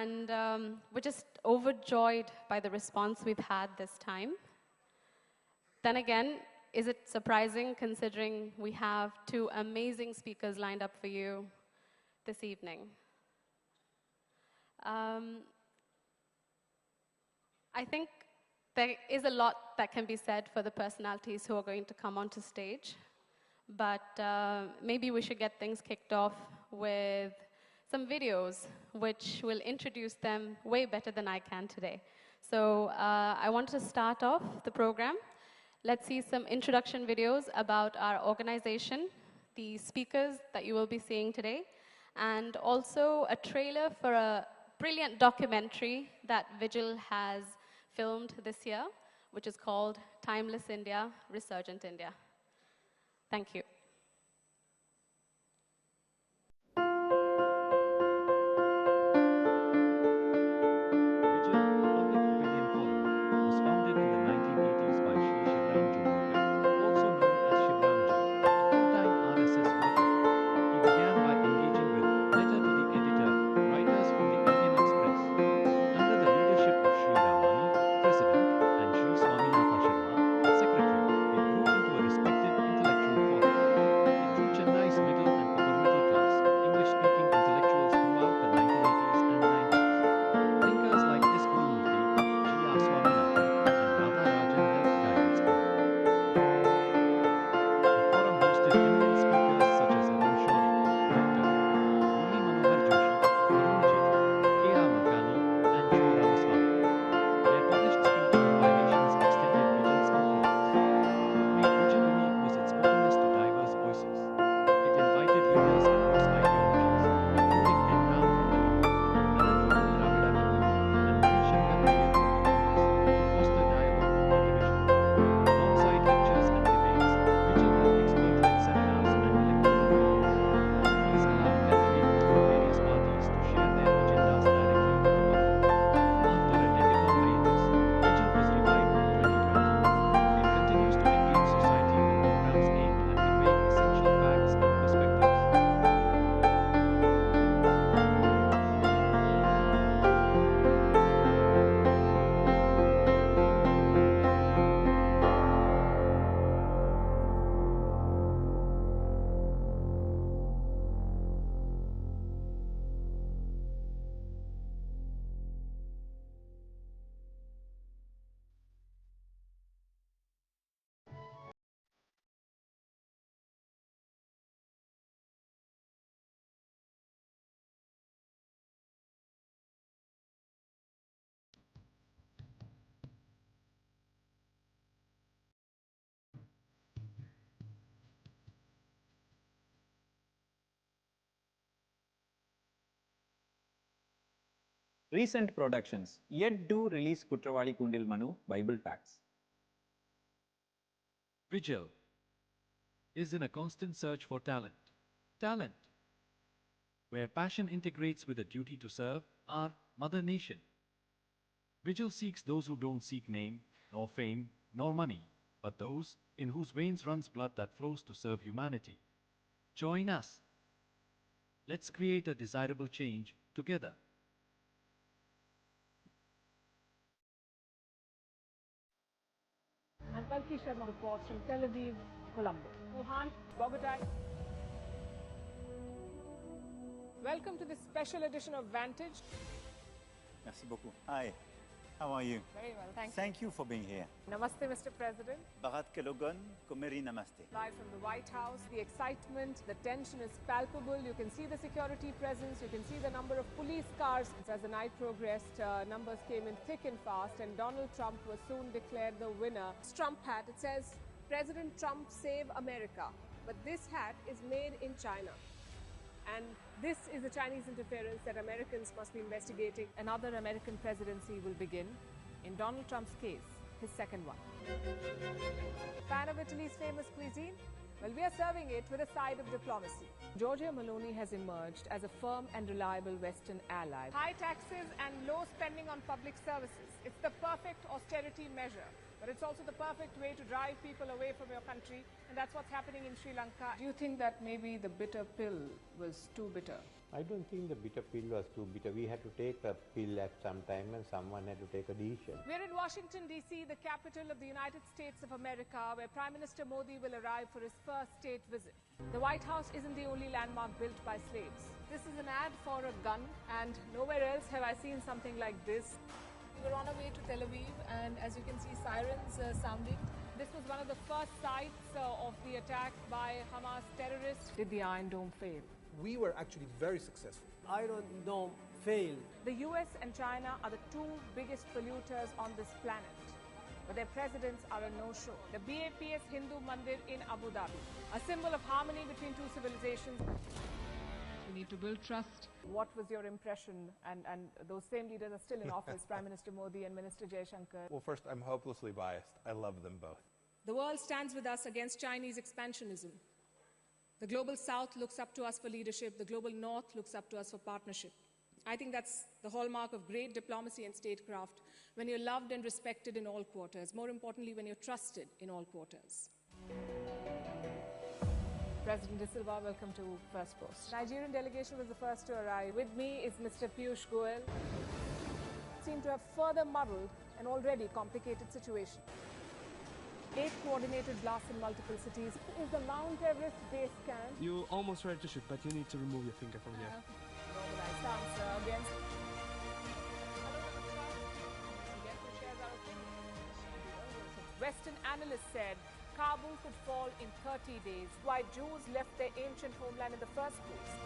and we're just overjoyed by the response we've had this time. Then again, is it surprising considering we have two amazing speakers lined up for you this evening? I think there is a lot that can be said for the personalities who are going to come onto stage, but maybe we should get things kicked off with some videos which will introduce them way better than I can today. So I want to start off the program. Let's see some introduction videos about our organization, the speakers that you will be seeing today, and also a trailer for a brilliant documentary that Vigil has filmed this year, which is called Timeless India, Resurgent India. Thank you. Recent productions yet do release Kutravali Kundil Manu Bible packs. Vigil is in a constant search for talent. Talent, where passion integrates with a duty to serve our mother nation. Vigil seeks those who don't seek name, nor fame, nor money, but those in whose veins runs blood that flows to serve humanity. Join us. Let's create a desirable change together. And Palki Sharma reports from Tel Aviv, Colombo. Wuhan, Bogota. Welcome to this special edition of Vantage. Merci beaucoup. Hi, how are you? Very well, thank you. Thank you for being here. Namaste, Mr. President. Bharat Kelogon, Komeri Namaste. Live from the White House, the excitement, the tension is palpable. You can see the security presence, you can see the number of police cars. As the night progressed, numbers came in thick and fast, and Donald Trump was soon declared the winner. This Trump hat, it says, President Trump save America. But this hat is made in China. And this is the Chinese interference that Americans must be investigating. Another American presidency will begin. In Donald Trump's case, his second one. Fan of Italy's famous cuisine? Well, we are serving it with a side of diplomacy. Giorgia Meloni has emerged as a firm and reliable Western ally. High taxes and low spending on public services. It's the perfect austerity measure. But it's also the perfect way to drive people away from your country, and that's what's happening in Sri Lanka. Do you think that maybe the bitter pill was too bitter? I don't think the bitter pill was too bitter. We had to take a pill at some time and someone had to take a decision. We're in Washington, D.C., the capital of the United States of America, where Prime Minister Modi will arrive for his first state visit. The White House isn't the only landmark built by slaves. This is an ad for a gun, and nowhere else have I seen something like this. We were on our way to Tel Aviv, and as you can see, sirens sounding. This was one of the first sites of the attack by Hamas terrorists. Did the Iron Dome fail? We were actually very successful. Iron Dome failed. The US and China are the two biggest polluters on this planet, but their presidents are a no-show. The BAPS Hindu Mandir in Abu Dhabi, a symbol of harmony between two civilizations. We need to build trust. What was your impression? And those same leaders are still in office, Prime Minister Modi and Minister Jaishankar. Well, first, I'm hopelessly biased. I love them both. The world stands with us against Chinese expansionism. The global south looks up to us for leadership. The global north looks up to us for partnership. I think that's the hallmark of great diplomacy and statecraft, when you're loved and respected in all quarters. More importantly, when you're trusted in all quarters. President De Silva, welcome to First Post. Nigerian delegation was the first to arrive. With me is Mr. Piyush Goyal. Seem to have further muddled an already complicated situation. 8 coordinated blasts in multiple cities. Is the Mount Everest base camp? You're almost ready to shoot, but you need to remove your finger from here. Normalized answer against. Western analysts said Kabul could fall in 30 days. Why Jews left their ancient homeland in the first place.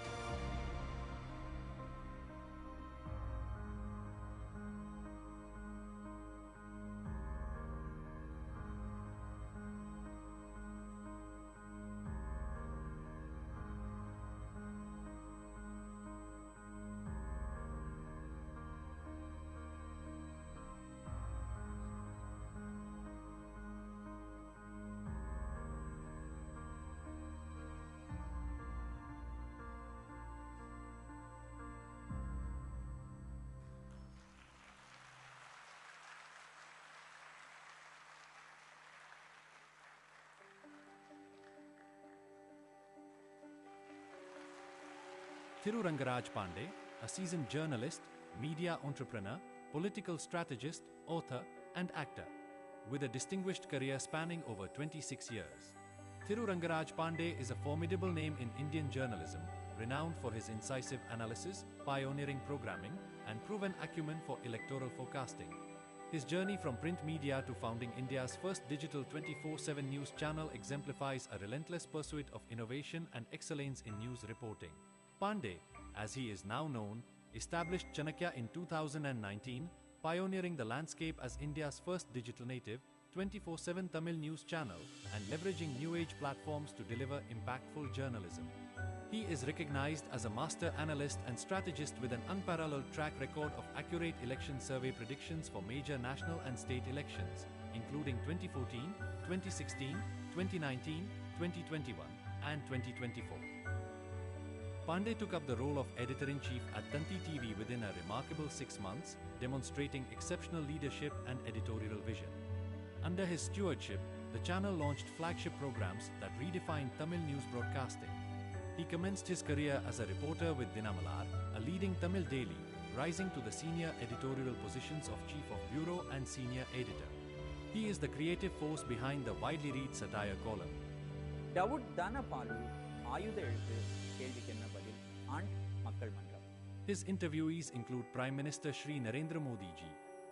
Thiru Rangaraj Pandey, a seasoned journalist, media entrepreneur, political strategist, author, and actor, with a distinguished career spanning over 26 years. Thiru Rangaraj Pandey is a formidable name in Indian journalism, renowned for his incisive analysis, pioneering programming, and proven acumen for electoral forecasting. His journey from print media to founding India's first digital 24/7 news channel exemplifies a relentless pursuit of innovation and excellence in news reporting. Pandey, as he is now known, established Chanakya in 2019, pioneering the landscape as India's first digital native 24/7 Tamil news channel and leveraging new age platforms to deliver impactful journalism. He is recognized as a master analyst and strategist with an unparalleled track record of accurate election survey predictions for major national and state elections, including 2014, 2016, 2019, 2021, and 2024. Pandey took up the role of editor-in-chief at Tanti TV within a remarkable 6 months, demonstrating exceptional leadership and editorial vision. Under his stewardship, the channel launched flagship programs that redefined Tamil news broadcasting. He commenced his career as a reporter with Dinamalar, a leading Tamil daily, rising to the senior editorial positions of Chief of Bureau and Senior Editor. He is the creative force behind the widely read satire column. Davud Danapalu, Ayudha Ezhuthu, Kelvikkenna Badil, and Makkal Mandram. His interviewees include Prime Minister Shri Narendra Modi ji,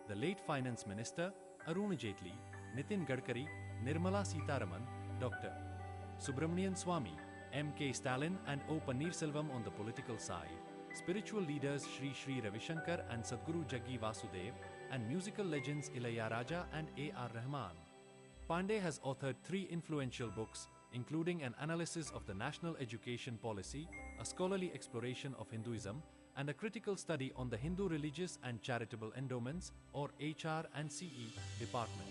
the late Finance Minister Arun Jaitley, Nitin Gadkari, Nirmala Sitharaman, Dr. Subramanian Swamy, M.K. Stalin and O. Pannirselvam on the political side, spiritual leaders Shri Shri Ravishankar and Sadhguru Jaggi Vasudev, and musical legends Ilayaraja and A.R. Rahman. Pandey has authored 3 influential books, including an analysis of the national education policy, a scholarly exploration of Hinduism, and a critical study on the Hindu Religious and Charitable Endowments, or HR and CE department.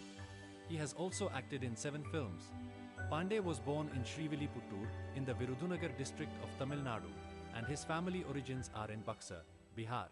He has also acted in 7 films. Pandey was born in Sriviliputtur in the Virudunagar district of Tamil Nadu, and his family origins are in Buxar, Bihar.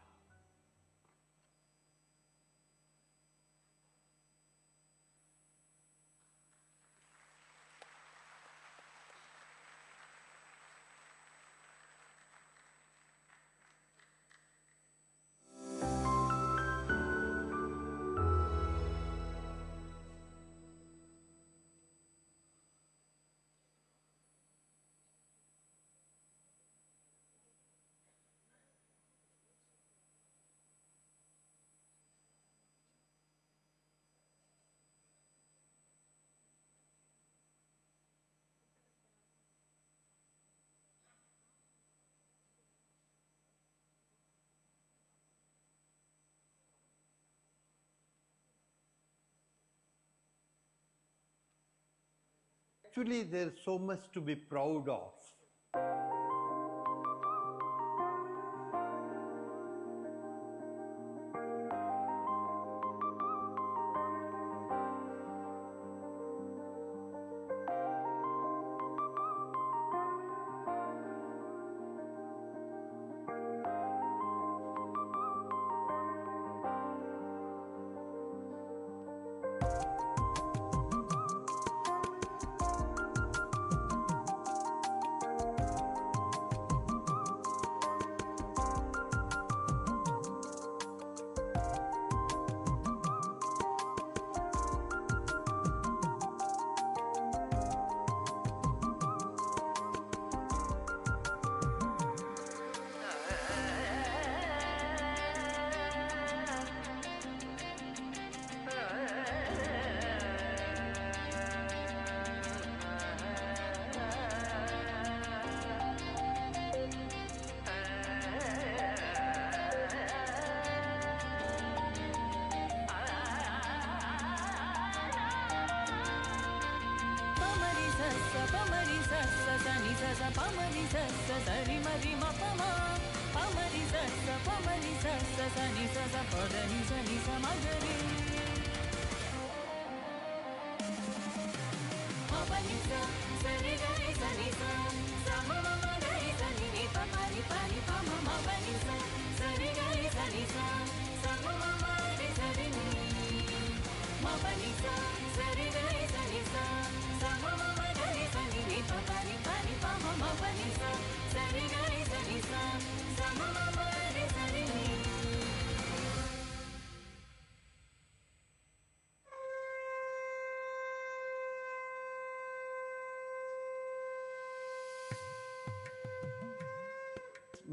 actually there's so much to be proud of.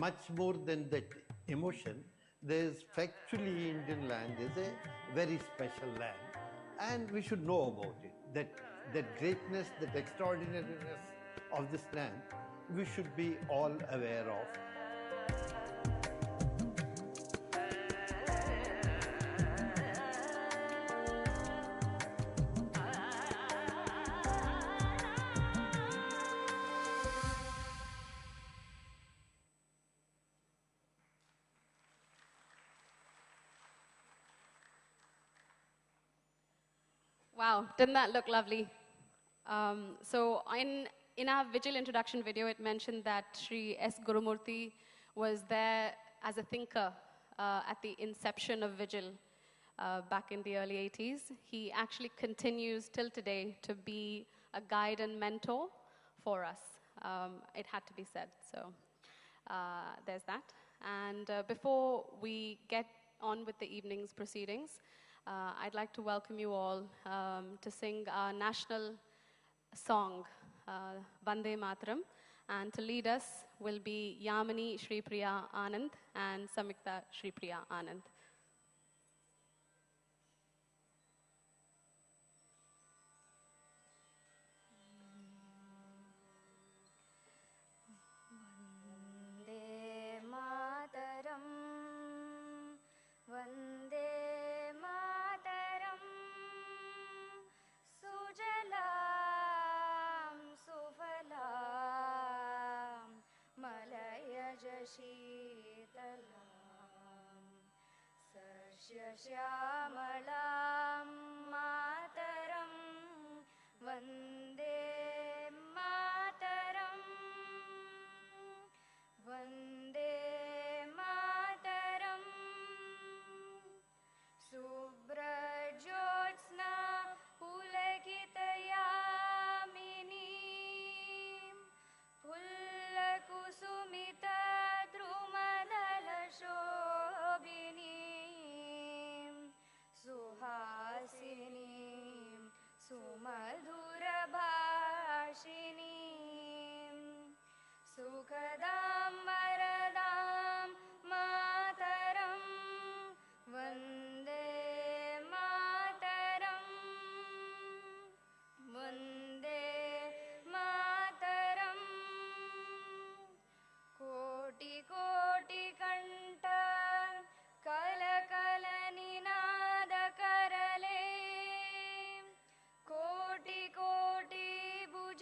Much more than that emotion, there's factually Indian land is a very special land, and we should know about it. That greatness, that extraordinariness of this land, we should be all aware of. Wow, didn't that look lovely? So in our Vigil introduction video, it mentioned that Sri S. Gurumurthy was there as a thinker at the inception of Vigil back in the early 80s. He actually continues till today to be a guide and mentor for us. It had to be said, so there's that. And before we get on with the evening's proceedings, I'd like to welcome you all to sing our national song, Vande Mataram, and to lead us will be Yamini Shri Priya Anand and Samyukta Shri Priya Anand. Vande Mataram, Vande Shyamalam Mataram, Vande Mataram, Vande Mataram, Subra Jyotsna Pulakitayamini, Pulla Kusumita Drumadalashobini, Suhasinim, Sumadhurabhashinim, Sukhadam Varadam Mataram, Vande Mataram, Vande Mataram, Koti Koti Kanta Kala Kala Ninada Karale, Koti Koti Bhuja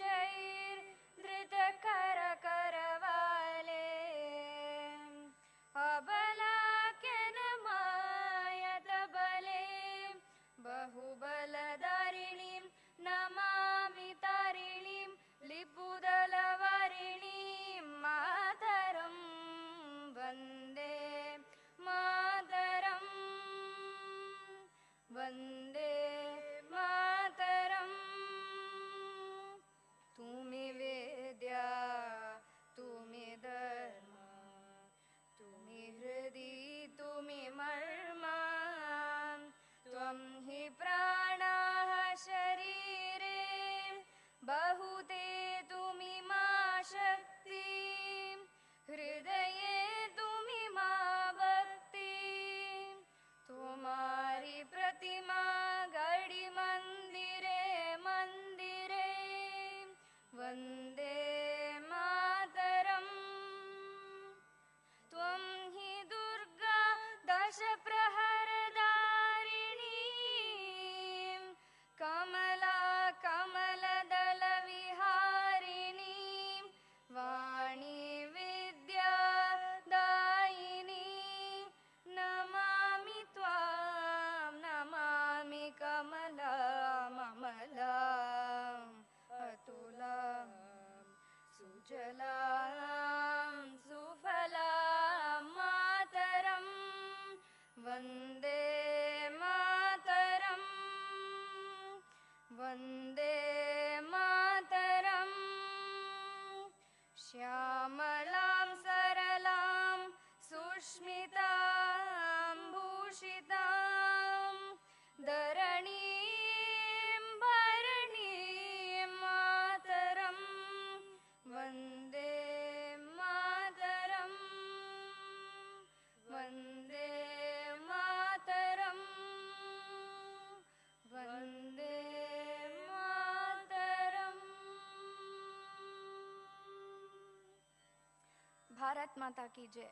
Bharat Mata ki jai.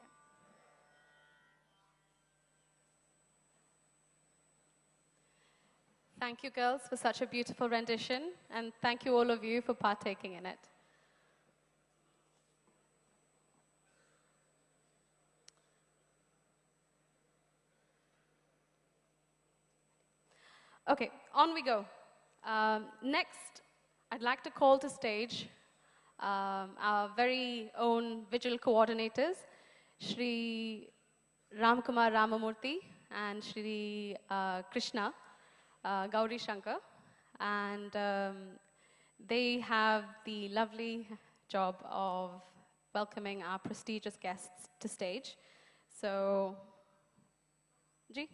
Thank you, girls, for such a beautiful rendition, and thank you all of you for partaking in it. Okay, on we go. Next, I'd like to call to stage our very own vigil coordinators, Shri Ramkumar Ramamurthy and Shri Krishna Gauri Shankar. And they have the lovely job of welcoming our prestigious guests to stage. So, Ji.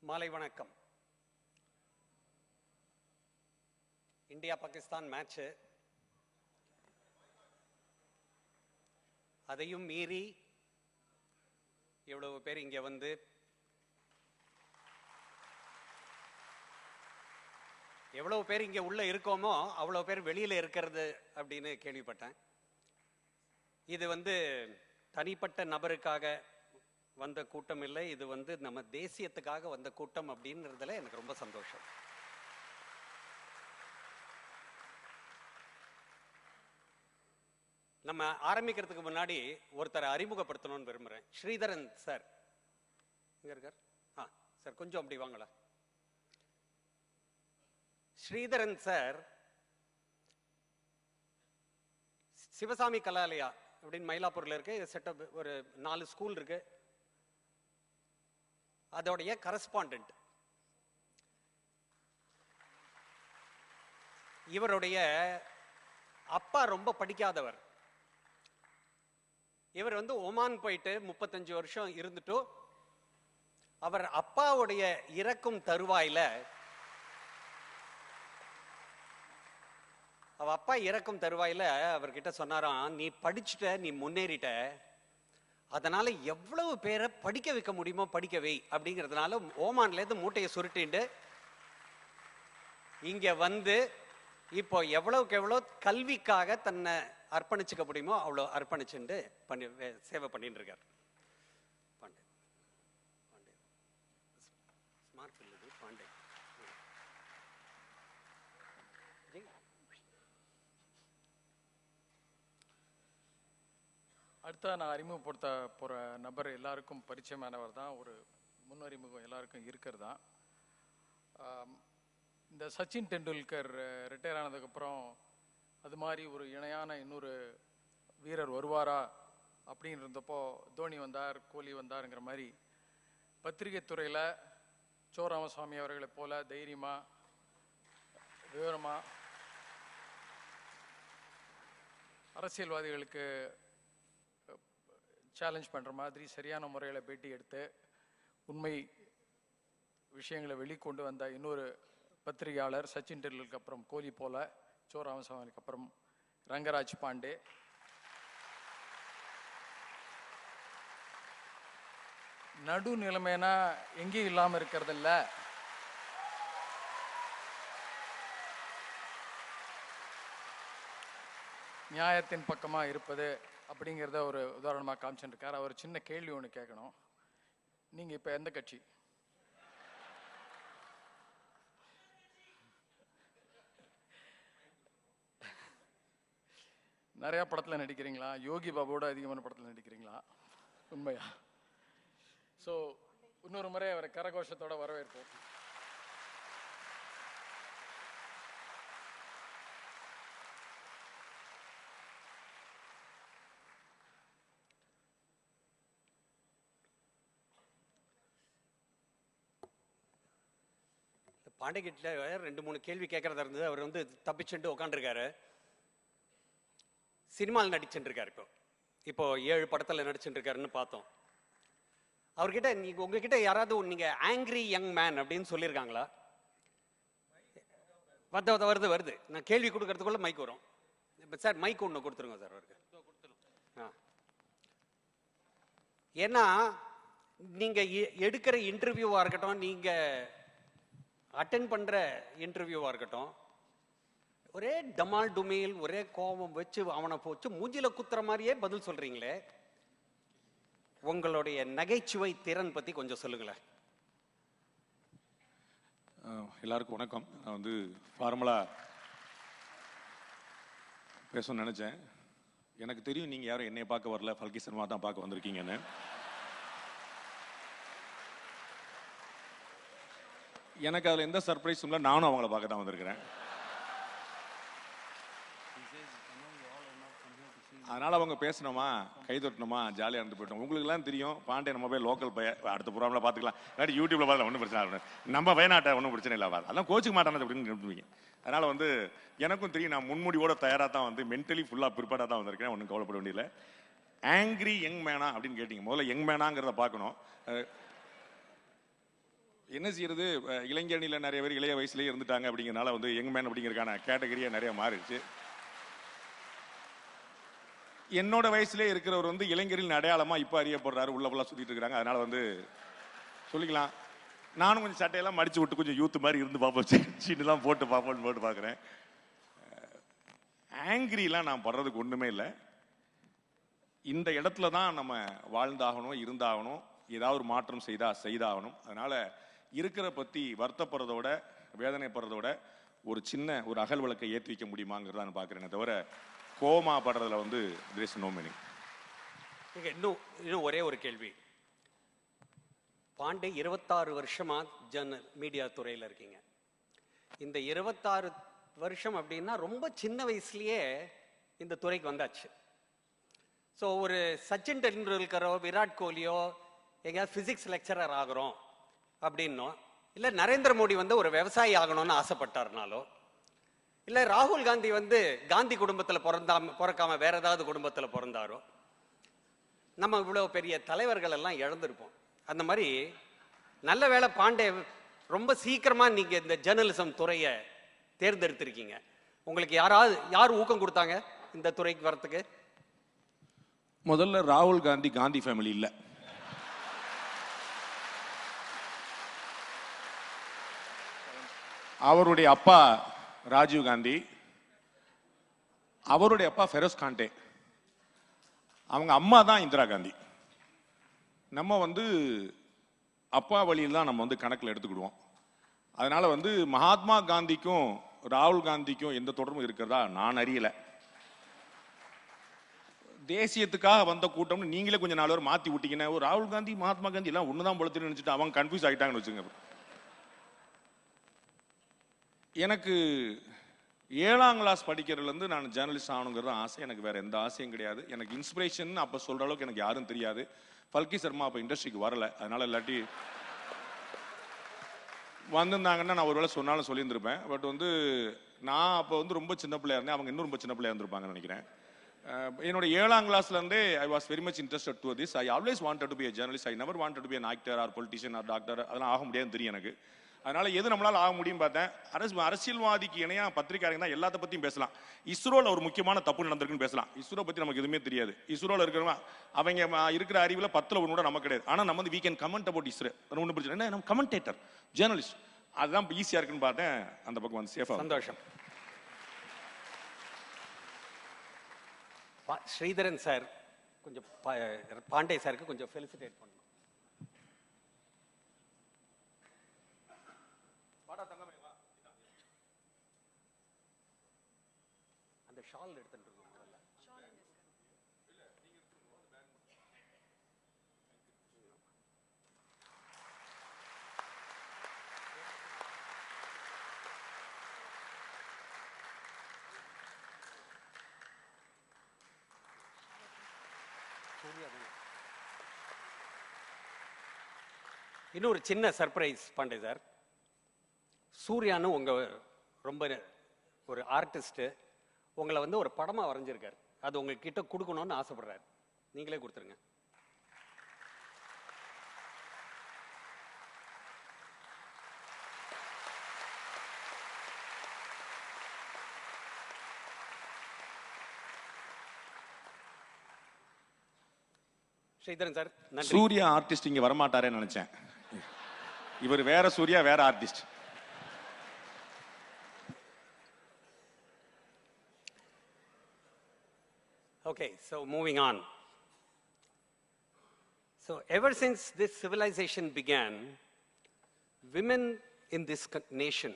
மாலை வணக்கம். India Pakistan match, அதையும் மீறி எவ்வளவு பேர் இங்க வந்து எவ்வளவு பேர் இங்க உள்ள இருக்கோமோ அவ்வளவு பேர் வெளியில இருக்கிறது அப்படின்னு கேள்விப்பட்டேன். இது வந்து தனிப்பட்ட நபருக்காக வந்த கூட்டம் இல்லை, இது வந்து நம்ம தேசியத்துக்காக வந்த கூட்டம் அப்படின்றதுல எனக்கு ரொம்ப சந்தோஷம். நம்ம ஆரம்பிக்கிறதுக்கு முன்னாடி ஒருத்தரை அறிமுகப்படுத்தணும்னு விரும்புறேன். ஸ்ரீதரன் சார் இங்க இருக்கார். சார் கொஞ்சம் அப்படி வாங்களா. ஸ்ரீதரன் சார் சிவசாமி கலாலயா அப்படின்னு மயிலாப்பூர்ல இருக்கு, செட்டப் ஒரு 4 ஸ்கூல் இருக்கு, அதோடைய கரஸ்பாண்டன்ட். இவருடைய அப்பா ரொம்ப படிக்காதவர். இவர் வந்து ஒமான் போயிட்டு 35 வருஷம் இருந்துட்டு அவர் அப்பாவுடைய இறக்கும் தருவாயில அப்பா இறக்கும் தருவாயில அவர்கிட்ட சொன்னாராம், நீ படிச்சுட்ட, நீ முன்னேறிட்ட, அதனால எவ்வளவு பேரை படிக்க வைக்க முடியுமோ படிக்க வை அப்படிங்கிறதுனால ஓமான்ல இருந்து மூட்டையை சுருட்டிண்டு இங்க வந்து இப்போ எவ்வளவுக்கு எவ்வளவு கல்விக்காக தன்னை அர்ப்பணிச்சுக்க முடியுமோ அவ்வளோ அர்ப்பணிச்சுட்டு பண்ணி சேவை பண்ணிட்டு இருக்கார். பாண்டே பாண்டே ஸ்மார்ட் இல்லது பாண்டே. அடுத்த நான் அறிமுகப்படுத்த போகிற நபர் எல்லாருக்கும் பரிச்சயமானவர் தான், ஒரு முன்னறிமுகம் எல்லாருக்கும் இருக்கிறது தான். இந்த சச்சின் டெண்டுல்கர் ரிட்டையர் ஆனதுக்கப்புறம் அது மாதிரி ஒரு இணையான இன்னொரு வீரர் வருவாரா அப்படின்னு இருந்தப்போ தோனி வந்தார், கோலி வந்தாருங்கிற மாதிரி பத்திரிகை துறையில் சோ ராமசாமி அவர்களை போல தைரியமாக விவரமாக அரசியல்வாதிகளுக்கு சேலஞ்ச் பண்ணுற மாதிரி சரியான முறையில் பேட்டி எடுத்து உண்மை விஷயங்களை வெளிக்கொண்டு வந்த இன்னொரு பத்திரிகையாளர் சச்சின் டெண்டுல்கருக்கு அப்புறம் கோலி போல, சோ ராமசாமிக்கு அப்புறம் ரங்கராஜ் பாண்டே. நடு நிலைமைனா எங்கேயும் இல்லாமல் இருக்கிறதில்ல, நியாயத்தின் பக்கமாக இருப்பது அப்படிங்கிறத ஒரு உதாரணமாக காமிச்சுட்டு இருக்கார். அவர் சின்ன கேள்வி ஒன்று கேட்கணும், நீங்கள் இப்போ எந்த கட்சி? நிறையா படத்தில் நடிக்கிறீங்களா? யோகி பாபுவோட அதிகமான படத்தில் நடிக்கிறீங்களா? உண்மையா? ஸோ இன்னொரு முறை அவரை கரகோஷத்தோட வரவேற்போம். பாண்டிகிட்ட 2-3 கேள்வி கேட்கறதா இருந்தது. அவர் வந்து தப்பிச்சுட்டு உட்காந்துருக்காரு. சினிமாவில் நடிச்சுட்டு இருக்காரு. இப்போ 7 படத்தில் நடிச்சுட்டு இருக்காருன்னு பார்த்தோம். அவர்கிட்ட உங்ககிட்ட யாராவது நீங்க ஆங்கிரி யங் மேன் அப்படின்னு சொல்லியிருக்காங்களா? வருது நான் கேள்வி கொடுக்கறதுக்குள்ள மைக் வரும். சார் மைக் ஒன்று கொடுத்துருங்க சார் அவருக்கு. ஏன்னா நீங்கள் எடுக்கிற இன்டர்வியூவாக இருக்கட்டும், நீங்கள் அட்டென்ட் பண்ணுற இன்டர்வியூவாக இருக்கட்டும், ஒரே டமால் டுமீல், ஒரே கோபம் வச்சு அவனை போச்சு மூஞ்சில குத்துற மாதிரியே பதில் சொல்கிறீங்களே. உங்களுடைய நகைச்சுவை திறன் பற்றி கொஞ்சம் சொல்லுங்களேன். எல்லாருக்கும் வணக்கம். நான் வந்து ஃபார்மலாக பேசணும்னு நினச்சேன். எனக்கு தெரியும் நீங்கள் யாரும் என்னை பார்க்க வரல, ஃபல்கி சர்மா தான் பார்க்க வந்திருக்கீங்கன்னு. எனக்கு அதில் எந்த சர்ப்ரைஸும் இல்லை, நானும் அவங்கள பார்க்க தான் வந்திருக்கிறேன். அதனால் அவங்க பேசணுமா, கை தொட்டணுமா, ஜாலியாக இருந்து போயிட்டோம். உங்களுக்குலாம் தெரியும் பாண்டே நம்ம போய் லோக்கல் பையன், அடுத்த ப்ரோக்ராமில் பார்த்துக்கலாம், இல்லாட்டி யூடியூப்ல பார்த்து ஒன்றும் பிரச்சனை இல்லை, நம்ம வயநாட்டை ஒன்றும் பிரச்சனை இல்லை, அதெல்லாம் கோச்சிக்க மாட்டானது அப்படின்னு நினைப்பீங்க. அதனால் வந்து எனக்கும் தெரியும், நான் முன்முடிவோட தயாராக தான் வந்து மென்டலி ஃபுல்லாக ப்ரிப்பேர்டாக தான் வந்திருக்கேன். ஒன்றும் கவலைப்பட வேண்டியதில்லை. ஆங்க்ரி யங் மேனா அப்படின்னு கேட்டிங்க. முதல்ல யங் மேனாங்கிறத பார்க்கணும். என்ன செய்யறது, இளைஞரணியில் நிறைய பேர் இளைய வயசுலேயே இருந்துட்டாங்க. அப்படிங்கிறனால வந்து யங் மேன் அப்படிங்கிறதுக்கான கேட்டகரியாக நிறைய மாறிடுச்சு. என்னோட வயசுலேயே இருக்கிறவர் வந்து இளைஞரின் அடையாளமாக இப்போ அறியப்படுறாரு, உள்ள ஃபுல்லாக சுற்றிட்டு இருக்கிறாங்க. அதனால வந்து சொல்லிக்கலாம். நானும் கொஞ்சம் சட்டையெல்லாம் மடிச்சு விட்டு கொஞ்சம் யூத்து மாதிரி இருந்து பார்ப்போம், சீனெலாம் போட்டு பார்க்குறேன். ஆங்கிரிலாம் நான் படுறதுக்கு ஒன்றுமே இல்லை. இந்த இடத்துல தான் நம்ம வாழ்ந்தாகணும், இருந்தாகணும், ஏதாவது ஒரு மாற்றம் செய்தாகணும். அதனால இருக்கிற பற்றி வருத்தப்படுறதோட வேதனைப்படுறதோட ஒரு சின்ன ஒரு அகல் விளக்கை ஏற்றி வைக்க முடியுமாங்கிறத நான் பார்க்குறேனே தவிர கோமா படுறதுல வந்து there is no meaning. இன்னும் ஒரே ஒரு கேள்வி. பாண்டே 26 வருஷமா மீடியா துறையில் இருக்கீங்க. இந்த 26 வருஷம் அப்படின்னா ரொம்ப சின்ன வயசுலயே இந்த துறைக்கு வந்தாச்சு. ஸோ ஒரு சச்சின் டெண்டுல்கரோ விராட் கோலியோ எங்கேயாவது ஃபிசிக்ஸ் லெக்சரர் ஆகிறோம் அப்படின்னோ, இல்லை நரேந்திர மோடி வந்து ஒரு விவசாயி ஆகணும்னு ஆசைப்பட்டாருனாலோ, இல்லை ராகுல் காந்தி வந்து காந்தி குடும்பத்தில் பிறக்காம வேற ஏதாவது குடும்பத்தில் பிறந்தாரோ, நம்ம இவ்வளோ பெரிய தலைவர்கள் எல்லாம் இழந்திருப்போம். அந்த மாதிரி நல்ல வேளை பாண்டே ரொம்ப சீக்கிரமா நீங்க இந்த ஜேர்னலிசம் துறையை தேர்ந்தெடுத்திருக்கீங்க. உங்களுக்கு யார் ஊக்கம் கொடுத்தாங்க இந்த துறைக்கு வரத்துக்கு? முதல்ல ராகுல் காந்தி காந்தி ஃபேமிலி இல்லை. அவருடைய அப்பா ராஜீவ் காந்தி, அவருடைய அப்பா ஃபெரோஸ் காண்டே, அவங்க அம்மா தான் இந்திரா காந்தி. நம்ம வந்து அப்பா வழியில் தான் நம்ம வந்து கணக்கில் எடுத்துக்கிடுவோம். அதனால வந்து மகாத்மா காந்திக்கும் ராகுல் காந்திக்கும் எந்த தொடர்பும் இருக்கிறதா நான் அறியல. தேசியத்துக்காக வந்த கூட்டம்னு நீங்களே கொஞ்சம் 4 பேர் மாற்றி விட்டீங்கன்னா, ராகுல் காந்தி மகாத்மா காந்தி எல்லாம் ஒண்ணுதான் பொழுதுன்னு நினைச்சிட்டு அவங்க கன்ஃபியூஸ் ஆகிட்டாங்கன்னு வச்சுங்க. எனக்கு 7ஆம் கிளாஸ் படிக்கிறதுலேருந்து நான் ஜேர்னலிஸ்ட் ஆகணுங்கிறது ஆசை. எனக்கு வேற எந்த ஆசையும் கிடையாது. எனக்கு இன்ஸ்பிரேஷன் அப்போ சொல்ற அளவுக்கு எனக்கு யாரும் தெரியாது. ஃபல்கி சர்மா அப்போ இண்டஸ்ட்ரிக்கு வரல. அதனால இல்லாட்டி வந்திருந்தாங்கன்னா நான் ஒரு வேளை சொன்னாலும் சொல்லியிருந்திருப்பேன். பட் வந்து நான் அப்போ வந்து ரொம்ப சின்ன பிள்ளையா இருந்தேன், அவங்க இன்னும் ரொம்ப சின்ன பிள்ளையா இருந்திருப்பாங்கன்னு நினைக்கிறேன். என்னோட 7ஆம் கிளாஸ்லேருந்தே I was very much interested to this. I always wanted to be a journalist. ஐ never wanted to be an actor or politician or doctor. அதெல்லாம் ஆக முடியாதுன்னு தெரியும் எனக்கு. அதனால எது நம்மளால ஆக முடியும் பார்த்தேன். அரசியல்வாதிக்கு இணையா பத்திரிகையாளங்க தான் எல்லாத்த பத்தியும் பேசலாம். இஸ்ரோல ஒரு முக்கியமான தப்பு நடந்திருக்குன்னு பேசலாம். இஸ்ரோ பத்தி நமக்கு எதுவுமே தெரியாது. இஸ்ரோல இருக்கிறவங்க அவங்க இருக்கிற அறிவுல 10ல் 1 கூட நமக்கு கிடையாது. ஆனா நம்ம வந்து we can comment about ISRO. ஒன்றும் பிரச்சனை இல்லை. நம்ம கமெண்டேட்டர், ஜேர்னலிஸ்ட், அதுதான் ஈஸியா இருக்குன்னு பார்த்தேன். அந்த பக்கம் வந்து சேஃபா. சந்தோஷம். ஸ்ரீதரன் சார் கொஞ்சம் பாண்டே சாருக்கு கொஞ்சம் ஃபெலிசிட்டேட் பண்ணணும். அந்த ஷால் எடுத்துட்டு இருக்கோம் முதல்ல. இன்னொரு சின்ன சர்ப்ரைஸ் பாண்டே சார். சூர்யான்னு உங்க ரொம்ப ஒரு ஆர்டிஸ்ட் உங்களை வந்து ஒரு படமா வரைஞ்சிருக்காரு. அது உங்ககிட்ட கொடுக்கணும்னு ஆசைப்படுறாரு. நீங்களே கொடுத்துருங்க. ஸ்ரீதரன் சார் நன்றி. சூர்யா ஆர்டிஸ்ட் இங்க வரமாட்டாரேன்னு நினைச்சேன். இவர் வேற சூர்யா, வேற artist. Okay, so moving on. So ever since this civilization began, women in this nation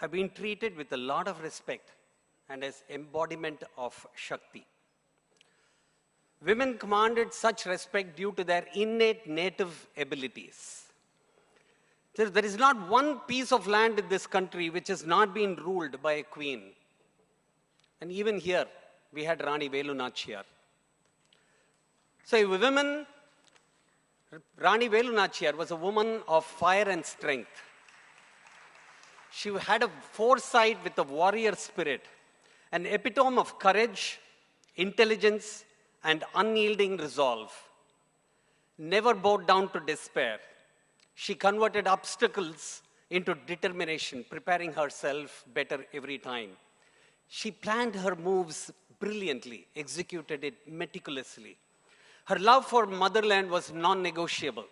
have been treated with a lot of respect and as embodiment of Shakti. Women commanded such respect due to their innate native abilities. There is not one piece of land in this country which has not been ruled by a queen. And even here, we had Rani Velu Nachiyar. So a woman, Rani Velu Nachiyar was a woman of fire and strength. She had a foresight with a warrior spirit, an epitome of courage, intelligence, and unyielding resolve. Never bowed down to despair. She converted obstacles into determination, preparing herself better every time. She planned her moves brilliantly, executed it meticulously. Her love for motherland was non-negotiable.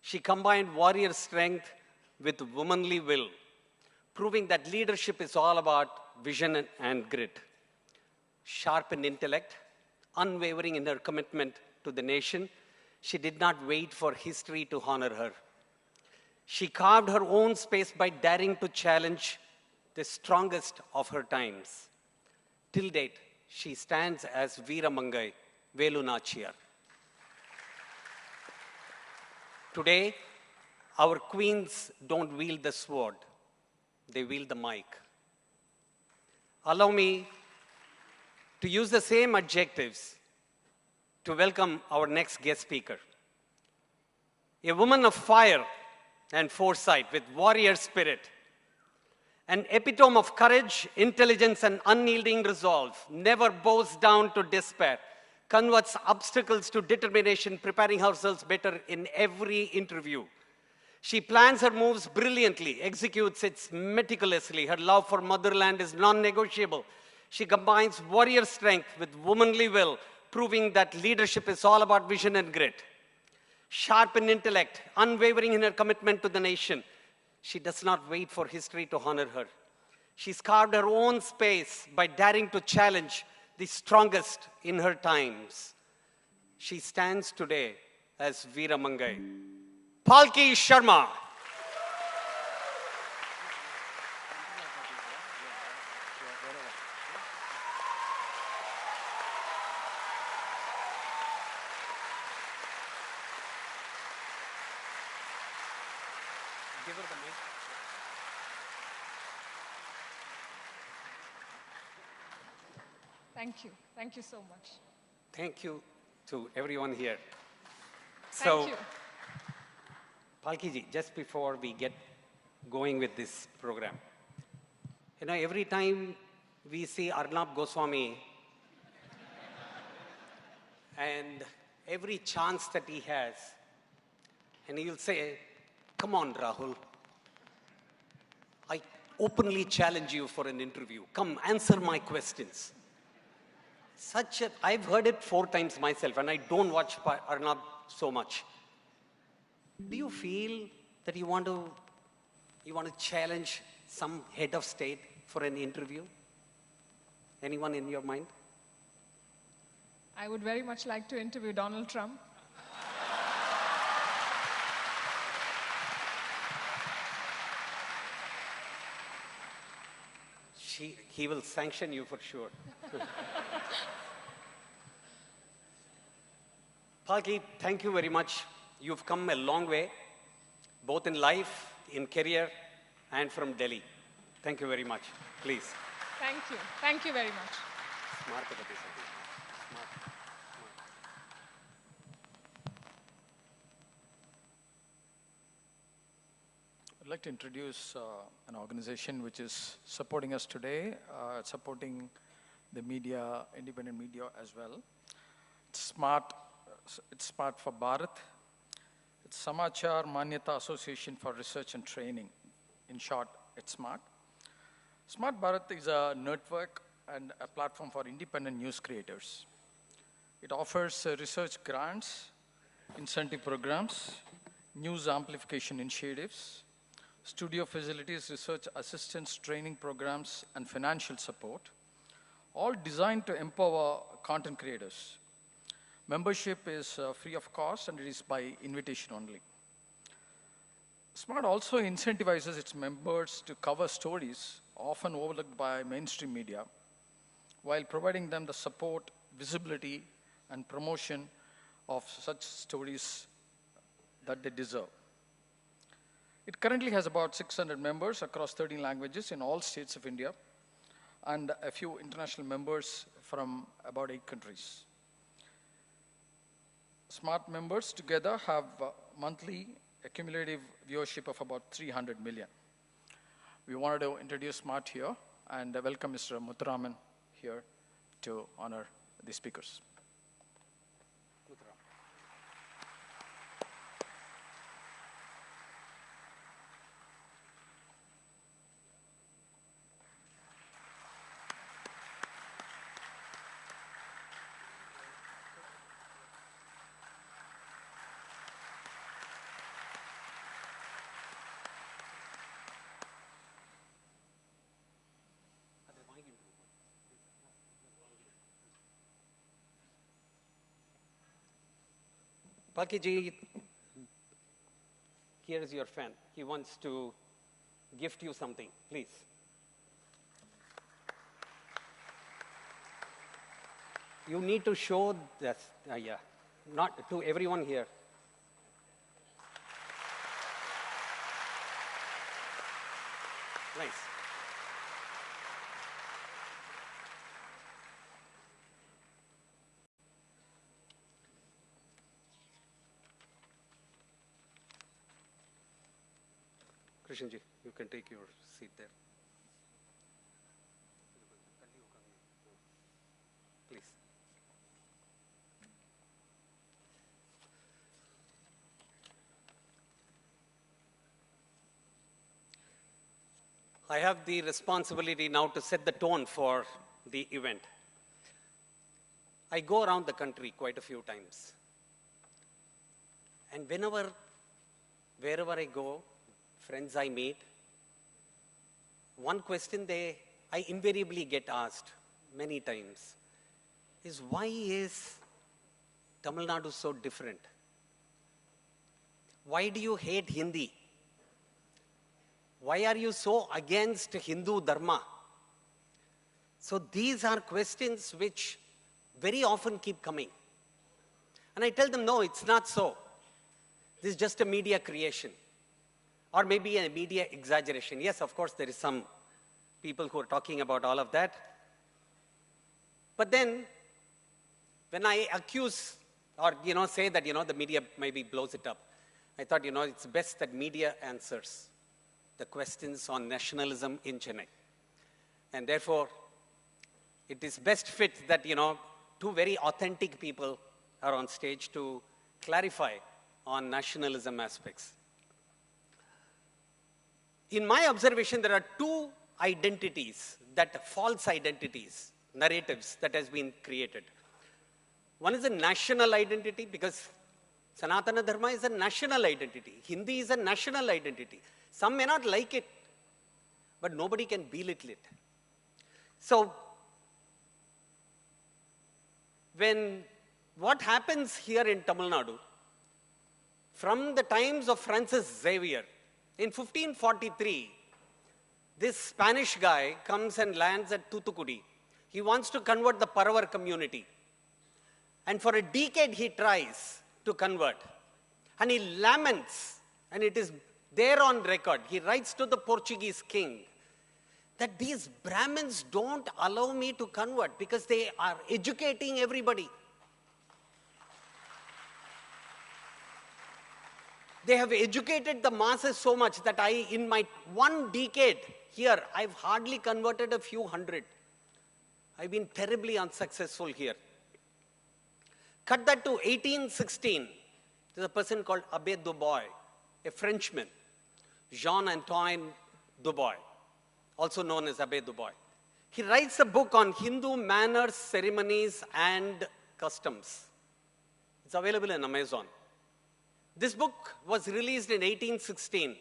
She combined warrior strength with womanly will, proving that leadership is all about vision and grit. Sharp in intellect, unwavering in her commitment to the nation, she did not wait for history to honor her. She carved her own space by daring to challenge the strongest of her times. Till date, she stands as Veeramangai Velu Nachiyar. Today, our queens don't wield the sword, they wield the mic. Allow me to use the same adjectives to welcome our next guest speaker. A woman of fire and foresight with warrior spirit, an epitome of courage, intelligence, and unyielding resolve, never bows down to despair, converts obstacles to determination, preparing herself better in every interview. She plans her moves brilliantly, executes it meticulously. Her love for motherland is non-negotiable. She combines warrior strength with womanly will, proving that leadership is all about vision and grit. Sharp in intellect, unwavering in her commitment to the nation, she does not wait for history to honor her. She's carved her own space by daring to challenge the strongest in her times. She stands today as Veeramangai. Palki Sharma. Give her the mic. Thank you. Thank you so much. Thank you to everyone here. Thank you. Palki ji, just before we get going with this program, you know, every time we see Arnab Goswami and every chance that he has, and he'll say, "Come on, Rahul. I openly challenge you for an interview. Come, answer my questions." I've heard it 4 times myself, and I don't watch Arnab so much. Do you feel that you want to challenge some head of state for an interview? Anyone in your mind? I would very much like to interview Donald Trump. He will sanction you for sure. Palki, thank you very much. You've come a long way, both in life, in career, and from Delhi. Thank you very much. Please. Thank you. Thank you very much. I'd like to introduce an organization which is supporting us today, supporting the media, independent media as well. It's Smart for Bharat. It's Samachar Manyata Association for Research and Training. In short, it's SMART. Smart Bharat is a network and a platform for independent news creators. It offers research grants, incentive programs, news amplification initiatives, studio facilities, research assistance, training programs, and financial support, all designed to empower content creators. Membership is free of cost and it is by invitation only. SMART also incentivizes its members to cover stories often overlooked by mainstream media while providing them the support, visibility, and promotion of such stories that they deserve. It currently has about 600 members across 13 languages in all states of India and a few international members from about 8 countries. SMART members together have monthly accumulative viewership of about 300 million. We wanted to introduce SMART here and welcome Mr. Muthuraman here to honor the speakers. Palkiji, here is your fan. He wants to gift you something, please. You need to show this, yeah, not to everyone here. Nice. Krishanji, you can take your seat there. Please. I have the responsibility now to set the tone for the event. I go around the country quite a few times. And wherever I go, friends I meet, one question I invariably get asked many times is, why is Tamil Nadu so different? Why do you hate Hindi? Why are you so against Hindu Dharma? So these are questions which very often keep coming. And I tell them, no, it's not so. This is just a media creation. Or maybe a media exaggeration. Yes, of course, there is some people who are talking about all of that. But then, when I accuse or say that the media maybe blows it up, I thought it's best that media answers the questions on nationalism in Chennai. And therefore, it is best fit that two very authentic people are on stage to clarify on nationalism aspects. In my observation, there are two identities, false identities, narratives that has been created. One is a national identity, because Sanatana Dharma is a national identity. Hindi is a national identity. Some may not like it, but nobody can belittle it. So, what happens here in Tamil Nadu, from the times of Francis Xavier, in 1543, this Spanish guy comes and lands at Thoothukudi. He wants to convert the Paravar community. And for a decade he tries to convert. And he laments, and it is there on record. He writes to the Portuguese king that these Brahmins don't allow me to convert because they are educating everybody. They have educated the masses so much that in my one decade here, I've hardly converted a few hundred. I've been terribly unsuccessful here. Cut that to 1816. There's a person called Abbé Dubois, a Frenchman, Jean-Antoine Dubois, also known as Abbé Dubois. He writes a book on Hindu manners, ceremonies, and Customs. It's available in Amazon. This book was released in 1816,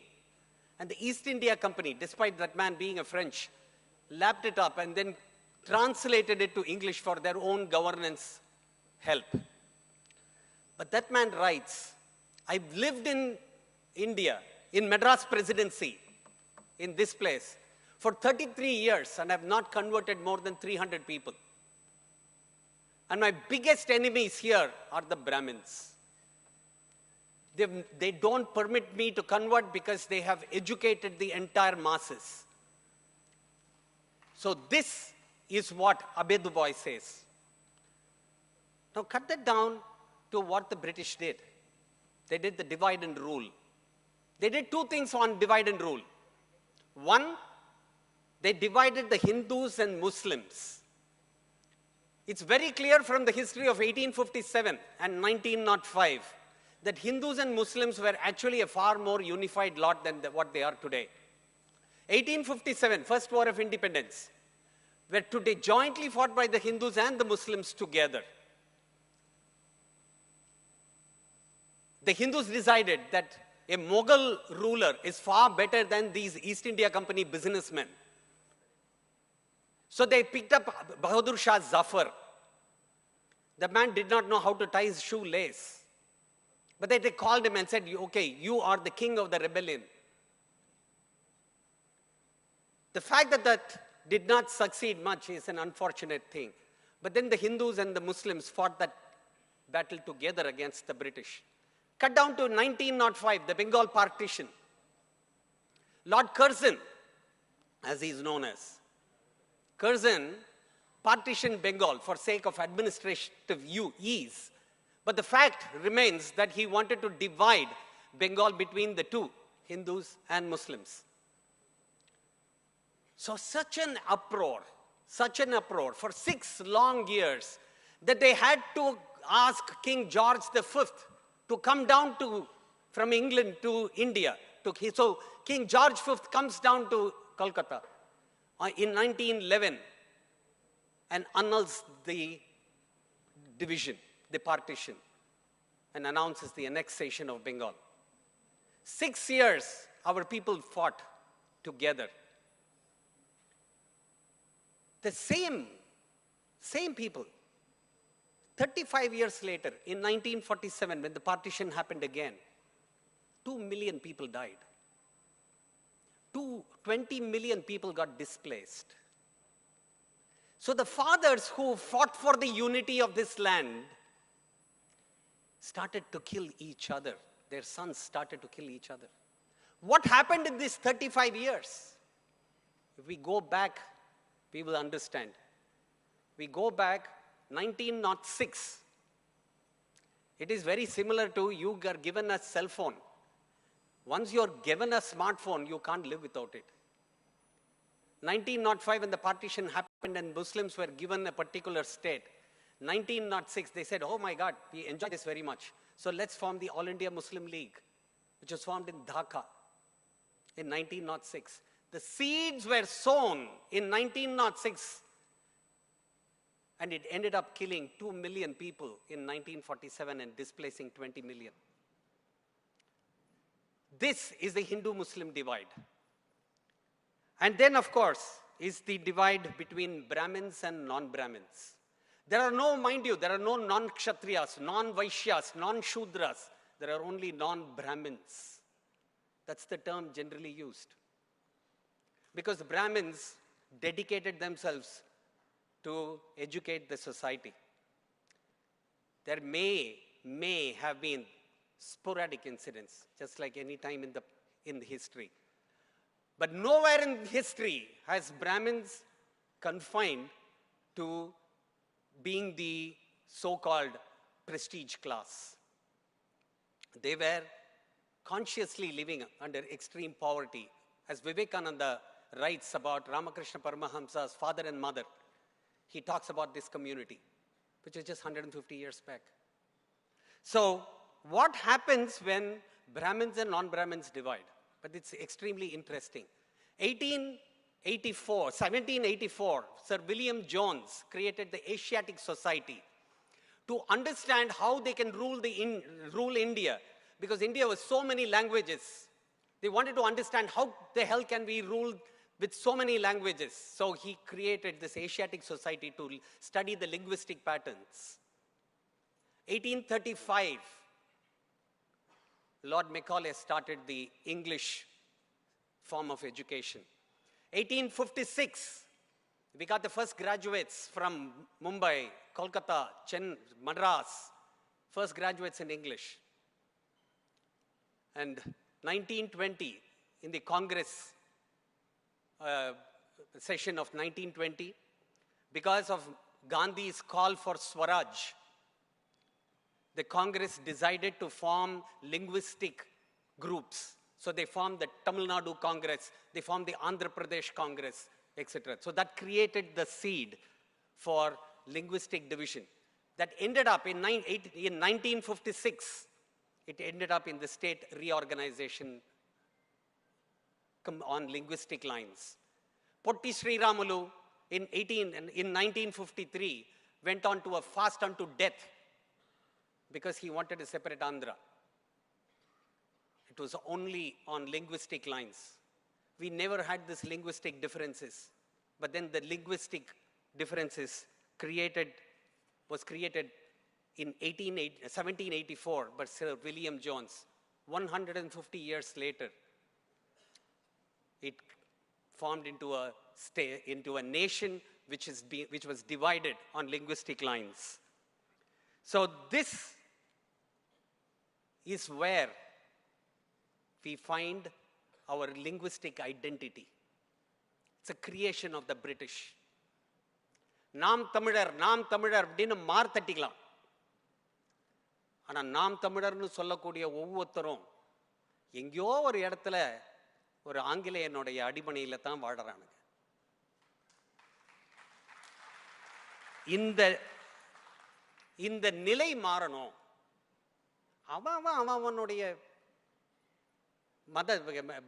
and the East India Company, despite that man being a French, lapped it up and then translated it to English for their own governance help. But that man writes, I've lived in India, in Madras Presidency, in this place, for 33 years, and I've not converted more than 300 people. And my biggest enemies here are the Brahmins. They don't permit me to convert because they have educated the entire masses. So this is what Abhay Dubois says. Now cut that down to what the British did. They did the divide and rule. They did two things on divide and rule. One, they divided the Hindus and Muslims. It's very clear from the history of 1857 and 1905 that Hindus and Muslims were actually a far more unified lot than what they are today. 1857, First War of Independence, were today jointly fought by the Hindus and the Muslims together. The Hindus decided that a Mughal ruler is far better than these East India Company businessmen. So they picked up Bahadur Shah Zafar. The man did not know how to tie his shoelace. But they called him and said, okay, you are the king of the rebellion. The fact that that did not succeed much is an unfortunate thing. But then the Hindus and the Muslims fought that battle together against the British. Cut down to 1905, the Bengal partition. Lord Curzon, as he is known as, Curzon partitioned Bengal for sake of administrative ease. But the fact remains that he wanted to divide Bengal between the two, Hindus and Muslims. So such an uproar for 6 long years that they had to ask King George V to come down from England to India. So King George V comes down to Kolkata in 1911 and annuls the division, the partition, and announces the annexation of Bengal. 6 years, our people fought together. The same people, 35 years later, in 1947, when the partition happened again, 2 million people died. 20 million people got displaced. So the fathers who fought for the unity of this land started to kill each other. Their sons started to kill each other. What happened in these 35 years? If we go back, we will understand. We go back 1906. It is very similar to you are given a cell phone. Once you're given a smartphone, you can't live without it. 1905, when the partition happened and Muslims were given a particular state, 1906, they said, oh my God, we enjoy this very much. So let's form the All India Muslim League, which was formed in Dhaka in 1906. The seeds were sown in 1906, and it ended up killing 2 million people in 1947 and displacing 20 million. This is the Hindu-Muslim divide. And then, of course, is the divide between Brahmins and non-Brahmins. There are no, mind you, there are no non-Kshatriyas, non-Vaishyas, non-Shudras. There are only non-Brahmins. That's the term generally used. Because the Brahmins dedicated themselves to educate the society. There may have been sporadic incidents, just like any time in the history. But nowhere in history has Brahmins confined to being the so-called prestige class. They were consciously living under extreme poverty. As Vivekananda writes about Ramakrishna Paramahamsa's father and mother, he talks about this community, which is just 150 years back. So what happens when Brahmins and non-Brahmins divide? But it's extremely interesting. 1784, Sir William Jones created the Asiatic Society to understand how they can rule India, because India was so many languages. They wanted to understand how the hell can we rule with so many languages. So he created this Asiatic Society to study the linguistic patterns. 1835, Lord Macaulay started the English form of education. 1856, we got the first graduates from Mumbai, Kolkata, Chennai, Madras, first graduates in English. And 1920, in the Congress session of 1920, because of Gandhi's call for Swaraj, the Congress decided to form linguistic groups. So they formed the Tamilnadu Congress, they formed the Andhra Pradesh Congress, etc. So that created the seed for linguistic division. That ended up in 1956, it ended up in the state reorganization on linguistic lines. Potti Sriramulu in 1953 went on to a fast unto death because he wanted to separate Andhra. It was only on linguistic lines. We never had these linguistic differences, but then the linguistic differences was created in 1784 by Sir William Jones. 150 years later, it formed into a nation which was divided on linguistic lines. So this is where we find our linguistic identity. It's a creation of the British. நாம் தமிழர் அப்படின்னு மார்த்தட்டிக்கலாம். ஆனா நாம் தமிழர்னு சொல்லக்கூடிய ஒவ்வொருத்தரும் எங்கேயோ ஒரு இடத்துல ஒரு ஆங்கிலேயனுடைய அடிமனையில தான் வாழறானுங்க. இந்த நிலை மாறணும். அவனுடைய மத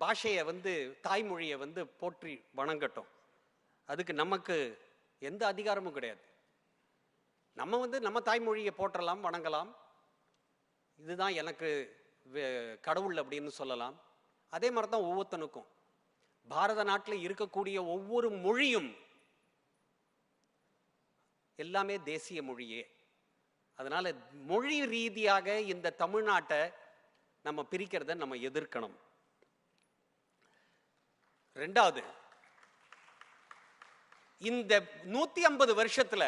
பாஷையை தாய்மொழியை போற்றி வணங்கட்டும். அதுக்கு நமக்கு எந்த அதிகாரமும் கிடையாது. நம்ம தாய்மொழியை போற்றலாம், வணங்கலாம். இதுதான் எனக்கு கடவுள் அப்படின்னு சொல்லலாம். அதே மாதிரி தான் ஒவ்வொருத்தனுக்கும் பாரத நாட்டில் இருக்கக்கூடிய ஒவ்வொரு மொழியும் எல்லாமே தேசிய மொழியே. அதனால மொழி ரீதியாக இந்த தமிழ்நாட்டை நம்ம பிரிக்கிறத நம்ம எதிர்க்கணும். ரெண்டாவது, இந்த 150 வருஷத்துல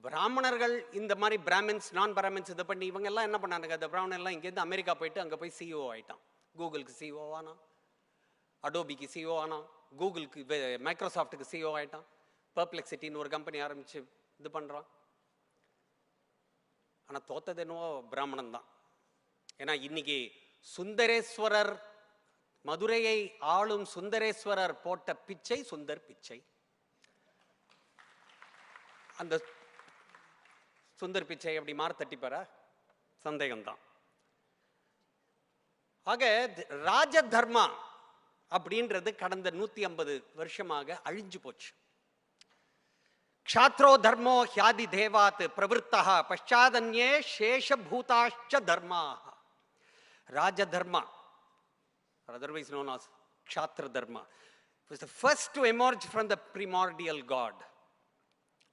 பிராமணர்கள் இந்த மாதிரி பிராமின்ஸ் நான் பிராமின்ஸ் இதை பண்ணி இவங்க எல்லாம் என்ன பண்ணாங்க, இந்த பிராமணர் எல்லாம் இங்கேருந்து அமெரிக்கா போயிட்டு அங்கே போய் சிஇஓ ஆயிட்டான். கூகுளுக்கு சிஇஓ ஆனா, அடோபிக்கு சிஇஓ ஆனா, கூகுளுக்கு மைக்ரோசாஃப்ட்டுக்கு சிஇஓ ஆயிட்டான். பெர்ப்ளெக்சிட்டின்னு ஒரு கம்பெனி ஆரம்பிச்சு இது பண்றான். ஆனால் தோத்தது என்னவோ பிராமணன் தான். ஏன்னா இன்னைக்கு சுந்தரேஸ்வரர், மதுரையை ஆளும் சுந்தரேஸ்வரர் போட்ட பிச்சை சுந்தர் பிச்சை. அந்த சுந்தர் பிச்சை அப்படி மார்த்தட்டிப்பாரா? சந்தேகம்தான். ஆக ராஜ தர்மா அப்படின்றது கடந்த 150 வருஷமாக அழிஞ்சு போச்சு. க்ஷாத்ரோ தர்மோ ஹியாதி தேவாத் பிரவருத்தः பశ్చాதன்யே சேஷபூதாஷ்ச தர்மாः. Rajadharma, or otherwise known as Kshatra Dharma, was the first to emerge from the primordial God.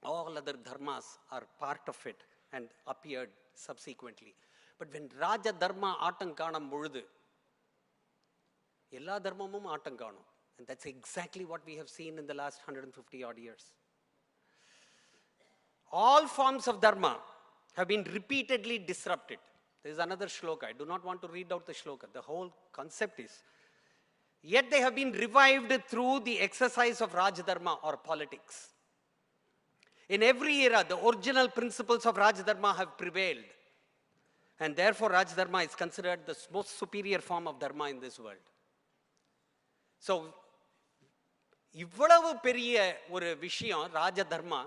All other dharmas are part of it and appeared subsequently. But when Rajadharma ஆட்டம் காணும் பொழுது எல்லா தர்மமும் ஆட்டம் காணும். And that's exactly what we have seen in the last 150 odd years. All forms of dharma have been repeatedly disrupted. There is another shloka. I do not want to read out the shloka. The whole concept is, yet they have been revived through the exercise of Rajadharma or politics. In every era, the original principles of Rajadharma have prevailed. And therefore, Rajadharma is considered the most superior form of dharma in this world. So, இவ்வளவு பெரிய ஒரு விஷயம் ராஜதர்மா,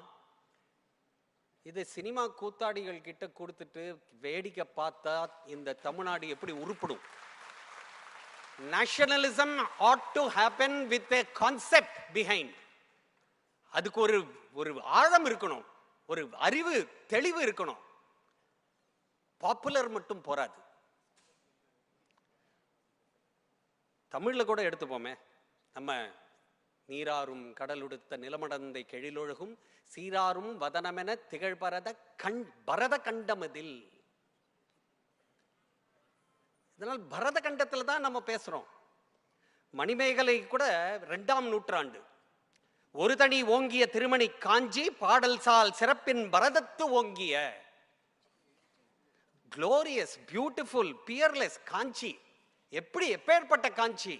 இது cinema கூத்தாடிகள் கிட்ட கொடுத்துட்டு வேடிக்கை பார்த்தா இந்த தமிழ்நாடு எப்படி உருப்படும்? Nationalism ought to happen with a concept behind. அதுக்கு ஒரு ஆழம் இருக்கணும். ஒரு அறிவு தெளிவு இருக்கணும். பாப்புலர் மட்டும் போராது. தமிழ்ல கூட எடுத்துப்போமே, நம்ம நீராறும் கடலுடுத்த நிலமடந்தை கெழிலொழுகும் சீராறும் வதனமென திகழ்பரத பரத கண்டமதில். இதனால் பரத கண்டத்துல தான் நம்ம பேசுறோம். மணிமேகலை கூட 2ஆம் நூற்றாண்டு. ஒரு தனி ஓங்கிய திருமணி காஞ்சி பாடல் சால் சிறப்பின் பரதத்து ஓங்கிய. குளோரியஸ், பியூட்டிஃபுல், பியர்லெஸ் காஞ்சி. எப்படி எப்பேற்பட்ட காஞ்சி!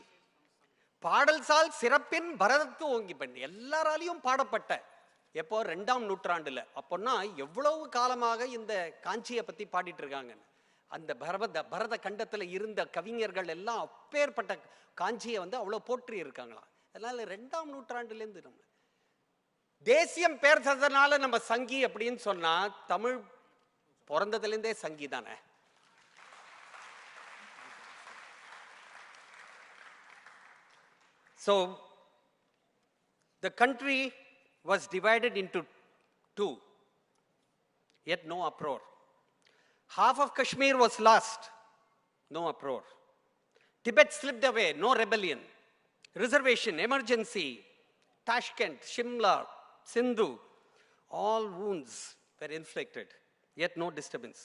பாடல் சால் சிறப்பின் பரதத்து ஓங்கி பண்ணி எல்லாராலையும் பாடப்பட்ட. எப்போ 2ஆம் நூற்றாண்டுல. அப்போன்னா எவ்வளவு காலமாக இந்த காஞ்சியை பத்தி பாடிட்டு இருக்காங்க. அந்த பரத கண்டத்துல இருந்த கவிஞர்கள் எல்லாம் அப்பேற்பட்ட காஞ்சியை அவ்வளவு போற்றி இருக்காங்களா. அதனால 2ஆம் நூற்றாண்டுல இருந்து நம்ம தேசியம் பேர்த்ததுனால நம்ம சங்கி அப்படின்னு சொன்னா, தமிழ் பிறந்ததுல இருந்தே சங்கி தானே. So the country was divided into two, yet no uproar. Half of Kashmir was lost, no uproar. Tibet slipped away, no rebellion. Reservation, emergency, Tashkent, Shimla, Sindhu, all wounds were inflicted, yet no disturbance.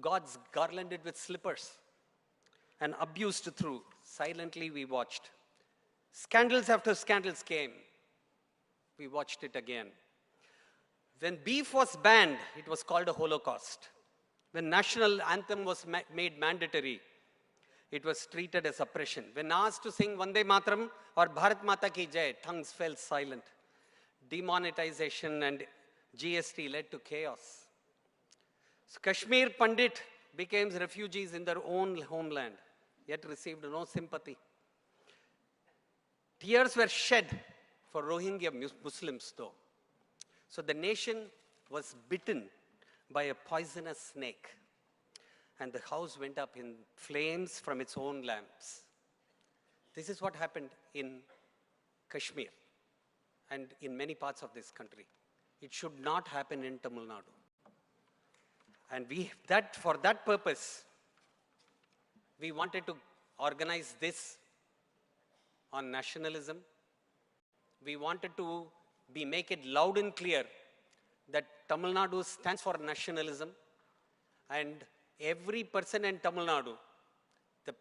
Gods garlanded with slippers and abused through. Silently we watched. Scandals after scandals came. We watched it again. When beef was banned, it was called a Holocaust. When national anthem was made mandatory, it was treated as oppression. When asked to sing Vande Mataram or Bharat Mata Ki Jai, tongues fell silent. Demonetization and GST led to chaos. So Kashmir Pandit became refugees in their own homeland, yet received no sympathy. Tears were shed for Rohingya Muslims though. So the nation was bitten by a poisonous snake, and the house went up in flames from its own lamps. This is what happened in Kashmir and in many parts of this country. It should not happen in Tamil Nadu. And for that purpose, we wanted to organize this on nationalism. We wanted to make it loud and clear that Tamil Nadu stands for nationalism, and every person in Tamil Nadu, the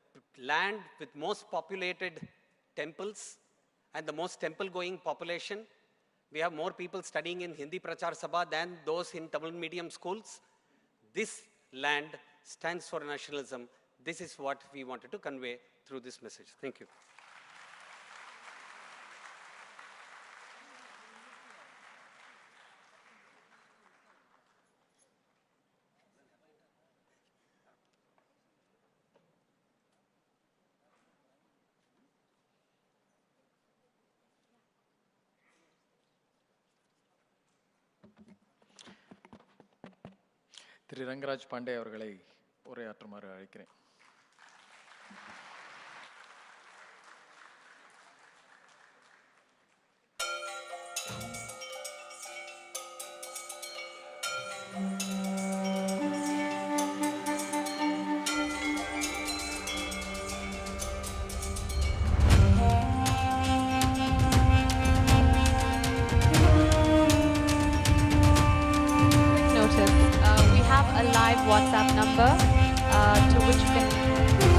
land with most populated temples and the most temple-going population, we have more people studying in Hindi Prachar Sabha than those in Tamil medium schools. This land stands for nationalism. This is what we wanted to convey through this message. Thank you. திரு ரங்கராஜ் பாண்டே அவர்களை உரையாற்றுமாறு அழைக்கிறேன். WhatsApp number to which you can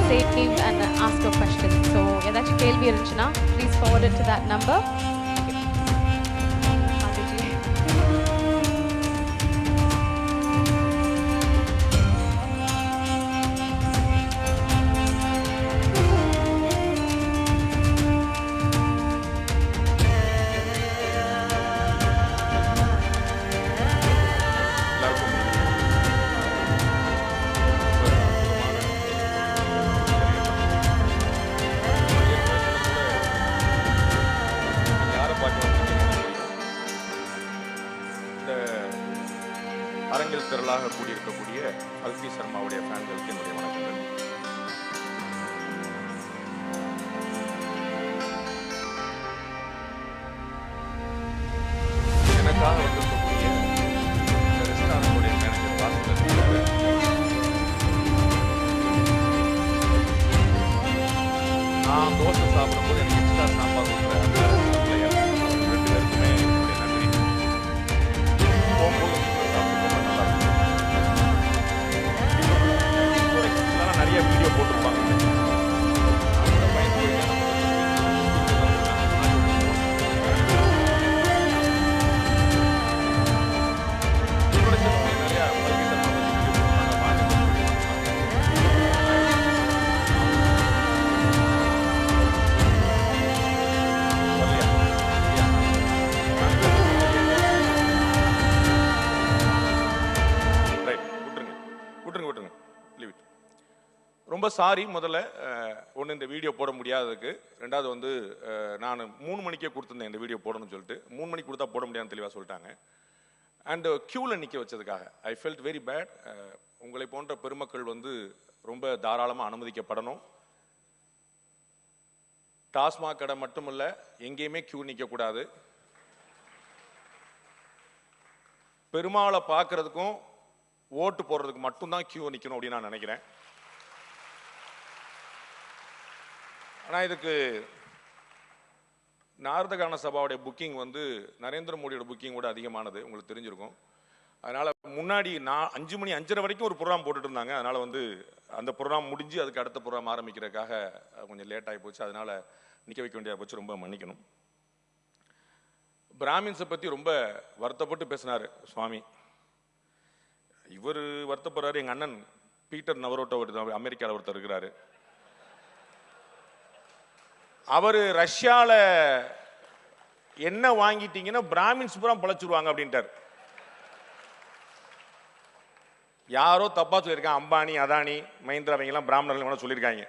save and ask your questions. So, ஏதாச்சும் கேள்வி இருந்துச்சுன்னா please forward it to that number. அரங்கில் திரளாக கூடியிருக்கக்கூடிய algae சர்மாவுடைய ஃபேன்களுக்கு என்னுடைய வணக்கங்கள். எனக்காக வந்திருக்கக்கூடிய ரொம்ப சாரி. முதல்ல ஒன்று இந்த வீடியோ போட முடியாததுக்கு, ரெண்டாவது வந்து நான் 3 மணிக்கே கொடுத்துருந்தேன் இந்த வீடியோ போடணும்னு சொல்லிட்டு, 3 மணிக்கு கொடுத்தா போட முடியாதுன்னு தெளிவாக சொல்லிட்டாங்க. அண்ட் க்யூவில் நிற்க வச்சதுக்காக ஐ ஃபெல்ட் வெரி பேட். உங்களை போன்ற பெருமக்கள் வந்து ரொம்ப தாராளமாக அனுமதிக்கப்படணும். டாஸ்மாக் கடை மட்டும் இல்லை, எங்கேயுமே க்யூ நிற்கக்கூடாது. பெருமாளை பார்க்கறதுக்கும் ஓட்டு போடுறதுக்கு மட்டும்தான் க்யூ நிற்கணும் அப்படின்னு நான் நினைக்கிறேன். ஆனால் இதுக்கு நாரதகான சபாவுடைய புக்கிங் வந்து நரேந்திர மோடியோட புக்கிங் கூட அதிகமானது, உங்களுக்கு தெரிஞ்சிருக்கும். அதனால் முன்னாடி நான் 5 மணி 5:30 வரைக்கும் ஒரு ப்ரோக்ராம் போட்டுட்டு இருந்தாங்க. அதனால் வந்து அந்த ப்ரோக்ராம் முடிஞ்சு அதுக்கு அடுத்த ப்ரோக்ராம் ஆரம்பிக்கிறதுக்காக கொஞ்சம் லேட் ஆகி போச்சு. அதனால் நிற்க வைக்க வேண்டியதாக போச்சு. ரொம்ப மன்னிக்கணும். பிராமின்ஸை பற்றி ரொம்ப வருத்தப்பட்டு பேசினார் சுவாமி. இவர் வருத்தப்படுறாரு. எங்கள் அண்ணன் பீட்டர் நவரோட்டோ அமெரிக்காவில் ஒருத்தர் இருக்கிறாரு. அவர் ரஷ்யாவில் என்ன வாங்கிட்டீங்கன்னா பிராமின்ஸ் பூரா பழச்சிருவாங்க அப்படின்ட்டார். யாரோ தப்பா சொல்லியிருக்காங்க. அம்பானி, அதானி, மஹிந்திரா அவங்கெல்லாம் பிராமணர்கள் சொல்லியிருக்காங்க.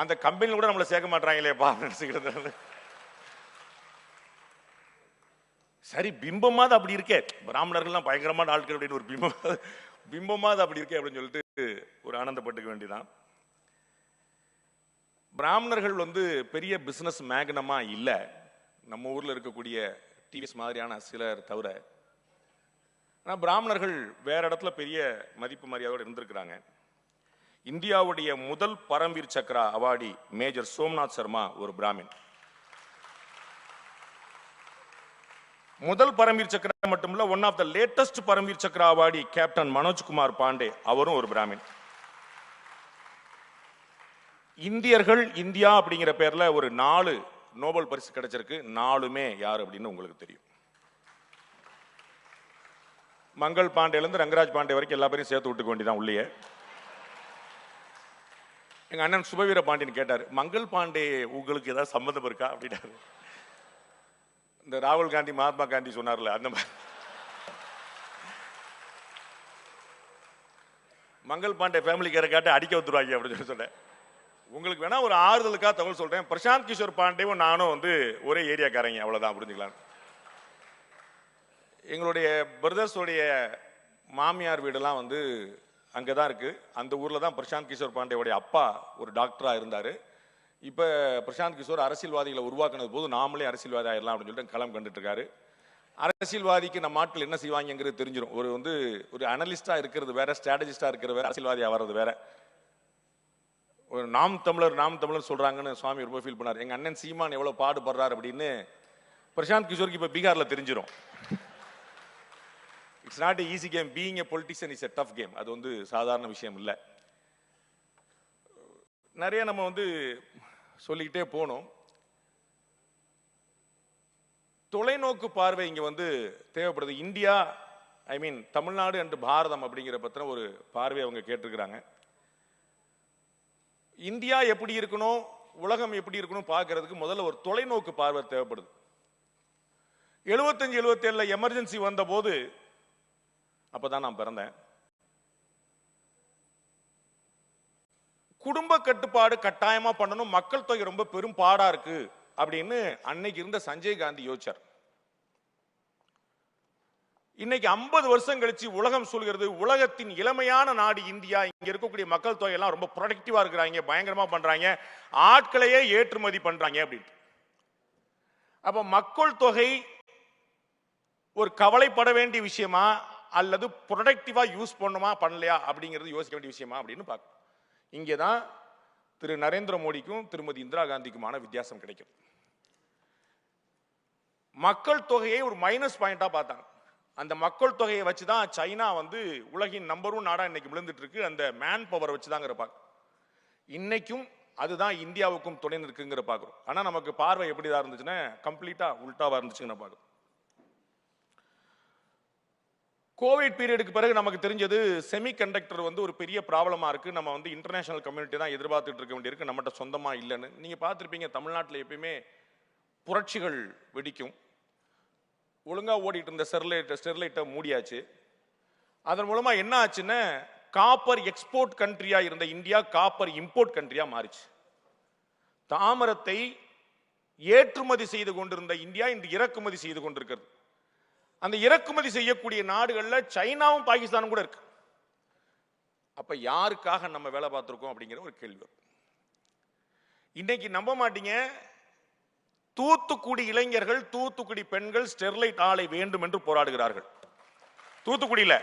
அந்த கம்பெனியில் கூட நம்மளை சேர்க்க மாட்டாங்களேப்பா நினைச்சுக்கிறது. சரி, பிம்பமாவது அப்படி இருக்கே, பிராமணர்கள்லாம் பயங்கரமான ஆட்கள் அப்படின்னு ஒரு பிம்பமாவது அப்படி இருக்கே அப்படின்னு சொல்லிட்டு ஒரு ஆனந்தப்பட்டுக்க வேண்டியதான். பிராமணர்கள் வந்து பெரிய பிசினஸ் மேக்னமா இல்லை, நம்ம ஊர்ல இருக்கக்கூடிய டிவிஎஸ் மாதிரியான சிலர் தவிர. ஆனால் பிராமணர்கள் வேற இடத்துல பெரிய மதிப்பு மரியாதையோடு இருந்திருக்கிறாங்க. இந்தியாவுடைய முதல் பரம்வீர் சக்ரா அவார்டி மேஜர் சோம்நாத் சர்மா ஒரு பிராமின். முதல் பரம்வீர் சக்ரா மட்டுமல்ல, one of the latest Paramvir Chakra awardee captain Manojkumar Pandey, அவரும் ஒரு பிராமின். இந்தியர்கள் இந்தியா அப்படிங்கிற பேர்ல ஒரு 4 நோபல் பரிசு கிடைச்சிருக்கு. 4மே யார் அப்படின்னு உங்களுக்கு தெரியும். மங்கள் பாண்டேல இருந்து ரங்கராஜ் பாண்டே வரைக்கும் எல்லா பேரையும் சேர்த்து விட்டுக்க வேண்டியதான் உள்ளே. எங்க அண்ணன் சுபவீர பாண்டியன் கேட்டார், மங்கள் பாண்டே உங்களுக்கு ஏதாவது சம்மந்தம் இருக்கா அப்படின்னாரு. இந்த ராகுல் காந்தி மகாத்மா காந்தி சொன்னார்ல, அந்த மாதிரி மங்கள் பாண்டே ஃபேமிலி கேரை காட்டி அடிக்க வந்துருவாங்க அப்படின்னு சொன்னேன். உங்களுக்கு வேணா ஒரு ஆறுதலுக்காக தகவல் சொல்றேன். பிரசாந்த் கிஷோர் பாண்டேவும் நானும் வந்து ஒரே ஏரியாக்காரங்க, அவ்வளவுதான், புரிஞ்சுக்கலாம். எங்களுடைய பிரதர்ஸோடைய மாமியார் வீடெல்லாம் வந்து அங்கே தான் இருக்கு. அந்த ஊரில் தான் பிரசாந்த் கிஷோர் பாண்டேவுடைய அப்பா ஒரு டாக்டராக இருந்தார். இப்போ பிரசாந்த் கிஷோர் அரசியல்வாதிகளை உருவாக்குனது போது நாமளே அரசியல்வாதி ஆயிடலாம் அப்படின்னு சொல்லிட்டு களம் கண்டுட்டு இருக்காரு. அரசியல்வாதிக்கு நம்ம ஆட்கள் என்ன செய்வாங்கிறது தெரிஞ்சிடும். ஒரு அனலிஸ்டா இருக்கிறது வேற, ஸ்ட்ராட்டஜிஸ்டா இருக்கிறது வேற, அரசியல்வாதியாக வர்றது வேற. ஒரு நாம் தமிழர் சொல்றாங்கன்னு சுவாமி ரொம்ப ஃபீல் பண்ணார். எங்க அண்ணன் சீமான் எவ்வளவு பாடுபடுறாரு அப்படின்னு பிரசாந்த் கிஷோருக்கு இப்ப பீகார்ல தெரிஞ்சிடும். It's not easy game. Being a politician is a tough game. அது வந்து சாதாரண விஷயம் இல்லை. நிறைய நம்ம வந்து சொல்லிக்கிட்டே போனோம். தொலைநோக்கு பார்வை இங்க வந்து தேவைப்படுது. India, I mean Tamil Nadu and Bharatam அப்படிங்கிற பத்தின ஒரு பார்வை அவங்க கேட்டிருக்கிறாங்க. இந்தியா எப்படி இருக்கணும், உலகம் எப்படி இருக்கணும் பார்க்கறதுக்கு முதல்ல ஒரு தொலைநோக்கு பார்வை தேவைப்படுது. 75-77 எமர்ஜென்சி வந்த போது, அப்பதான் நான் பிறந்தேன், குடும்ப கட்டுப்பாடு கட்டாயமா பண்ணணும், மக்கள் தொகை ரொம்ப பெரும் பாடா இருக்கு அப்படின்னு அன்னைக்கு இருந்த சஞ்சய் காந்தி யோசிச்சார். இன்னைக்கு 50 வருஷம் கழிச்சு உலகம் சொல்கிறது உலகத்தின் இளமையான நாடு இந்தியா, இங்க இருக்கக்கூடிய மக்கள் தொகை எல்லாம் ரொம்ப ப்ரொடக்டிவா இருக்கிறாங்க, பயங்கரமா பண்றாங்க, ஆட்களையே ஏற்றுமதி பண்றாங்க அப்படின்னு. அப்ப மக்கள் தொகை ஒரு கவலைப்பட வேண்டிய விஷயமா அல்லது ப்ரொடக்டிவா யூஸ் பண்ணுமா பண்ணலையா அப்படிங்கிறது யோசிக்க வேண்டிய விஷயமா அப்படின்னு பார்க்கணும். இங்கேதான் திரு நரேந்திர மோடிக்கும் திருமதி இந்திரா காந்திக்குமான வித்தியாசம் கிடைக்கும். மக்கள் தொகையை ஒரு மைனஸ் பாயிண்டா பார்த்தாங்க. அந்த மக்கள் தொகையை வச்சுதான் சைனா வந்து உலகின் நம்பர் 1 நாடா இன்னைக்கு விழுந்துட்டு இருக்கு. அந்த மேன் பவர் வச்சுதாங்க இருப்பாங்க. இன்னைக்கும் அதுதான் இந்தியாவுக்கும் துணை நிற்குங்கிற பாக்குறோம். ஆனா நமக்கு பார்வை எப்படிதான் இருந்துச்சுன்னா கம்ப்ளீட்டா உல்டாவா இருந்துச்சுன்னு பாக்குறோம். கோவிட் பீரியடுக்கு பிறகு நமக்கு தெரிஞ்சது செமி கண்டக்டர் வந்து ஒரு பெரிய ப்ராப்ளமா இருக்கு. நம்ம வந்து இன்டர்நேஷனல் கம்யூனிட்டி தான் எதிர்பார்த்துட்டு இருக்க வேண்டியிருக்கு, நம்மகிட்ட சொந்தமா இல்லைன்னு. நீங்க பார்த்துருப்பீங்க, தமிழ்நாட்டில் எப்பயுமே புரட்சிகள் வெடிக்கும். ஒழுங்கா ஓடிட்டு இருந்த ஸ்டெர்லைட்டை மூடியாச்சு. அதன் மூலமா என்ன ஆச்சுன்னா காப்பர் எக்ஸ்போர்ட் கண்ட்ரியா இருந்த இந்தியா காப்பர் இம்போர்ட் கண்ட்ரியா மாறிச்சு. தாமிரத்தை ஏற்றுமதி செய்து கொண்டிருந்த இந்தியா இன்று இறக்குமதி செய்து கொண்டிருக்கிறது. அந்த இறக்குமதி செய்யக்கூடிய நாடுகள்ல சைனாவும் பாகிஸ்தானும் கூட இருக்கு. அப்ப யாருக்காக நம்ம வேலை பார்த்திருக்கோம் அப்படிங்கிற ஒரு கேள்வி. இன்னைக்கு நம்ப மாட்டீங்க, தூத்துக்குடி இளைஞர்கள், தூத்துக்குடி பெண்கள் ஸ்டெர்லைட் ஆலை வேண்டும் என்று போராடுகிறார்கள். தூத்துக்குடியில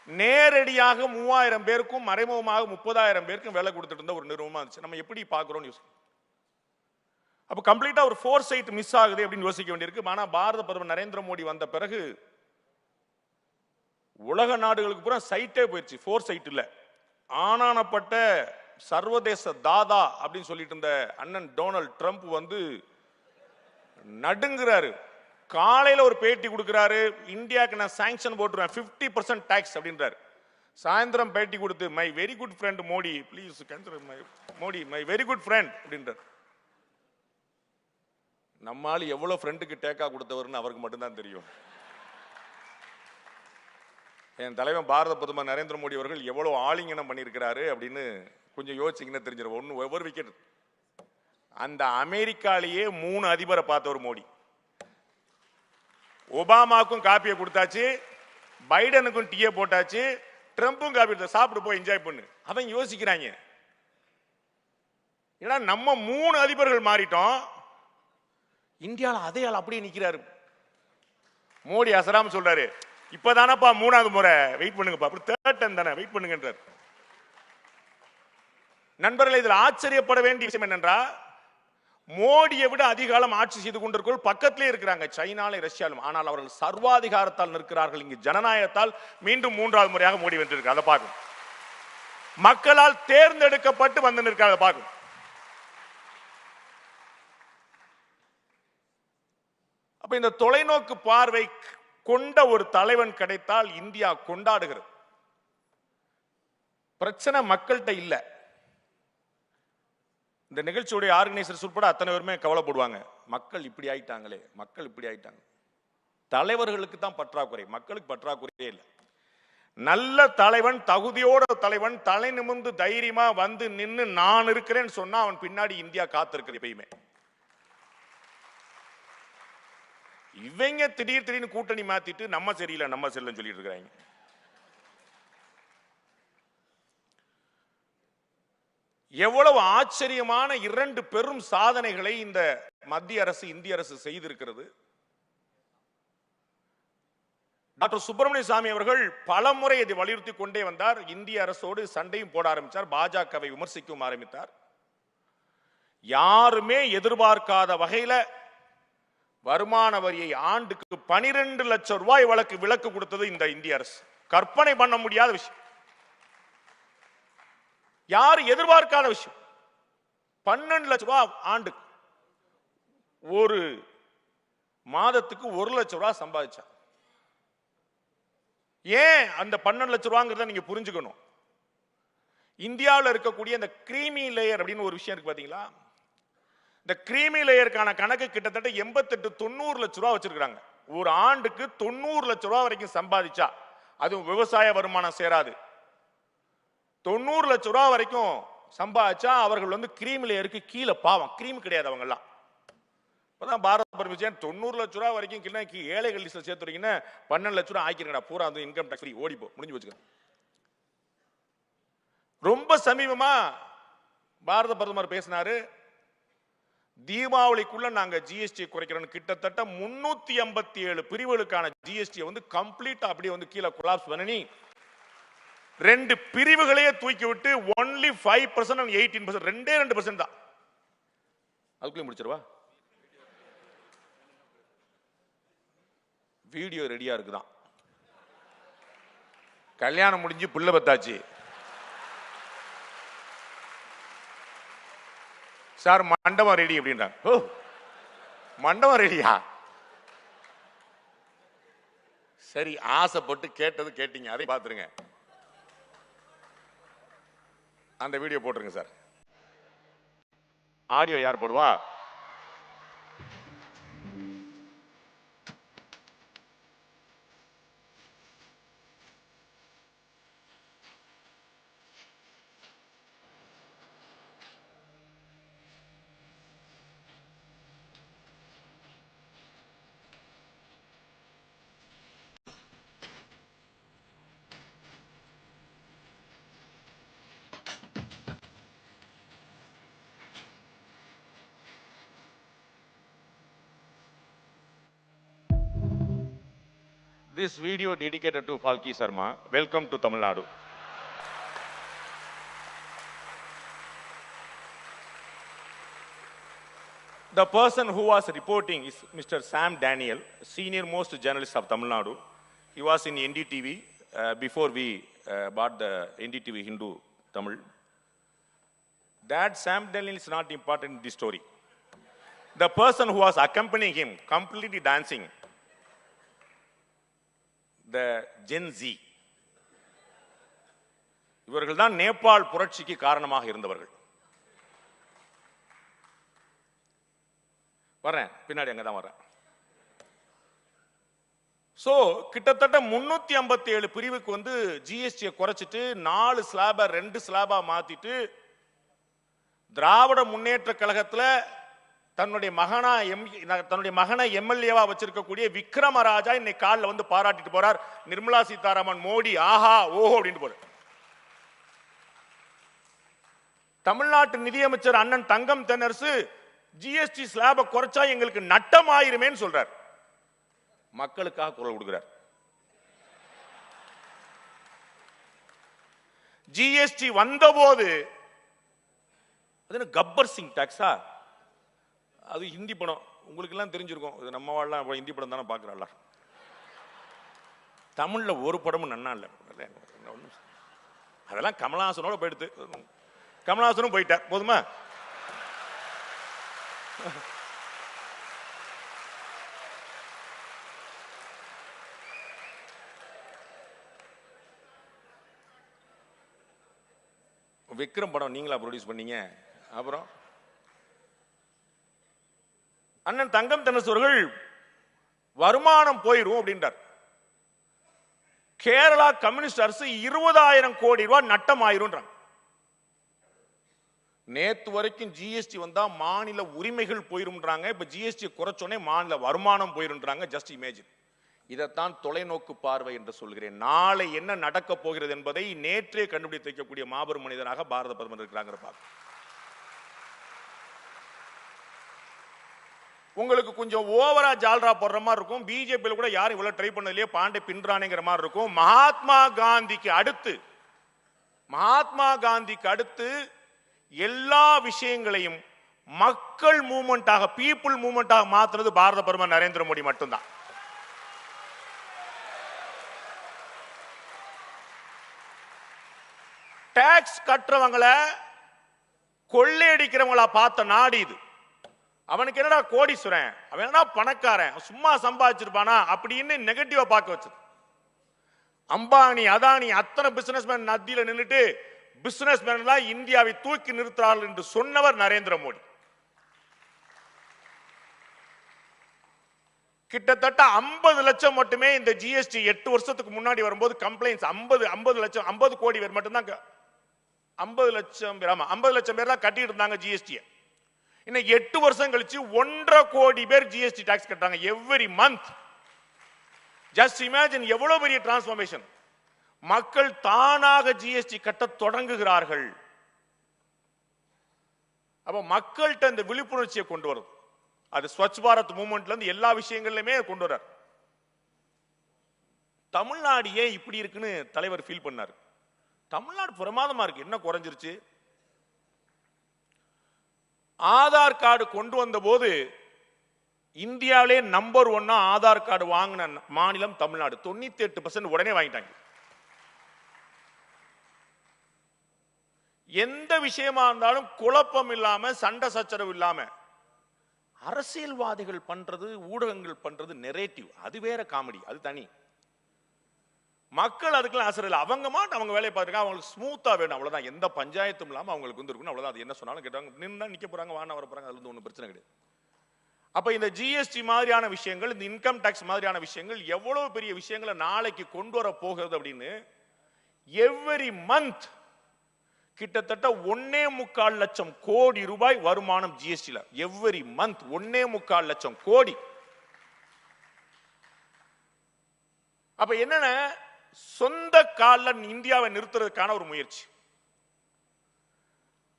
நேரடியாக 3000 பேருக்கும் மறைமுகமாக 30,000 பேருக்கும் வேலை கொடுத்துட்டு இருந்த ஒரு நிறுவனமா இருந்துச்சு. நம்ம எப்படி பார்க்கிறோம் யோசிக்க. அப்ப கம்ப்ளீட்டா ஒரு ஃபோர் சைட் மிஸ் ஆகுது அப்படின்னு யோசிக்க வேண்டியிருக்கு. ஆனா பாரத பிரதமர் நரேந்திர மோடி வந்த பிறகு உலக நாடுகளுக்கு பூரா சைட்டே போயிடுச்சு, ஃபோர் சைட் இல்ல. ஆனானப்பட்ட சர்வதேச தாதா அப்படின்னு சொல்லிட்டு இருந்த அண்ணன் டொனால்ட் ட்ரம்ப் வந்து நடுங்குறாரு. காலையில ஒரு பேட்டி கொடுக்கிறாரு, இந்தியாவுக்கு நான் சாங்ஷன் போட்டுருவேன் 50% டாக்ஸ் அப்படின்றாரு. சாயந்தரம் பேட்டி கொடுத்து my very good friend Modi please consider my Modi my very good friend அப்படின்றார். நம்மால் எவ்வளவு ஃப்ரெண்டுக்கு டேக்கா கொடுத்தவர்னு அவருக்கு மட்டும்தான் தெரியும். என் தலைவன் பாரத பிரதமர் நரேந்திர மோடி அவர்கள் எவ்வளவு ஆலிங்கனம் பண்ணியிருக்கிறாரு அப்படின்னு கொஞ்சம் யோசிச்சிங்கன்னா தெரிஞ்சிடும். ஒவ்வொரு விக்கெட் அந்த அமெரிக்காலேயே 3 அதிபரை பார்த்தவர் மோடி. ஒபாமாவுக்கும் காப்பியை கொடுத்தாச்சு, பைடனுக்கும் டீயை போட்டாச்சு, ட்ரம்பும் காப்பி சாப்பிட்டு போய் என்ஜாய் பண்ணு. அவன் யோசிக்கிறாங்க, ஏன்னா நம்ம 3 அதிபர்கள் மாறிட்டோம், இந்தியாவில் அதே ஆள் அப்படியே நிக்கிறாரு. மோடி அசராம சொல்றாரு, இப்பதானப்பா 3வது முறை, வெயிட் பண்ணுங்கப்பா, அப்புறம் தேர்ட் டைம் தானே வெயிட் பண்ணுங்கன்றார். நண்பர்கள், இதில் ஆச்சரியப்பட வேண்டிய விஷயம் என்னென்றா, மோடியை விட அதிக காலம் ஆட்சி செய்து கொண்டிருக்கிறோம் பக்கத்திலே இருக்கிறாங்க, சைனாலும் ரஷ்யாலும். ஆனால் அவர்கள் சர்வாதிகாரத்தால் நிற்கிறார்கள். இங்கு ஜனநாயகத்தால் மீண்டும் 3வது முறையாக மோடி வென்றிருக்கார். அதை பார்க்கும். மக்களால் தேர்ந்தெடுக்கப்பட்டு வந்து நிற்கிறார். அதை பார்க்கும். அப்ப இந்த தொலைநோக்கு பார்வை கொண்ட ஒரு தலைவன் கிடைத்தால் இந்தியா கொண்டாடுகிறது. பிரச்சனை மக்கள்கிட்ட இல்ல. இந்த நிகழ்ச்சியுடைய ஆர்கனைசர்ஸ் உட்பட அத்தனை பேருமே கவலைப்படுவாங்க, மக்கள் இப்படி ஆயிட்டாங்களே, மக்கள் இப்படி ஆயிட்டாங்க. தலைவர்களுக்கு தான் பற்றாக்குறை, மக்களுக்கு பற்றாக்குறையே இல்லை. நல்ல தலைவன், தகுதியோட தலைவன், தலை நிமிர்ந்து தைரியமா வந்து நின்று நான் இருக்கிறேன்னு சொன்னா அவன் பின்னாடி இந்தியா காத்திருக்கிறது எப்பயுமே. இவங்க திடீர்னு கூட்டணி மாத்திட்டு நம்ம சரியில்லை நம்ம சரியில்லைன்னு சொல்லிட்டு இருக்கிறாங்க. எவ்வளவு ஆச்சரியமான 2 பெரும் சாதனைகளை இந்த மத்திய அரசு இந்திய அரசு செய்திருக்கிறது. டாக்டர் சுப்பிரமணிய சாமி அவர்கள் பலமுறை இதை வலியுறுத்தி கொண்டே வந்தார். இந்திய அரசோடு சண்டையும் போட ஆரம்பித்தார், பாஜகவை விமர்சிக்கவும் ஆரம்பித்தார். யாருமே எதிர்பார்க்காத வகையில வருமான வரியை ஆண்டுக்கு 12 லட்சம் ரூபாய் விலக்கு கொடுத்தது இந்த இந்திய அரசு. கற்பனை பண்ண முடியாத விஷயம், யாரு எதிர்பார்க்காத விஷயம். 12 லட்சம் ரூபாய் ஆண்டுக்கு, ஒரு மாதத்துக்கு 1 லட்சம் ரூபாய் சம்பாதிச்சா. ஏன் அந்த 12 லட்சம் ரூபாங்கிறத நீங்க புரிஞ்சுக்கணும். இந்தியாவில் இருக்கக்கூடிய இந்த கிரீமி லேயர் அப்படின்னு ஒரு விஷயம் இருக்கு பாத்தீங்களா, இந்த கிரீமி லேயருக்கான கணக்கு கிட்டத்தட்ட 88-90 லட்சம் ரூபாய் வச்சிருக்காங்க. ஒரு ஆண்டுக்கு 90 லட்சம் ரூபாய் வரைக்கும் சம்பாதிச்சா, அதுவும் விவசாய வருமானம் சேராது, 90 லட்சம் ரூபாய் வரைக்கும் சம்பாதிச்சா அவர்கள் வந்து கிரீமி லேயருக்கு கீழே, பாவம் கிரீம் கிடையாது அவங்க எல்லாம். இப்பதான் பாரத பிரதமர் 90 லட்சம் ரூபாய் வரைக்கும் ஏழைகள் லிஸ்ட்ல சேர்த்துறீங்கன்னா 12 லட்சம் ரூபாய் ஆக்கிருக்கா, பூரா வந்து இன்கம் டாக்ஸ் ஃப்ரீ, ஓடிப்போ, முடிஞ்சு வச்சுக்க. ரொம்ப சமீபமா பாரத பிரதமர் பேசினாரு, தீபாவளிக்குள்ள நாங்க ஜிஎஸ்டி குறைக்கிறோம். கிட்டத்தட்ட 357 பிரிவுகளுக்கான ஜிஎஸ்டி வந்து கம்ப்ளீட்டா அப்படியே வந்து கீழே கொலாப்ஸ் பண்ணி 2 பிரிவுகளையே தூக்கி விட்டு only 5% and 18%, 2% தான். அதுக்குள்ளே முடிச்சிருவா. வீடியோ ரெடியா இருக்குதான், கல்யாணம் முடிஞ்சு புள்ள பத்தாச்சு சார், மண்டபம் ரெடி அப்படின்றாங்க. ஓ, மண்டபம் ரெடியா? சரி, ஆசைப்பட்டு கேட்டது கேட்டீங்க, அதை பார்த்துருங்க. அந்த வீடியோ போட்டுருங்க சார். ஆடியோ யார் போடுவா? This video dedicated to Falki Sarma. Welcome to Tamil Nadu. The person who was reporting is Mr. Sam Daniel, senior most journalist of Tamil Nadu. He was in NDTV before we bought the NDTV Hindu Tamil. That Sam Daniel is not important in this story. The person who was accompanying him, completely dancing, the Gen Z. இவர்கள் தான் நேபாள் புரட்சிக்கு காரணமாக இருந்தவர்கள். வரேன், பின்னாடி அங்க தான் வரேன். சோ கிட்டத்தட்ட 357 பிரிவுக்கு வந்து ஜிஎஸ்டியை குறைச்சிட்டு 4 ஸ்லாபா 2 ஸ்லாபா மாத்திட்டு திராவிட முன்னேற்ற கழகத்துல தன்னுடைய மகனை எம்எல்ஏவா வச்சிருக்கக்கூடிய விக்ரமராஜா இன்னைக்கு காலில் வந்து பாராட்டிட்டு போறார். நிர்மலா சீதாராமன் மோடி ஆஹா ஓஹோ அப்படின்னு போறார். தமிழ்நாட்டு நிதியமைச்சர் அண்ணன் தங்கம் தென்னரசு ஜிஎஸ்டி ஸ்லாப குறைச்சா எங்களுக்கு நட்டம் ஆயிருமேன்னு சொல்றார். மக்களுக்காக குரல் கொடுக்கிறார். ஜிஎஸ்டி வந்தபோது அது கப்பர் சிங் டாக்ஸா, அது ஹிந்தி படம், உங்களுக்கு எல்லாம் தெரிஞ்சிருக்கும். இது நம்ம வாழலாம் ஹிந்தி படம் தானே பார்க்குறாள். தமிழ்ல ஒரு படமும் நன்னா இல்லை. அதெல்லாம் கமலஹாசனோட போயிடுது. கமலஹாசனும் போயிட்டார். போதுமா? விக்ரம் படம் நீங்களா ப்ரொடியூஸ் பண்ணீங்க? அப்புறம் அண்ணன் தங்கம் தென்னரசு அவர்கள் வருமானம் போயிரும் அப்படின்றார். கேரளா கம்யூனிஸ்ட் அரசு 20,000 கோடி ரூபாய் நட்டம் ஆயிரும்ன்றாங்க. நேத்து வரைக்கும் ஜிஎஸ்டி வந்தா மாநில உரிமைகள் போயிரும்ன்றாங்க. இப்ப ஜிஎஸ்டி குறைச்சோனே மாநில வருமானம் போயிரும்ன்றாங்க. Just imagine. இதைத்தான் தொலைநோக்கு பார்வை என்று சொல்கிறேன். நாளை என்ன நடக்க போகிறது என்பதை நேற்றே கண்டுபிடித்து வைக்கக்கூடிய மாபெரும் மனிதனாக பாரத பிரதமர் இருக்கிறாங்க. உங்களுக்கு கொஞ்சம் ஓவரா ஜால்ரா போடுற மாதிரி இருக்கும். பிஜேபியில் கூட யாரும் இவ்வளவு ட்ரை பண்ணதுலயே பாண்டே பின்றானேங்கிற மாதிரி இருக்கும். மகாத்மா காந்திக்கு அடுத்து எல்லா விஷயங்களையும் மக்கள் மூவ்மெண்டாக, பீப்புள் மூவ்மெண்டாக மாத்துறது பாரத பிரதமர் நரேந்திர மோடி மட்டும்தான். டாக்ஸ் கட்டுறவங்களை கொள்ளையடிக்கிறவங்களா பார்த்த நாடு இது. அவனுக்கு என்னடா கோடீஸ்வரன், அவன் என்னடா பணக்காரன், சும்மா சம்பாதிச்சிருப்பானா அப்படின்னு நெகட்டிவா பார்க்க வச்சது. அம்பானி அதானி அத்தனை பிசினஸ் மேன் நதியில நின்றுட்டு பிசினஸ் மேன் இந்தியாவை தூக்கி நிறுத்துறார்கள் என்று சொன்னவர் நரேந்திர மோடி. கிட்டத்தட்ட 50 லட்சம் மட்டுமே இந்த ஜிஎஸ்டி 8 வருஷத்துக்கு முன்னாடி வரும்போது கம்ப்ளைண்ட்ஸ் 50 கோடி பேர் மட்டும்தான் 50 லட்சம் பேர், ஆமா 50 லட்சம் பேர் தான் கட்டிட்டு இருந்தாங்க ஜிஎஸ்டி. இன்னைக்கு 8 வருஷம் கழிச்சு 1.5 கோடி பேர் ஜிஎஸ்டி டாக்ஸ் கட்டுறாங்க எவ்ரி மந்த். ஜஸ்ட் இமேஜின் எவ்வளவு பெரிய டிரான்ஸ்ஃபர்மேஷன். மக்கள் தானாக ஜிஎஸ்டி கட்ட தொடங்குகிறார்கள். அப்ப மக்கள்கிட்ட இந்த விழிப்புணர்ச்சியை கொண்டு வருது. அது ஸ்வச் பாரத் மூவ்மெண்ட்ல இருந்து எல்லா விஷயங்கள்லயுமே கொண்டு வர்றார். தமிழ்நாடு ஏன் இப்படி இருக்குன்னு தலைவர் ஃபீல் பண்ணாரு. தமிழ்நாடு பிரமாதமா இருக்கு, என்ன குறைஞ்சிருச்சு? ஆதார் கார்டு கொண்டு வந்த போது இந்தியாவிலே நம்பர் 1 ஆதார் கார்டு வாங்கின மாநிலம் தமிழ்நாடு. 98% உடனே வாங்கிட்டாங்க. எந்த விஷயமா இருந்தாலும் குழப்பம் இல்லாம, சண்டை சச்சரவு இல்லாம, அரசியல்வாதிகள் பண்றது, ஊடகங்கள் பண்றது நெரேட்டிவ், அது வேற காமெடி, அது தனி. மக்கள் அதுக்கெல்லாம் ஆசை இல்லை. அவங்க மாட்டு அவங்க வேலையை பார்த்துருக்காங்க. அவங்களுக்கு ஸ்மூத்தா வேணும், அவ்வளவுதான். எந்த பஞ்சாயத்தும் இல்லாம அவங்களுக்கு வந்து இருக்கணும், அவ்வளவுதான். அது என்ன சொன்னாலும் கேட்டாங்க, நின்னா நிக்க போறாங்க, வான வர போறாங்க, அதுல இருந்து ஒன்றும் பிரச்சனை கிடையாது. அப்ப இந்த ஜிஎஸ்டி மாதிரியான விஷயங்கள், இந்த இன்கம் டாக்ஸ் மாதிரியான விஷயங்கள் எவ்வளவு பெரிய விஷயங்களை நாளைக்கு கொண்டு வர போகிறது அப்படின்னு எவ்ரி மந்த் கிட்டத்தட்ட 1.25 லட்சம் கோடி ரூபாய் வருமானம் ஜிஎஸ்டில. எவ்ரி மந்த் 1.25 லட்சம் கோடி. அப்ப என்னன்னா, சொந்த காலில் இந்தியாவை நிறுத்துறதுக்கான ஒரு முயற்சி.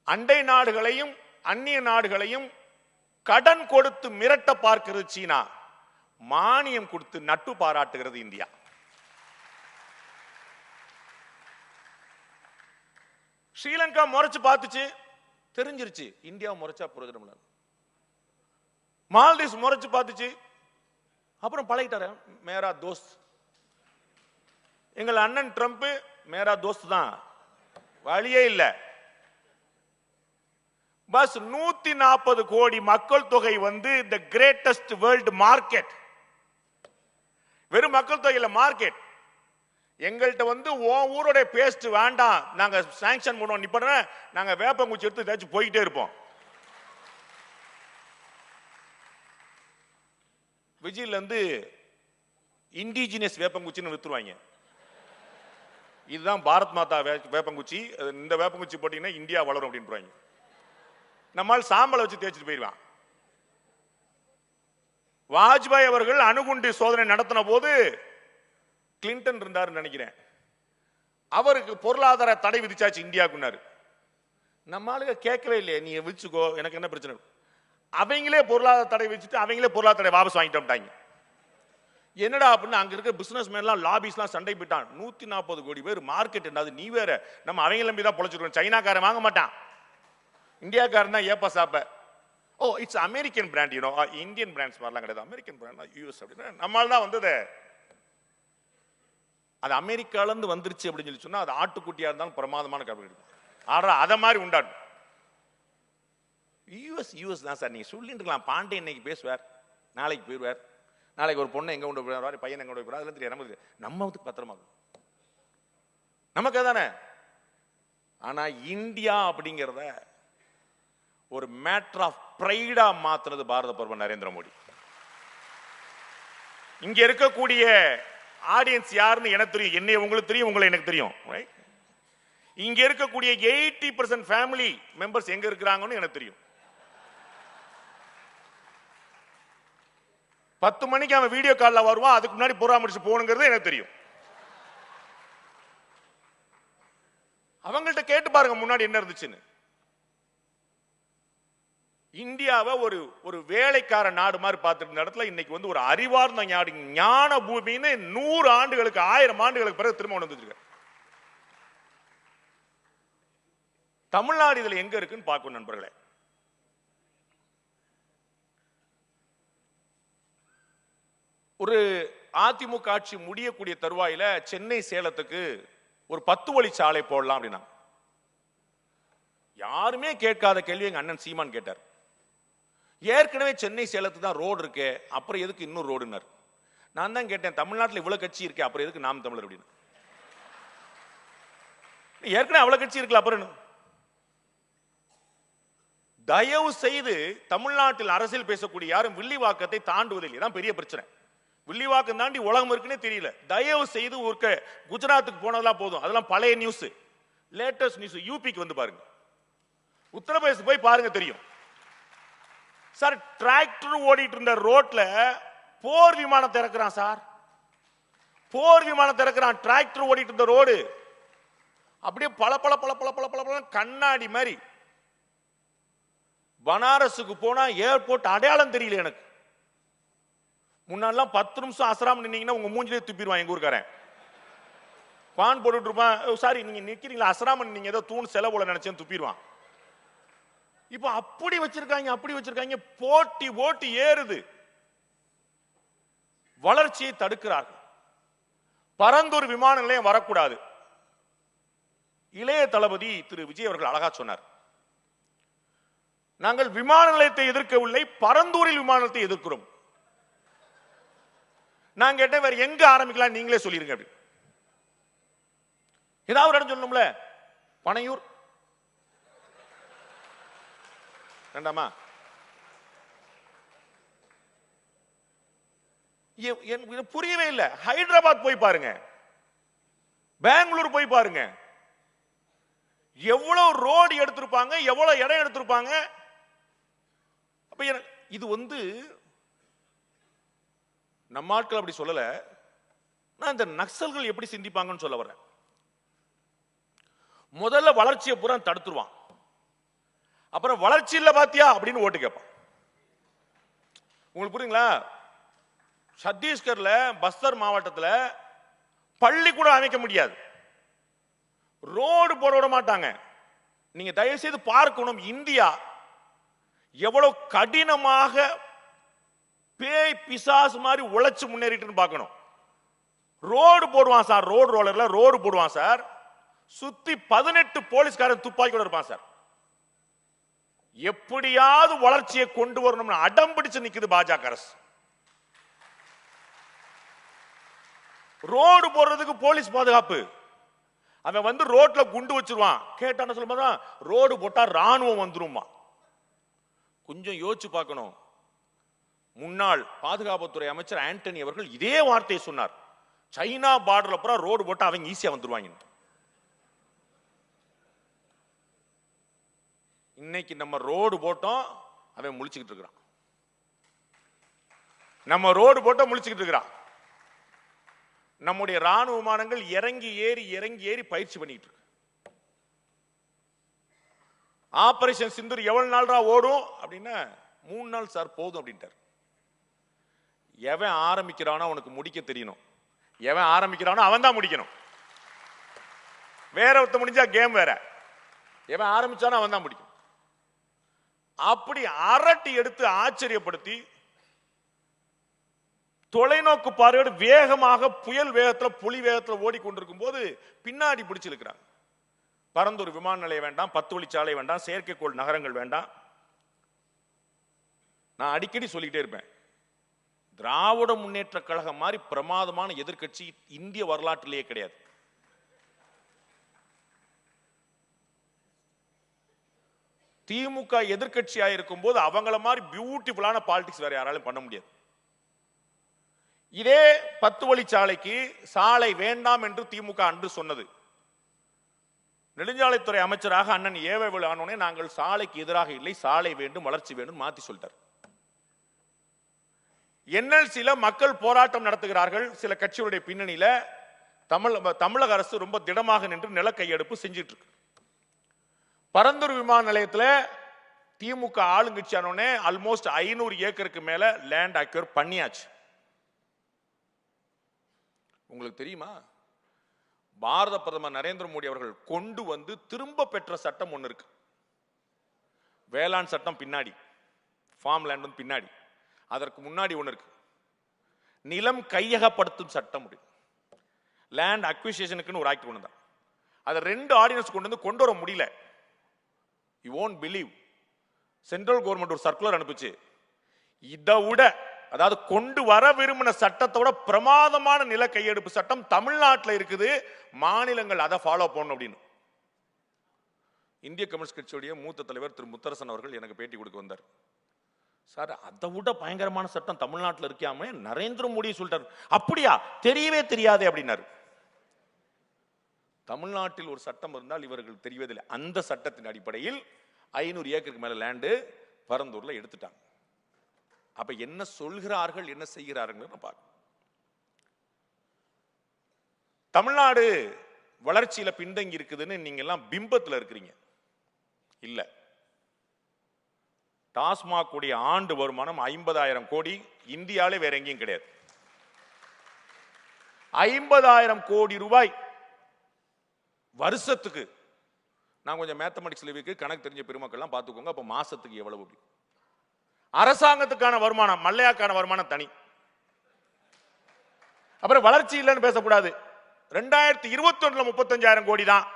அண்டை நாடுகளையும் அந்நிய நாடுகளையும் கடன் கொடுத்து மிரட்ட பார்க்கிறது சீனா, மானியம் கொடுத்து நட்பு பாராட்டுகிறது இந்தியா. ஸ்ரீலங்கா முறைச்சு பார்த்துச்சு, தெரிஞ்சிருச்சு இந்தியா முறைச்சா பிரயோஜனம் இல்லை. மால்தீவ்ஸ் முறைச்சு பார்த்துச்சு, அப்புறம் பழகிட்டாரு. மேரா தோஸ்த், எங்கள் அண்ணன் ட்ரம்ப் மேரா தோஸ்த் தான், வழியே இல்லை. பஸ் 140 கோடி மக்கள் தொகை வந்து தி கிரேட்டஸ்ட் வேர்ல்ட் மார்க்கெட். வெறும் மக்கள் தொகையில மார்க்கெட். எங்கள்கிட்ட வந்து ஊரோட பேஸ்ட் வேண்டாம், நாங்க சாங்ஷன் பண்ணுவோம், நீ பண்ண நாங்க வேப்பங்குச்சி எடுத்து தேய்ச்சி போயிட்டே இருப்போம். விஜயில இருந்து இண்டிஜினியஸ் வேப்பங்குச்சின்னு வித்துருவாங்க. இதுதான் பாரத் மாதா வேப்பங்குச்சி, இந்த வேப்பங்குச்சி போட்டீங்கன்னா இந்தியா வளரும் அப்படின்றாங்க. நம்மால் சாம்பலை வச்சு தேய்ச்சிட்டு போயிடுவான். வாஜ்பாய் அவர்கள் அணுகுண்டு சோதனை நடத்தின போது கிளின்டன் இருந்தார் நினைக்கிறேன், அவருக்கு பொருளாதார தடை விதிச்சாச்சு இந்தியாவுக்குன்னாரு. நம்ம ஆளுங்க கேட்கவே இல்லையே, நீ விதிச்சுக்கோ எனக்கு என்ன பிரச்சனை. அவங்களே பொருளாதார தடை விதிச்சுட்டு அவங்களே பொருளாதார தடை வாபஸ் வாங்கிட்டாங்க. என்னடா அப்படின்னு அங்க இருக்க பிசினஸ் மேன்லாம் லாபிஸ்லாம் சண்டை போயிட்டான். 140 கோடி பேர் மார்க்கெட் என்னது, நீ வேற நம்ம அவங்க நம்பி தான் பொழைச்சிருக்கோம். சைனாக்காரன் வாங்க மாட்டான், இந்தியாக்காரன் தான் ஏப்பா சாப்ப. ஓ it's American brand, you know Indian brands மாதிரிலாம் கிடையாது, அமெரிக்கன் பிராண்ட் யூஎஸ் அப்படின்னா நம்மளால தான் வந்தது. அது அமெரிக்கால இருந்து வந்துருச்சு அப்படின்னு சொல்லி சொன்னா அது ஆட்டுக்குட்டியா இருந்தாலும் பிரமாதமான கம்பெனி இருக்கும். ஆனா அதை மாதிரி உண்டாடும். யூஎஸ் தான் சார். நீங்க சொல்லிட்டு இருக்கலாம், பாண்டே இன்னைக்கு பேசுவார், நாளைக்கு போயிடுவார், நாளைக்கு ஒரு பொண்ணை எங்க கொண்டு போயிடுவார், பையன் எங்க கொண்டு போயிடுவார், அதெல்லாம் தெரியாது நமக்கு. நம்ம வந்து பத்திரமா நமக்கு தானே. ஆனா இந்தியா அப்படிங்கிறத ஒரு மேட்டர் ஆஃப் பிரைடா மாத்துறது பாரத பிரதமர் நரேந்திர மோடி. இங்க இருக்கக்கூடிய ஆடியன்ஸ் யாருன்னு எனக்கு தெரியும், என்னை உங்களுக்கு தெரியும், உங்களை எனக்கு தெரியும். இங்க இருக்கக்கூடிய 80% ஃபேமிலி மெம்பர்ஸ் எங்க இருக்கிறாங்கன்னு எனக்கு தெரியும். 10 மணிக்கு அவன் வீடியோ கால்ல வருவான், அதுக்கு முன்னாடி பராமரிச்சு போகணுங்கிறது எனக்கு தெரியும். அவங்கள்ட்ட கேட்டு பாருங்க முன்னாடி என்ன இருந்துச்சுன்னு. இந்தியாவை ஒரு வேலைக்கார நாடு மாதிரி பார்த்துட்டு இருந்த இடத்துல இன்னைக்கு வந்து ஒரு அறிவார்ந்த நாடு, ஞான பூமின்னு 100 ஆண்டுகளுக்கு 1000 ஆண்டுகளுக்கு பிறகு திரும்ப வந்துருக்கு. தமிழ்நாடு இதுல எங்க இருக்குன்னு பார்க்கணும் நண்பர்களே. ஒரு அதிமுக ஆட்சி முடியக்கூடிய தருவாயில சென்னை சேலத்துக்கு ஒரு 10 வழி சாலை போடலாம் அப்படின்னா யாருமே கேட்காத கேள்வி எங்க அண்ணன் சீமான் கேட்டார். ஏற்கனவே சென்னை சேலத்துக்கு தான் ரோடு இருக்கு, அப்புறம் எதுக்கு இன்னொரு ரோடுன்னார். நான் தான் கேட்டேன், தமிழ்நாட்டில் இவ்வளவு கட்சி இருக்கு, அப்புறம் எதுக்கு நாம் தமிழர் அப்படின்னு. ஏற்கனவே அவ்வளவு கட்சி இருக்குல்ல, அப்புறம் தயவு செய்து தமிழ்நாட்டில் அரசியல் பேசக்கூடிய யாரும் வில்லிவாக்கத்தை தாண்டுவதில்லை. தான் பெரிய பிரச்சனை. வில்லிவாக்கம் தாண்டி உலகம் இருக்குன்னே தெரியல. தயவு செய்து குஜராத்துக்கு போனதெல்லாம் போதும், அதெல்லாம் பழைய நியூஸ். லேட்டஸ்ட் நியூஸ் யூபிக்கு வந்து பாருங்க, உத்தரப்பிரதேச போய் பாருங்க தெரியும். சார் டிராக்டர் ஓடிட்டு இருந்த ரோட்ல போர் விமானத்தை இறக்குறான் சார், போர் விமானத்தை இறக்குறான். டிராக்டர் ஓடிட்டு இருந்த ரோடு அப்படியே பல பல பல பல பல பல கண்ணாடி மாதிரி. பனாரஸுக்கு போனா ஏர்போர்ட் அடையாளம் தெரியல எனக்கு. முன்னாடிலாம் 10 நிமிஷம் அசராம நின்னீங்கன்னா உங்க மூஞ்சிலே துப்பிடுவான் எங்க ஊருக்காரன். பான் போட்டுட்டு இருப்பான், சாரி நீங்க நிக்கிறீங்களா அசராம நீங்க ஏதோ தூண் செலவுல நினைச்சேன்னு துப்பிடுவான். இப்ப அப்படி வச்சிருக்காங்க, அப்படி வச்சிருக்காங்க, போட்டி போட்டி ஏறுது. வளர்ச்சியை தடுக்கிறார்கள். பரந்தூர் விமான நிலையம் வரக்கூடாது. இளைய தளபதி திரு விஜய் அவர்கள் அழகா சொன்னார், நாங்கள் விமான நிலையத்தை எதிர்க்கவில்லை, பரந்தூரில் விமான நிலையத்தை எதிர்க்கிறோம். நான் கேட்டேன், வேற எங்க ஆரம்பிக்கலாம் நீங்களே சொல்லிருங்க. அப்படி ஏதாவது ஒரு இடம் சொல்லணும்ல. பனையூர் வேண்டாமா? புரியவே இல்லை. ஹைதராபாத் போய் பாருங்க, பெங்களூர் போய் பாருங்க, எவ்வளவு ரோடு எடுத்திருப்பாங்க, எவ்வளவு இடம் எடுத்திருப்பாங்க. அப்ப இது வந்து நம்ம ஆட்கள் அப்படி சொல்லல. நான் இந்த நக்சல்கள் எப்படி சிந்திப்பாங்கன்னு சொல்ல வரேன். முதல்ல வளர்ச்சியை பூரா தடுத்துருவான், அப்புறம் வளர்ச்சி இல்ல பாத்தியா அப்படின்னு ஓட்டு கேட்பான். உங்களுக்கு புரியுங்களா? சத்தீஸ்கர்ல பஸ்தர் மாவட்டத்தில் பள்ளி கூட அமைக்க முடியாது, ரோடு போட விட மாட்டாங்க. நீங்க தயவு செய்து பார்க்கணும், இந்தியா எவ்வளவு கடினமாக பேய் பிசாசு மாதிரி உழைச்சு முன்னேறிட்டு பார்க்கணும். ரோடு போடுவான் சார், ரோடு ரோலர்ல ரோடு போடுவான் சார், சுத்தி 18 போலீஸ்காரன் துப்பாக்கியோட இருப்பான் சார். எப்படியாவது வளர்ச்சியை கொண்டு வரணும்னு அடம் பிடிச்சு நிக்குது பாஜக அரசு. ரோடு போடுறதுக்கு போலீஸ் பாதுகாப்பு, அவன் வந்து ரோட்ல குண்டு வச்சிருவான். கேட்டான சொல்லுமா ரோடு போட்டா ராணுவம் வந்துருமா. கொஞ்சம் யோசிச்சு பார்க்கணும். முன்னாள் பாதுகாப்புத்துறை அமைச்சர் ஆண்டனி அவர்கள் இதே வார்த்தையை சொன்னார், சைனா பார்டர்ல பூரா ரோடு போட்டா அவங்க ஈஸியா வந்துருவாங்க. இன்னைக்கு நம்ம ரோடு போட்டோம், அவன் முழிச்சுக்கிட்டு இருக்கிறான். நம்ம ரோடு போட்டோம் முழிச்சுக்கிட்டு இருக்கிறான். நம்முடைய ராணுவ விமானங்கள் இறங்கி ஏறி பயிற்சி பண்ணிட்டு இருக்கு. ஆபரேஷன் சிந்தூர் எவ்வளவு நாள்ரா ஓடும் அப்படின்னா 3 நாள் சார் போதும் அப்படின்ட்டார். எவன் ஆரம்பிக்கிறானோ அவனுக்கு முடிக்க தெரியணும், எவன் ஆரம்பிக்கிறானோ அவன் தான் முடிக்கணும். வேற ஒருத்த முடிஞ்சா கேம் வேற, எவன் ஆரம்பிச்சானோ அவன் தான் முடிக்கணும். அப்படி அரட்டி எடுத்து ஆச்சரியப்படுத்தி தொலைநோக்கு பார்வையோடு வேகமாக புயல் வேகத்தில் புலி வேகத்தில் ஓடிக்கொண்டிருக்கும் போது பின்னாடி பிடிச்சிருக்கிறாங்க. பரந்தூர் விமான நிலையம் வேண்டாம், 10 வழிச்சாலை வேண்டாம், செயற்கைக்கோள் நகரங்கள் வேண்டாம். நான் அடிக்கடி சொல்லிக்கிட்டே இருப்பேன், திராவிட முன்னேற்ற கழகம் மாதிரி பிரமாதமான எதிர்க்கட்சி இந்திய வரலாற்றிலேயே கிடையாது. திமுக எதிர்க்கட்சியா இருக்கும் போது அவங்கள மாதிரி பியூட்டிஃபுல்லான பாலிடிக்ஸ் வேற யாராலும் பண்ண முடியாது. இதே 10 வழிச்சாலைக்கு சாலை வேண்டாம் என்று திமுக அன்று சொன்னது. நெடுஞ்சாலைத்துறை அமைச்சராக அண்ணன் ஏவேவேலு ஆனோனே நாங்கள் சாலைக்கு எதிராக இல்லை, சாலை வேண்டும், வளர்ச்சி வேண்டும் மாத்தி சொல்லிட்டார். என்எல்சில மக்கள் போராட்டம் நடத்துகிறார்கள். சில கட்சிகளுடைய பின்னணியில தமிழக அரசு ரொம்ப திடமாக நின்று நில கையெடுப்பு செஞ்சிட்டு இருக்கு. பரந்தூர் விமான நிலையத்தில் திமுக ஆளுங்கட்சியானோனே ஆல்மோஸ்ட் 500 ஏக்கருக்கு மேல லேண்ட் அக்யூர் பண்ணியாச்சு. உங்களுக்கு தெரியுமா, பாரத பிரதமர் நரேந்திர மோடி அவர்கள் கொண்டு வந்து திரும்ப பெற்ற சட்டம் ஒன்று இருக்கு. வேளாண் சட்டம் பின்னாடி, ஃபார்ம் லேண்ட் வந்து பின்னாடி, அதற்கு முன்னாடி ஒன்று இருக்கு, நிலம் கையகப்படுத்தும் சட்டம். லேண்ட் அக்விசிஷனுக்குன்னு ஒரு ஆக்ட் கொண்டு தான், அதை 2 ஆர்டினன்ஸ் கொண்டு வர முடியல. You won't believe, central government ஒரு சர்க்குலர் அனுப்பிச்சு, இதை விட அதாவது கொண்டு வர விரும்பின சட்டத்தோட பிரமாதமான நில கையெடுப்பு சட்டம் தமிழ்நாட்டில் இருக்குது, மாநிலங்கள் அதை ஃபாலோ பண்ணணும் அப்படின்னு. இந்திய கம்யூனிஸ்ட் கட்சியுடைய மூத்த தலைவர் திரு முத்தரசன் அவர்கள் எனக்கு பேட்டி கொடுக்க வந்தார். சார், அதை விட பயங்கரமான சட்டம் தமிழ்நாட்டில் இருக்காம நரேந்திர மோடி சொல்லிட்டார். அப்படியா, தெரியவே தெரியாதே அப்படின்னாரு. தமிழ்நாட்டில் ஒரு சட்டம் இருந்தால் இவர்கள் தெரிவதில்லை. அந்த சட்டத்தின் அடிப்படையில் 500 ஏக்கருக்கு மேல லேண்டு பரந்தூர்ல எடுத்துட்டாங்க. அப்ப என்ன சொல்கிறார்கள், என்ன செய்கிறார்கள் பார்க்க. தமிழ்நாடு வளர்ச்சியில பின்தங்கி இருக்குதுன்னு நீங்க எல்லாம் பிம்பத்தில் இருக்கிறீங்க. இல்ல, டாஸ்மாக் உடைய ஆண்டு வருமானம் 50,000 கோடி, இந்தியாவிலே வேற எங்கேயும் கிடையாது. 50,000 கோடி ரூபாய் வருஷத்துக்கு. நான் கொஞ்சம் மேத்தமெட்டிக்ஸ்ல இருக்கு, கணக்கு தெரிஞ்ச பெருமக்கள்லாம் பார்த்துக்கோங்க. அப்ப மாசத்துக்கு எவ்வளவு? அரசாங்கத்துக்கான வருமானம், மல்லையாக்கான வருமானம் தனி. அப்புறம் வளர்ச்சி இல்லைன்னு பேசக்கூடாது. 2021 35,000 கோடி தான்,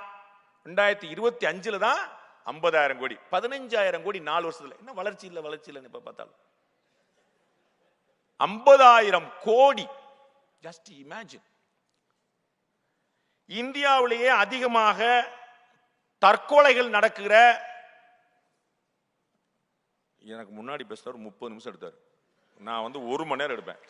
2025 தான் 50,000 கோடி, 15,000 கோடி 4 வருஷத்துல. என்ன வளர்ச்சி இல்லை, வளர்ச்சி இல்லைன்னு இப்ப பார்த்தாலும் 50,000 கோடி. Just imagine. இந்தியாவிலேயே அதிகமாக தற்கொலைகள் நடக்கிற, எனக்கு முன்னாடி பேசுறாரு 30 நிமிஷம் எடுத்தார், நான் வந்து 1 மணி நேரம் எடுப்பேன்.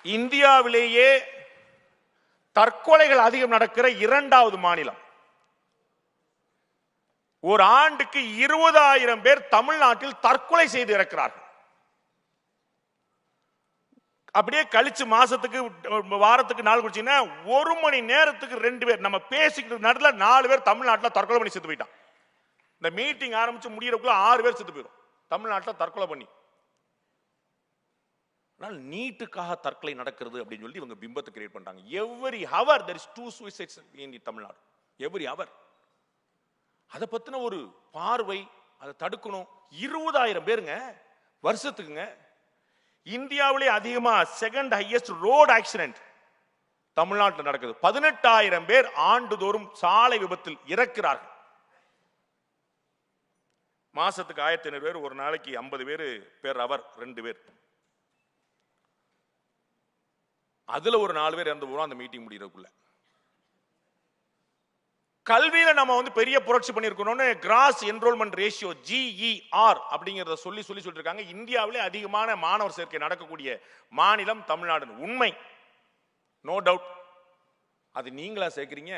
இந்தியாவிலேயே தற்கொலைகள் அதிகம் நடக்கிற 2வது மாநிலம். ஒரு ஆண்டுக்கு 20,000 பேர் தமிழ்நாட்டில் தற்கொலை செய்து இறக்கிறார்கள். அப்படியே கழிச்சு மாசத்துக்கு வாரத்துக்கு 4 குடிச்சீங்கன்னா 1 மணி நேரத்துக்கு 2 பேர், நம்ம பேசிக்கிட்டு நடுல 4 பேர் தமிழ்நாட்டில் தற்கொலை பண்ணி செத்து போயிட்டான். இந்த மீட்டிங் ஆரம்பிச்சு முடியறதுக்குள்ள 6 பேர் செத்து போயிடும் தமிழ்நாட்டில் தற்கொலை பண்ணி. ஆனால் நீட்டுக்காக தற்கொலை நடக்கிறது அப்படின்னு சொல்லி இவங்க பிம்பத்தை கிரியேட் பண்றாங்க. Every hour there is 2 suicides in Tamil Nadu. Every hour. அதை பத்தின ஒரு பார்வை, அதை தடுக்கணும். 20,000 பேருங்க வருஷத்துக்குங்க. இந்தியாவிலே அதிகமா செகண்ட் ஹையஸ்ட் ரோடு ஆக்சிடென்ட் தமிழ்நாட்டில் நடக்குது. 18,000 பேர் ஆண்டுதோறும் சாலை விபத்தில் இறக்கிறார்கள். மாசத்துக்கு 1,500 பேர், ஒரு நாளைக்கு 50 பேர் பேர் அவர் 2 பேர். அதுல ஒரு 4 பேர் இறந்து போறோம் அந்த மீட்டிங் முடியறதுக்குள்ள. கல்வியில நம்ம வந்து பெரிய புரட்சி பண்ணிருக்கணும்னு கிராஸ் என்ரோல்மெண்ட் ரேஷியோ GER அப்படிங்கறத சொல்லிட்டு இருக்காங்க. இந்தியாவிலே அதிகமான மாணவர் சேர்க்கை நடக்கக்கூடிய மாநிலம் தமிழ்நாடு. உண்மை, நோ டவுட். அது நீங்களா சேர்க்கிறீங்க?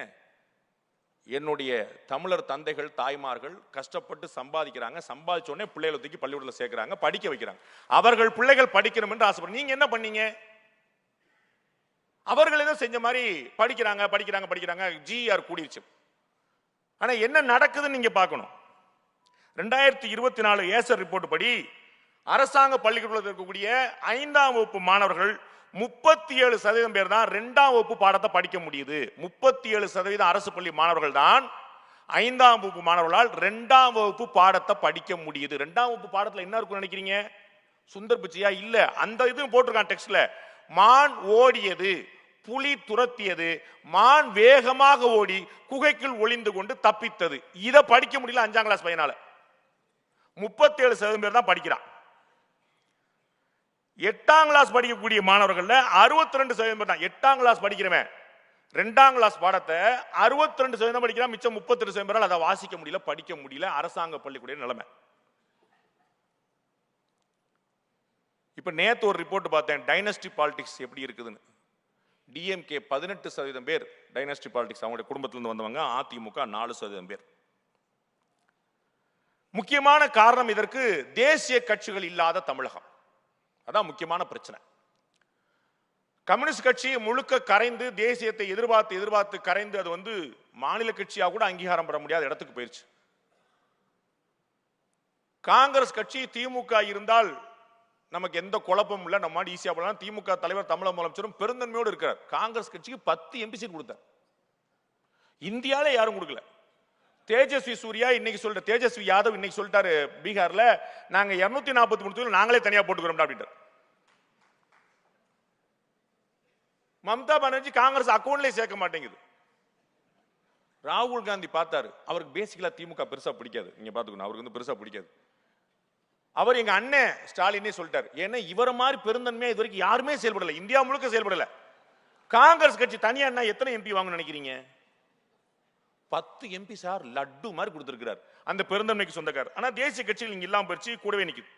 என்னுடைய தமிழர் தந்தைகள் தாய்மார்கள் கஷ்டப்பட்டு சம்பாதிக்கிறாங்க. சம்பாதிச்ச உடனே பிள்ளைகளை தூக்கி பள்ளிக்கூடத்தில் சேர்க்கிறாங்க, படிக்க வைக்கிறாங்க. அவர்கள் பிள்ளைகள் படிக்கணும் என்று ஆசைப்படுறாங்க. நீங்க என்ன பண்ணீங்க? அவர்கள் ஏதோ செஞ்ச மாதிரி படிக்கிறாங்க. GER கூடிருச்சு. ஆனா என்ன நடக்குதுன்னு நீங்க பார்க்கணும். 2024 ஏசர் ரிப்போர்ட் படி அரசாங்க பள்ளிக்கூடத்தில் இருக்கக்கூடிய 5ஆம் வகுப்பு மாணவர்கள் 37% பேர் தான் 2ஆம் வகுப்பு பாடத்தை படிக்க முடியுது. 37% அரசு பள்ளி மாணவர்கள் தான் 5ஆம் வகுப்பு மாணவர்களால் 2ஆம் வகுப்பு பாடத்தை படிக்க முடியுது. 2ஆம் வகுப்பு பாடத்துல என்ன இருக்கும் நினைக்கிறீங்க? சுந்தர் பிச்சையா? இல்ல. அந்த இதுவும் போட்டிருக்கான் டெக்ஸ்ட்ல. மான் ஓடியது, புலி துரத்தியது, மான் வேகமாக ஓடி குகைக்குள் ஒளிந்து கொண்டு தப்பித்தது. இதை படிக்க முடியல 5ஆம் கிளாஸ் பையனால. 37% பேர் தான் படிக்கிறான். 8ஆம் கிளாஸ் படிக்கக்கூடிய மாணவர்கள் 62% பேர் தான். 8ஆம் கிளாஸ் படிக்கிறவன் 2ஆம் கிளாஸ் பாடத்தை 62% படிக்கிறான். மிச்சம் 38% பேரால் அதை வாசிக்க முடியல, படிக்க முடியல. அரசாங்க பள்ளிக்கூட நிலைமை. இப்ப நேத்து ஒரு ரிப்போர்ட் பார்த்தேன், டைனஸ்டி பாலிடிக்ஸ் எப்படி இருக்குதுன்னு. டிஎம்கே 18% பேர் டைனஸ்டி பாலிடிக்ஸ், அவங்களுடைய குடும்பத்திலிருந்து வந்தவங்க. அதிமுக 4% பேர். முக்கியமான காரணம் இதற்கு தேசிய கட்சிகள் இல்லாத தமிழகம். அதான் முக்கியமான பிரச்சனை. கம்யூனிஸ்ட் கட்சி முழுக்க கரைந்து, தேசியத்தை எதிர்பார்த்து கரைந்து, அது வந்து மாநில கட்சியா கூட அங்கீகாரம் பெற முடியாத இடத்துக்கு போயிருச்சு. காங்கிரஸ் கட்சி, திமுக இருந்தால் நமக்கு எந்த குழப்பமும் இல்லை, நம்ம ஈஸியா போலாம். திமுக தலைவர் தமிழக முதலமைச்சரும் பெருந்தன்மையோடு இருக்கிறார். காங்கிரஸ் கட்சிக்கு 10 MP சீட் கொடுத்தார். இந்தியாவில யாரும் கொடுக்கல. தேஜஸ்வி சூர்யா இன்னைக்கு சொல்ற, தேஜஸ்வி யாதவ் இன்னைக்கு சொல்லிட்டாரு பீகார்ல, நாங்க 243 நாங்களே தனியா போட்டுக்கிறோம் அப்படின்ட்டு. மம்தா பானர்ஜி காங்கிரஸ் அக்கௌண்ட்லயே சேர்க்க மாட்டேங்குது. ராகுல் காந்தி பார்த்தாரு, அவருக்கு பேசிக்கலா திமுக பெருசா பிடிக்காது. நீங்க பாத்துக்கணும், அவருக்கு வந்து பெருசா பிடிக்காது. அவர் எங்க அண்ணன் ஸ்டாலினே சொல்லிட்டாரு. ஏன்னா இவரை மாதிரி பெருந்தன்மையா இது வரைக்கும் யாருமே செயல்படல, இந்தியா முழுக்க செயல்படல. காங்கிரஸ் கட்சி தனியா என்ன எத்தனை MP வாங்க நினைக்கிறீங்க? 10 MP சார், லட்டு மாதிரி கொடுத்திருக்கிறார் அந்த பெருந்தன்மைக்கு சொந்தக்காரர். ஆனா தேசிய கட்சிகள் இங்க இல்லாம போயிடுச்சு, கூடவே நிக்குது.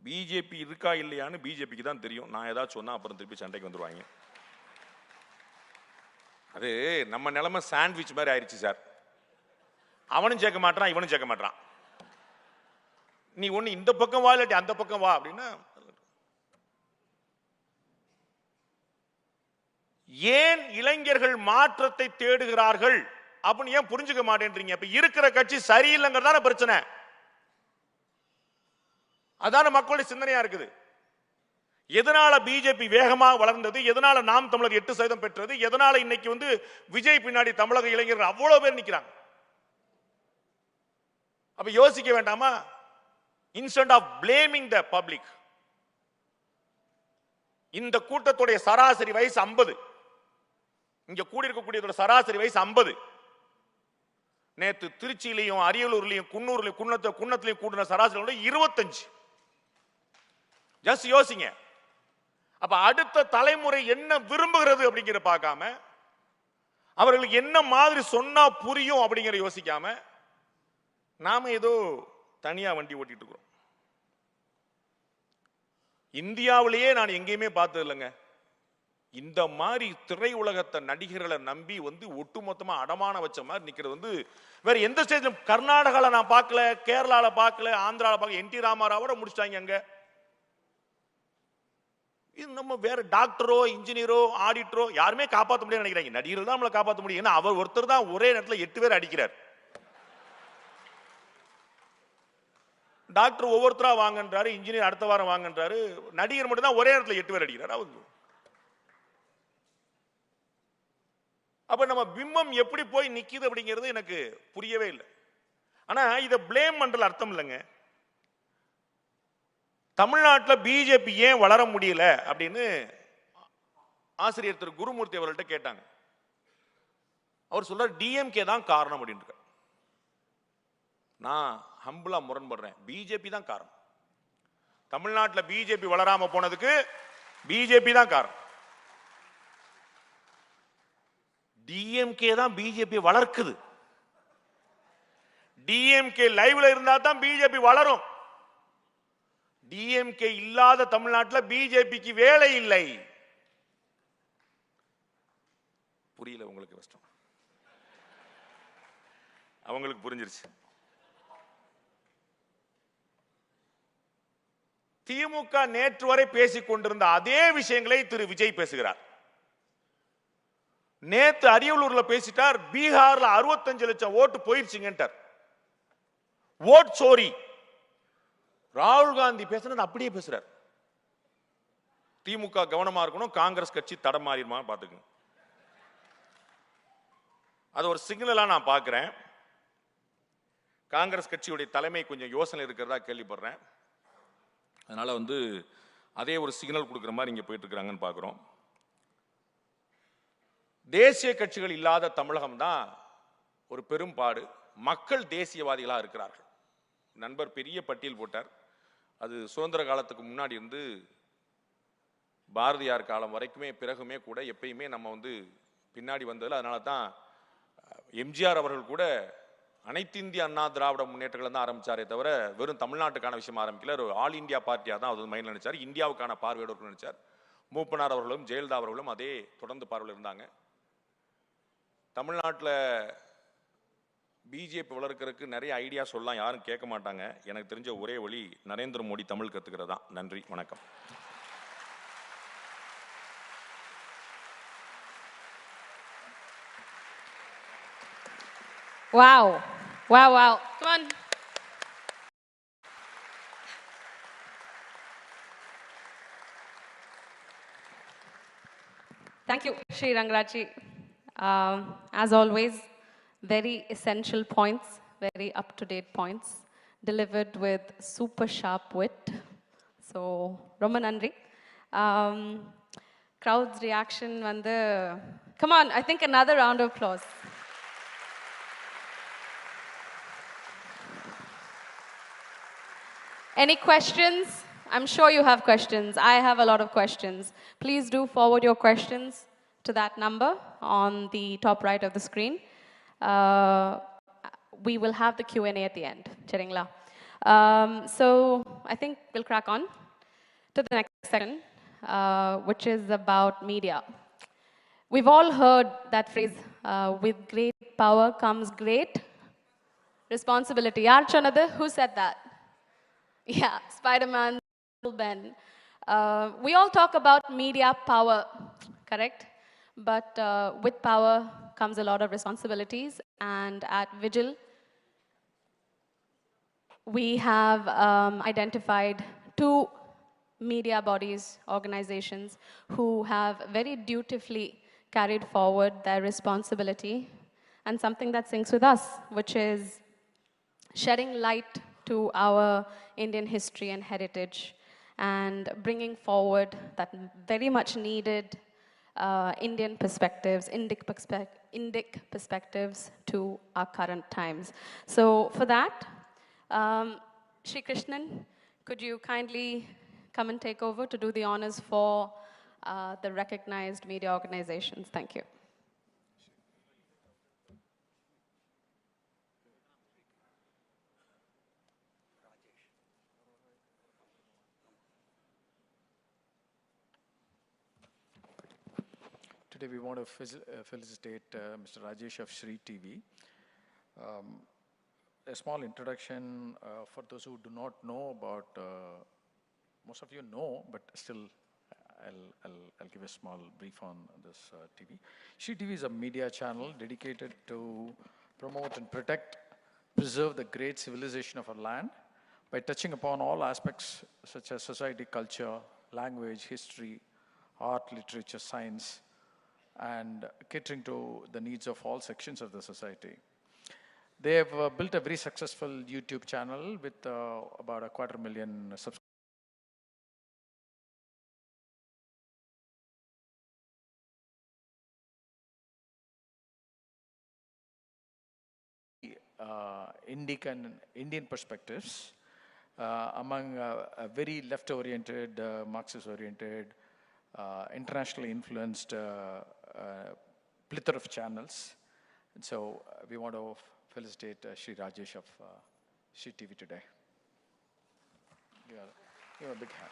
பிஜேபி இருக்கா இல்லையான்னு பிஜேபிக்கு தான் தெரியும். நான் ஏதாச்சும் சொன்னா அப்புறம் திருப்பி சண்டைக்கு வந்துருவாங்க. அது நம்ம நிலைமை சாண்ட்விச் மாதிரி ஆயிடுச்சு சார். அவனும் சேர்க்க மாட்டான், இவனும் சேர்க்க மாட்டான். நீ ஒண்ணு இந்த பக்கம் வா, இல்லாட்டி அந்த பக்கம் வா அப்படின்னா. ஏன் இளைஞர்கள் மாற்றத்தை தேடுகிறார்கள் அப்படின்னு ஏன் புரிஞ்சுக்க மாட்டேன்றீங்க? இப்ப இருக்கிற கட்சி சரியில்லைங்கிறதான பிரச்சனை. அதான மக்களுடைய சிந்தனையா இருக்குது. எதனால பிஜேபி வேகமாக வளர்ந்தது, எதனால நாம் தமிழர் 8% பெற்றது, எதனால இன்னைக்கு வந்து விஜய் பின்னாடி தமிழக இளைஞர்கள் அவ்வளவு பேர் நிக்கிறாங்க? அப்ப யோசிக்க வேண்டாமா? Instead of blaming the public, இந்த கூட்டத்துடைய சராசரி வயசு 50. இங்க கூடி இருக்கக்கூடிய சராசரி வயசு 50. நேத்து திருச்சியிலையும் அரியலூர்லையும் குன்னூர்லையும் குன்னத்திலையும் கூட்டின சராசரி 25. ஜஸ்ட் யோசிங்க. அப்ப அடுத்த தலைமுறை என்ன விரும்புகிறது அப்படிங்கிற பார்க்காம, அவர்களுக்கு என்ன மாதிரி சொன்னா புரியும் அப்படிங்கிற யோசிக்காம, நாம ஏதோ தனியா வண்டி ஓட்டிட்டு இருக்கிறோம். இந்தியாவிலேயே நான் எங்கேயுமே பார்த்தது இல்லைங்க இந்த மாதிரி திரை உலகத்தை நடிகர்களை நம்பி வந்து ஒட்டுமொத்தமா அடமான வச்ச மாதிரி நிக்கிறது வந்து வேற எந்த ஸ்டேஜ்ல. கர்நாடகால நான் பார்க்கல, கேரளால பார்க்கல, ஆந்திரால பார்க்கல. NT ராமாராவோட முடிச்சிட்டாங்க அங்க. இது நம்ம வேற டாக்டரோ இன்ஜினியரோ ஆடிட்டரோ யாருமே காப்பாற்ற முடியாது நினைக்கிறாங்க. நடிகர்கள் தான் நம்மளை காப்பாற்ற முடியும். ஏன்னா அவர் ஒருத்தர் தான் ஒரே நேரத்தில் 8 பேர் அடிக்கிறார். டாக்டர் ஒவ்வொருத்தரா வாங்கன்றாரு, இன்ஜினியர் அடுத்த வாரம் வாங்கன்றாரு, நடிகர் மட்டும் தான் ஒரே இடத்துல 8 பேர் அடிக்கிறார். அவரு அப்ப நம்ம பிம்பம் எப்படி போய் நிக்குது அப்படிங்கிறது எனக்கு புரியவே இல்லை. ஆனா இதை பிளேம் பண்றதுல அர்த்தம் இல்லைங்க. தமிழ்நாட்டில் பிஜேபி ஏன் வளர முடியல அப்படின்னு ஆசிரியர் திரு குருமூர்த்தி அவர்கள்ட்ட கேட்டாங்க. அவர் சொல்றார் டிஎம்கே தான் காரணம் அப்படின்னு. நான் ஹம்பிளா முரண்படுறேன். பிஜேபி தான் காரணம். தமிழ்நாட்டில் பிஜேபி வளராம போனதுக்கு பிஜேபி தான் காரணம். டிஎம்கே தான் பிஜேபி வளர்க்குது. டிஎம்கே லைவ்ல இருந்தா தான் பிஜேபி வளரும். டிஎம்கே இல்லாத தமிழ்நாட்டில் பிஜேபிக்கு வேலை இல்லை. புரியல உங்களுக்கு? கஷ்டம். அவங்களுக்கு புரிஞ்சிருச்சு. திமுக நேற்று வரை பேசிக் கொண்டிருந்த அதே விஷயங்களை திரு விஜய் பேசுகிறார். நேத்து அரியலூர்ல பேசிட்டார், பீகார்ல 65 லட்சம் ஓட்டு போயிருச்சுங்கன்றார். ஓட் சோரி. ராகுல் காந்தி பேசுறது அப்படியே பேசுறார். திமுக கவனமா இருக்கணும், காங்கிரஸ் கட்சி தடமாறிடுமா பாத்துக்கங்க. அது ஒரு சிக்னலா நான் பார்க்கிறேன். காங்கிரஸ் கட்சியுடைய தலைமை கொஞ்சம் யோசனை இருக்கிறதா கேள்விப்படுறேன். அதனால அதே ஒரு சிக்னல் கொடுக்குற மாதிரி இங்க போயிட்டு இருக்கிறாங்கன்னு பார்க்கிறோம். தேசிய கட்சிகள் இல்லாத தமிழகம் தான் ஒரு பெரும்பாடு. மக்கள் தேசியவாதிகளாக இருக்கிறார்கள். நண்பர் பெரிய பட்டியல் போட்டார். அது சுதந்திர காலத்துக்கு முன்னாடி இருந்து பாரதியார் காலம் வரைக்குமே பிறகுமே கூட எப்பயுமே நம்ம பின்னாடி வந்ததில். அதனால தான் எம்ஜிஆர் அவர்கள் கூட அனைத்து இந்திய அண்ணா திராவிட முன்னேற்றங்கள் தான் ஆரம்பிச்சாரே தவிர வெறும் தமிழ்நாட்டுக்கான விஷயம் ஆரம்பிக்கல. ஒரு ஆல் இந்தியா பார்ட்டியாக தான் அது மைண்ட் நினைச்சார். இந்தியாவுக்கான பார்வையோடு நினைச்சார். மூப்பனார் அவர்களும் ஜெயலலிதா அவர்களும் அதே தொடர்ந்து பார்வையில் இருந்தாங்க. தமிழ்நாட்டில் பிஜேபி வளர்க்கறதுக்கு நிறைய ஐடியா சொல்லலாம், யாரும் கேட்க மாட்டாங்க. எனக்கு தெரிஞ்ச ஒரே வழி நரேந்திர மோடி தமிழ் கத்துக்கிறது தான். நன்றி, வணக்கம். Wow. Wow, wow. Come on. Thank you, Sri Rangaraji. As always, very essential points, very up-to-date points, delivered with super sharp wit. So, Romba Nandri. Crowd's reaction, come on, I think another round of applause. Any questions? I'm sure you have questions. I have a lot of questions. Please do forward your questions to that number on the top right of the screen. We will have the Q&A at the end. So I think we'll crack on to the next section, which is about media. We've all heard that phrase, with great power comes great responsibility. Yaar chonadu? Who said that? Yeah, Spider-Man, Ben. We all talk about media power, correct? But with power comes a lot of responsibilities. And at Vigil, we have identified 2 media bodies, organizations, who have very dutifully carried forward their responsibility and something that syncs with us, which is shedding light to our Indian history and heritage and bringing forward that very much needed Indian perspectives, Indic perspectives to our current times. So for that, Shri Krishnan, could you kindly come and take over to do the honors for the recognized media organizations? Thank you. Today we want to felicitate Mr. Rajesh of Shri TV. A small introduction for those who do not know about, most of you know, but still I'll give a small brief on this TV. Shri TV is a media channel dedicated to promote and protect, preserve the great civilization of our land by touching upon all aspects such as society, culture, language, history, art, literature, science, and catering to the needs of all sections of the society. They have built a very successful YouTube channel with about 250,000 subscribers. Indian perspectives among a very left-oriented, Marxist-oriented, internationally influenced plethora of channels. And so we want to felicitate Shri Rajesh of Shri TV today. Give a big hand.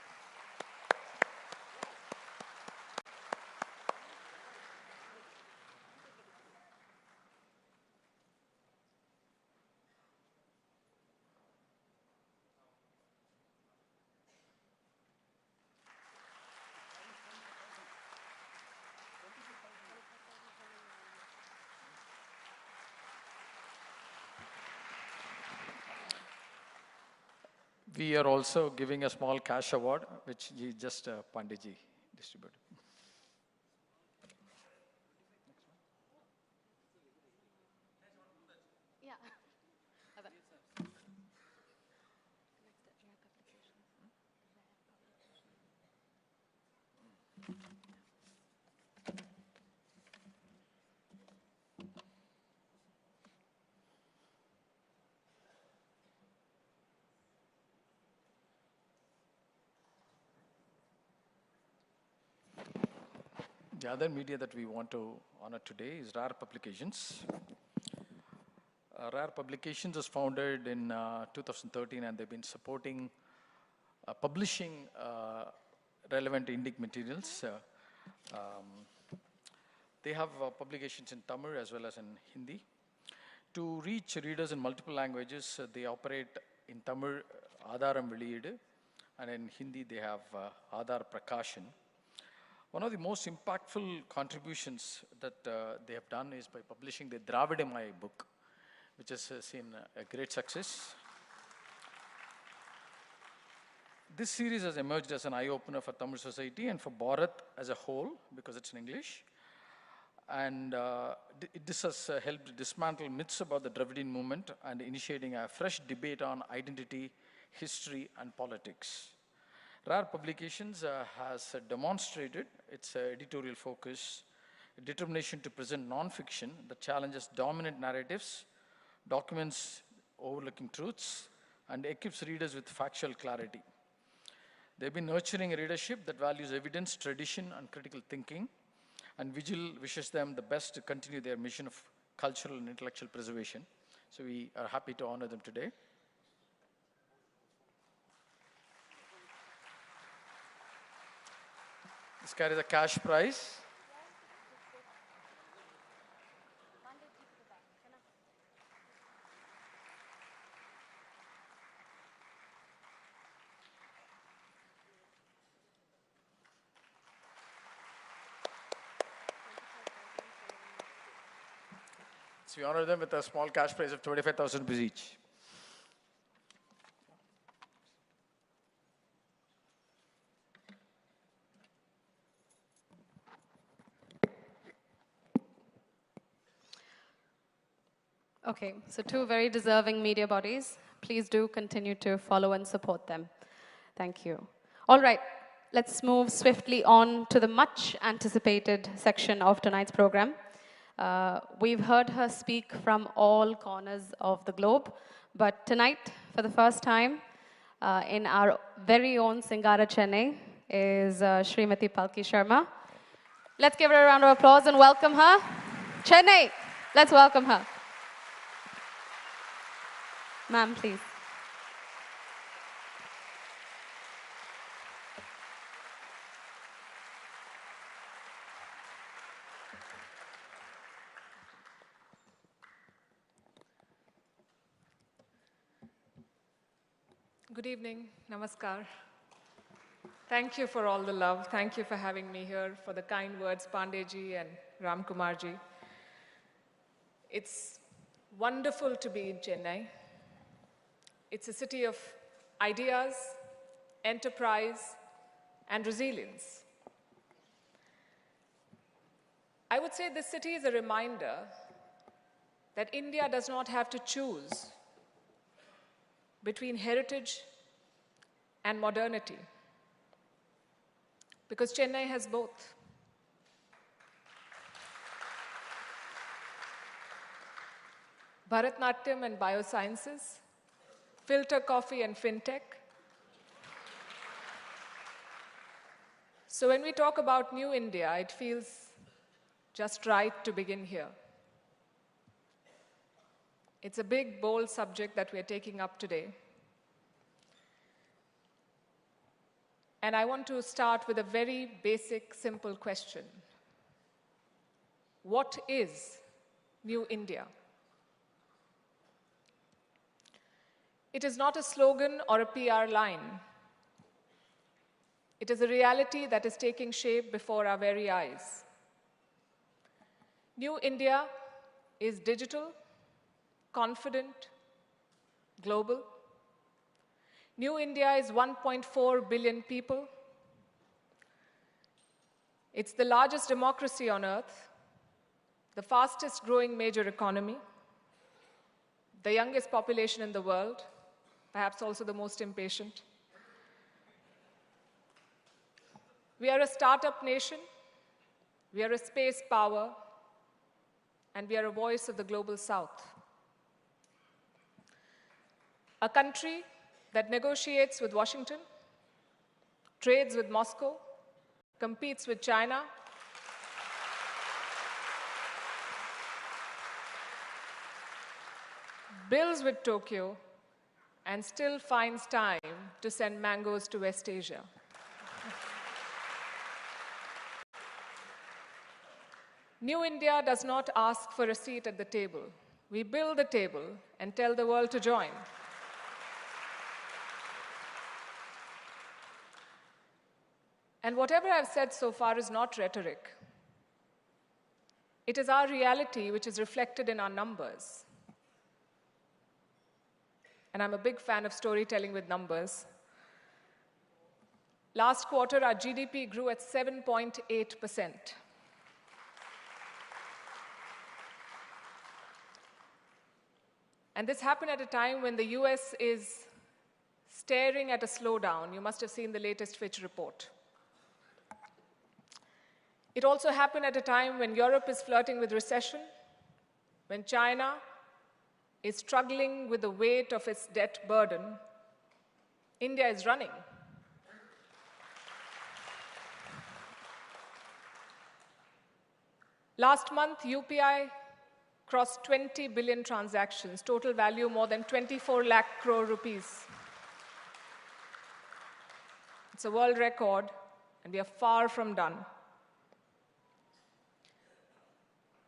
We are also giving a small cash award, which just Panditji distributed. Yeah. The other media that we want to honor today is Rare Publications. Rare Publications was founded in 2013, and they've been supporting publishing relevant Indic materials. They have publications in Tamil as well as in Hindi. To reach readers in multiple languages, they operate in Tamil, Adharam Veliyidu, and in Hindi they have Adhar Prakashan. One of the most impactful contributions that they have done is by publishing the Dravidamai book, which has seen a great success. This series has emerged as an eye-opener for Tamil society and for Bharat as a whole, because it's in English. And this has helped dismantle myths about the Dravidian movement and initiating a fresh debate on identity, history, and politics. Rare Publications has demonstrated its editorial focus, determination to present non-fiction that challenges dominant narratives, documents overlooking truths, and equips readers with factual clarity. They've been nurturing a readership that values evidence, tradition, and critical thinking, and Vigil wishes them the best to continue their mission of cultural and intellectual preservation. So we are happy to honor them today. This carries a cash prize. So we honor them with a small cash prize of 25,000 rupees each. Okay, so two very deserving media bodies. Please do continue to follow and support them. Thank you. All right, let's move swiftly on to the much anticipated section of tonight's program. We've heard her speak from all corners of the globe, but tonight, for the first time, in our very own Singara Chennai, is Srimati Palki Sharma. Let's give her a round of applause and welcome her. Chennai, let's welcome her. Ma'am, please. Good evening. Namaskar. Thank you for all the love. Thank you for having me here, for the kind words, Pandeyji and Ram Kumarji. It's wonderful to be in Chennai. It's a city of ideas, enterprise, and resilience. I would say this city is a reminder that India does not have to choose between heritage and modernity, because Chennai has both. Bharatnatyam and biosciences, filter coffee and fintech. So when we talk about New India, it feels just right to begin here. It's a big, bold subject that we're taking up today. And I want to start with a very basic, simple question. What is New India? It is not a slogan or a PR line. It is a reality that is taking shape before our very eyes. New India is digital, confident, global. New India is 1.4 billion people. It's the largest democracy on earth, the fastest growing major economy, the youngest population in the world, perhaps also the most impatient. We are a startup nation, we are a space power, and we are a voice of the global south. A country that negotiates with Washington, trades with Moscow, competes with China, builds with Tokyo, and still finds time to send mangoes to West Asia. New India does not ask for a seat at the table. We build the table and tell the world to join. And whatever I've said so far is not rhetoric. It is our reality which is reflected in our numbers. And I'm a big fan of storytelling with numbers. Last quarter, our GDP grew at 7.8%. And this happened at a time when the US is staring at a slowdown. You must have seen the latest Fitch report. It also happened at a time when Europe is flirting with recession, when China is struggling with the weight of its debt burden. India is running. Last month, UPI crossed 20 billion transactions, total value more than 24 lakh crore rupees. It's a world record, and we are far from done.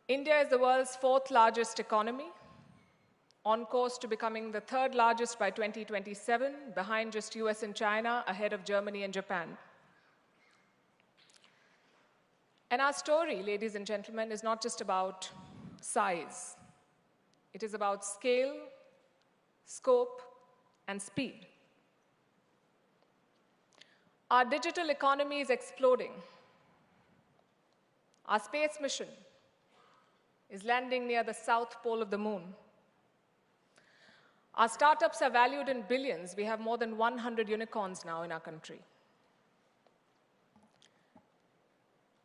India is the world's fourth largest economy, on course to becoming the third largest by 2027, behind just US and China, ahead of Germany and Japan. And our story, ladies and gentlemen, is not just about size. It is about scale, scope, and speed. Our digital economy is exploding. Our space mission is landing near the south pole of the moon. Our startups are valued in billions. We have more than 100 unicorns now in our country.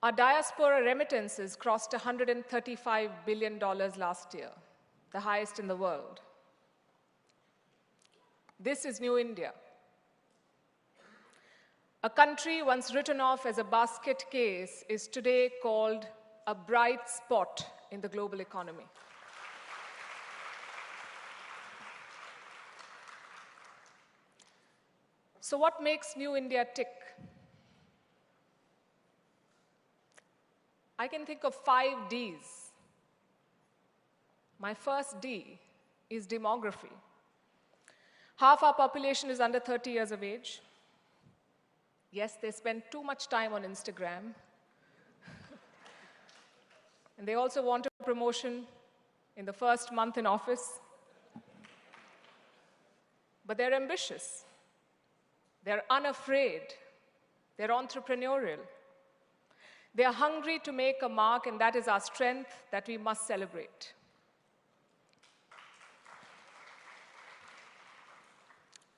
Our diaspora remittances crossed $135 billion last year, the highest in the world. This is New India. A country once written off as a basket case is today called a bright spot in the global economy. So what makes New India tick? I can think of 5 Ds. My first D is demography. Half our population is under 30 years of age. Yes, they spend too much time on Instagram. And they also want a promotion in the first month in office. But they're ambitious. They're unafraid. They're entrepreneurial. They are hungry to make a mark, and that is our strength that we must celebrate.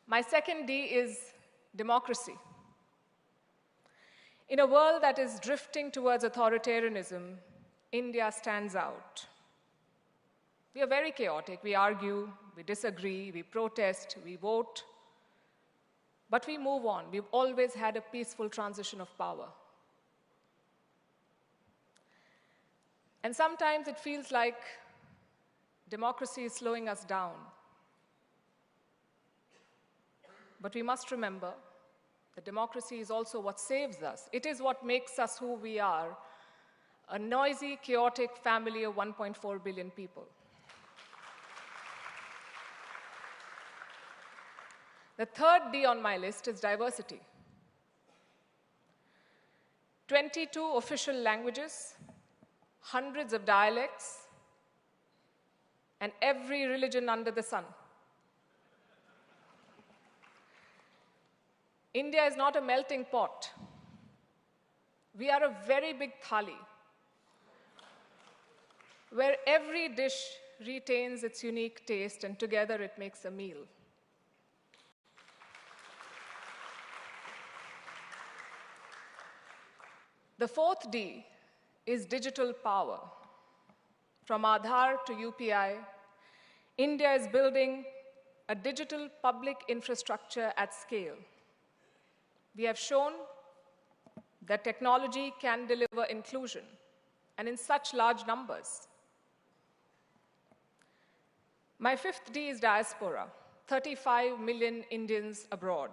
My second D is democracy. In a world that is drifting towards authoritarianism, India stands out. We are very chaotic. We argue, we disagree, we protest, we vote, but we move on. We've always had a peaceful transition of power. And sometimes it feels like democracy is slowing us down. But we must remember that democracy is also what saves us. It is what makes us who we are, a noisy, chaotic family of 1.4 billion people. The third D on my list is diversity. 22 official languages, hundreds of dialects, and every religion under the sun. India is not a melting pot. We are a very big thali, where every dish retains its unique taste and together it makes a meal. The fourth D is digital power. From Aadhaar to UPI, India is building a digital public infrastructure at scale. We have shown that technology can deliver inclusion, and in such large numbers. My fifth D is diaspora, 35 million Indians abroad.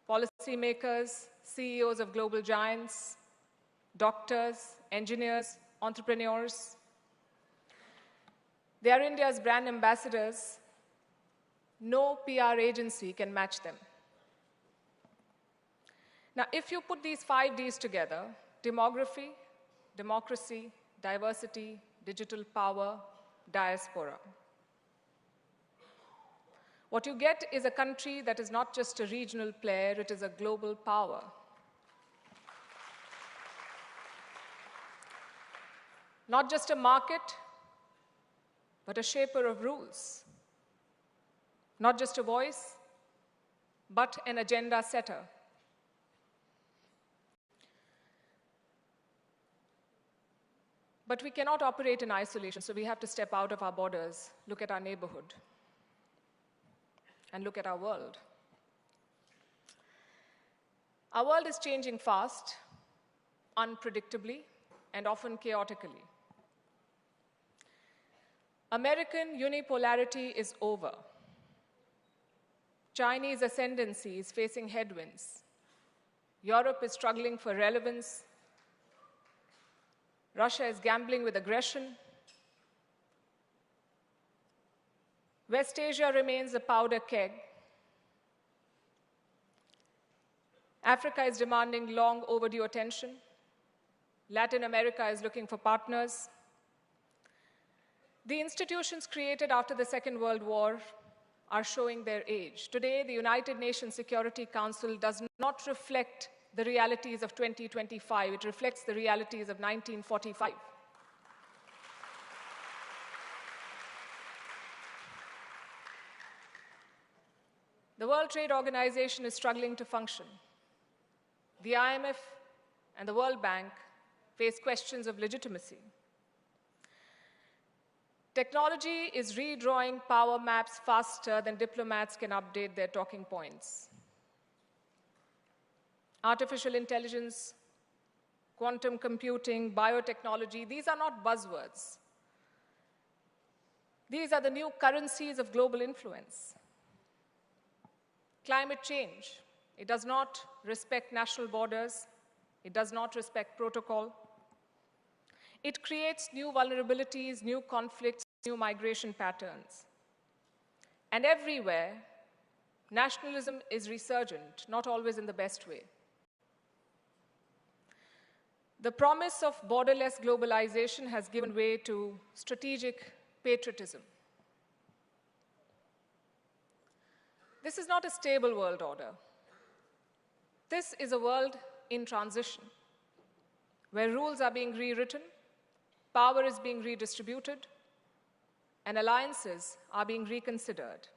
Policymakers, CEOs of global giants, doctors, engineers, entrepreneurs. They are India's brand ambassadors. No PR agency can match them. Now, if you put these 5 Ds together, demography, democracy, diversity, digital power, diaspora, what you get is a country that is not just a regional player, it is a global power. Not just a market, but a shaper of rules. Not just a voice, but an agenda setter. But we cannot operate in isolation, so we have to step out of our borders, look at our neighborhood, and look at our world. Our world is changing fast, unpredictably, and often chaotically. American unipolarity is over. Chinese ascendancy is facing headwinds. Europe is struggling for relevance. Russia is gambling with aggression. West Asia remains a powder keg. Africa is demanding long overdue attention. Latin America is looking for partners. The institutions created after the Second World War are showing their age. Today, the United Nations Security Council does not reflect the realities of 2025. It reflects the realities of 1945. The World Trade Organization is struggling to function. The IMF and the World Bank face questions of legitimacy. Technology is redrawing power maps faster than diplomats can update their talking points. Artificial intelligence, quantum computing, biotechnology, these are not buzzwords. These are the new currencies of global influence. Climate change, it does not respect national borders. It does not respect protocol. It creates new vulnerabilities, new conflicts, new migration patterns. And everywhere, nationalism is resurgent, not always in the best way. The promise of borderless globalization has given way to strategic patriotism. This is not a stable world order. This is a world in transition, where rules are being rewritten, power is being redistributed, and alliances are being reconsidered.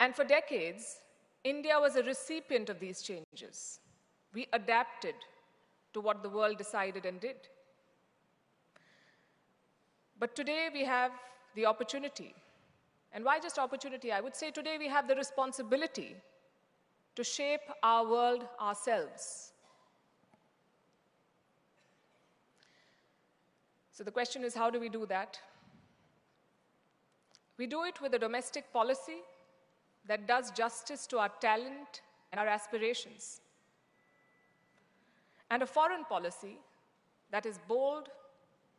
And for decades, India was a recipient of these changes. We adapted to what the world decided and did. But today we have the opportunity. And why just opportunity? I would say today we have the responsibility to shape our world ourselves. So the question is, how do we do that? We do it with a domestic policy that does justice to our talent and our aspirations, and a foreign policy that is bold,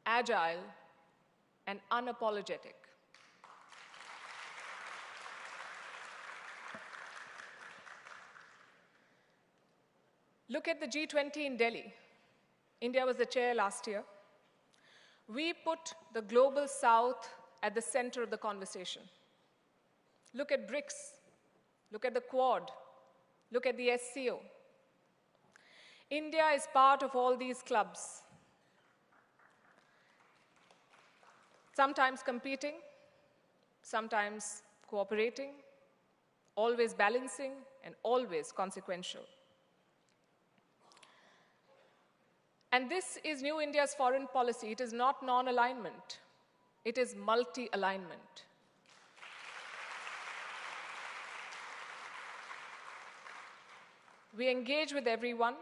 agile, and unapologetic. Look at the G20 in Delhi. India was the chair last year. We put the global south at the center of the conversation. Look at BRICS. Look at the Quad. Look at the SCO. India is part of all these clubs, sometimes competing, sometimes cooperating, always balancing, and always consequential. And this is New India's foreign policy. It is not non-alignment. It is multi-alignment. We engage with everyone,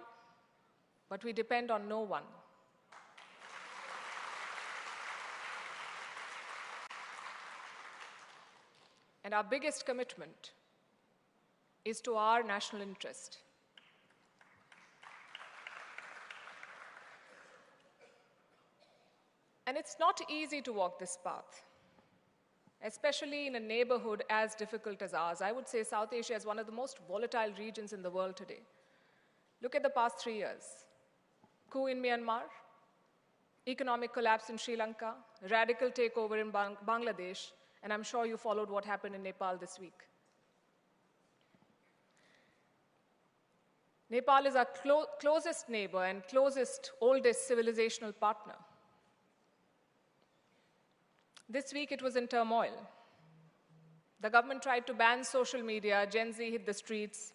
but we depend on no one. And our biggest commitment is to our national interest. And it's not easy to walk this path, especially in a neighborhood as difficult as ours. I would say South Asia is one of the most volatile regions in the world today. Look at the past 3 years. Coup in Myanmar, economic collapse in Sri Lanka, radical takeover in Bangladesh, and I'm sure you followed what happened in Nepal this week. Nepal is our closest neighbor and closest, oldest civilizational partner. This week it was in turmoil. The government tried to ban social media, Gen Z hit the streets.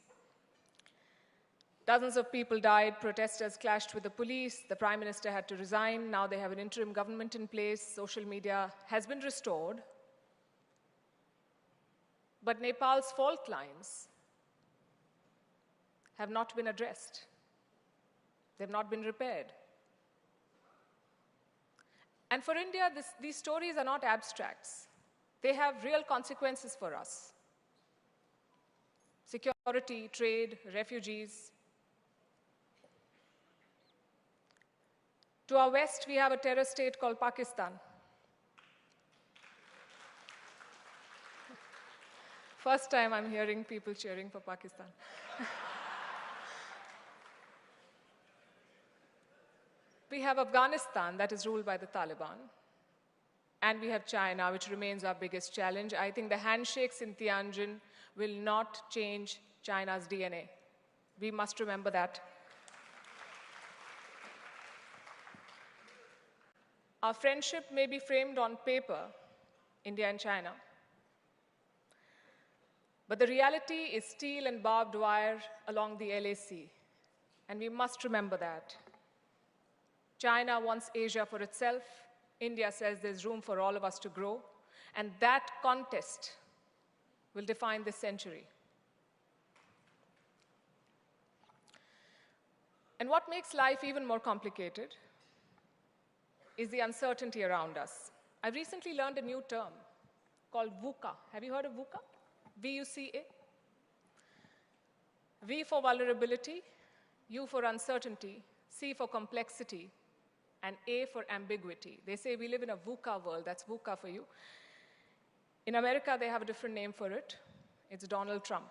Dozens of people died, protesters clashed with the police, the prime minister had to resign, now they have an interim government in place, social media has been restored. But Nepal's fault lines have not been addressed. They've not been repaired. And for India, these stories are not abstracts. They have real consequences for us. Security, trade, refugees. To our west, we have a terror state called Pakistan. First time I'm hearing people cheering for Pakistan. We have Afghanistan that is ruled by the Taliban. And we have China, which remains our biggest challenge. I think the handshakes in Tianjin will not change China's DNA. We must remember that. Our friendship may be framed on paper, India and China. But the reality is steel and barbed wire along the LAC. And we must remember that. China wants Asia for itself. India says there's room for all of us to grow. And that contest will define this century. And what makes life even more complicated is the uncertainty around us. I recently learned a new term called VUCA. Have you heard of VUCA? V-U-C-A. V for vulnerability, U for uncertainty, C for complexity, and A for ambiguity. They say we live in a VUCA world. That's VUCA for you. In America, they have a different name for it. It's Donald Trump.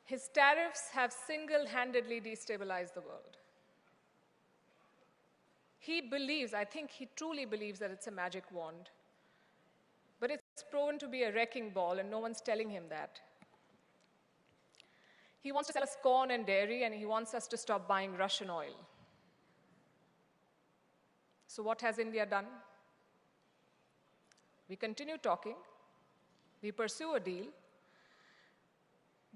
His tariffs have single-handedly destabilized the world. He believes, I think he truly believes that it's a magic wand. But it's proven to be a wrecking ball, and no one's telling him that. He wants to sell us corn and dairy, and he wants us to stop buying Russian oil. So what has India done? We continue talking, we pursue a deal,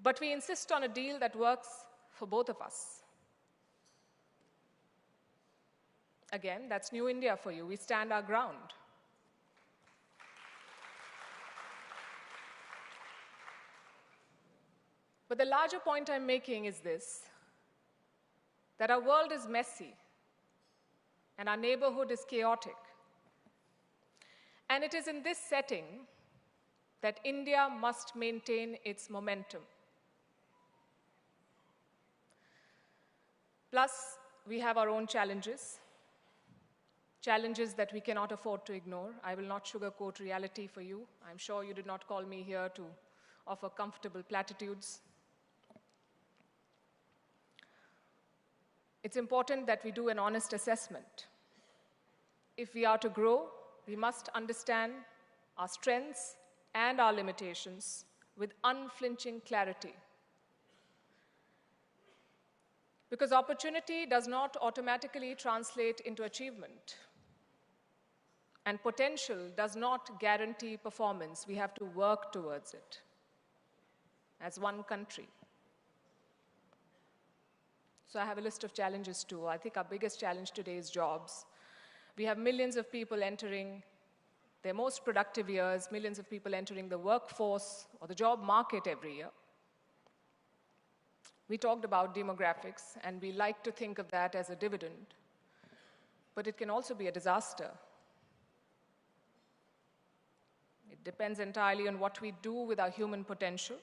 but we insist on a deal that works for both of us. Again, that's New India for you. We stand our ground. But the larger point I'm making is this, that our world is messy and our neighborhood is chaotic. And it is in this setting that India must maintain its momentum. Plus, we have our own challenges, challenges that we cannot afford to ignore. I will not sugarcoat reality for you. I'm sure you did not call me here to offer comfortable platitudes. It's important that we do an honest assessment. If we are to grow, we must understand our strengths and our limitations with unflinching clarity. Because opportunity does not automatically translate into achievement. And potential does not guarantee performance. We have to work towards it as one country. So I have a list of challenges too. I think our biggest challenge today is jobs. We have millions of people entering their most productive years, millions of people entering the workforce or the job market every year. We talked about demographics, and we like to think of that as a dividend, but it can also be a disaster. It depends entirely on what we do with our human potential.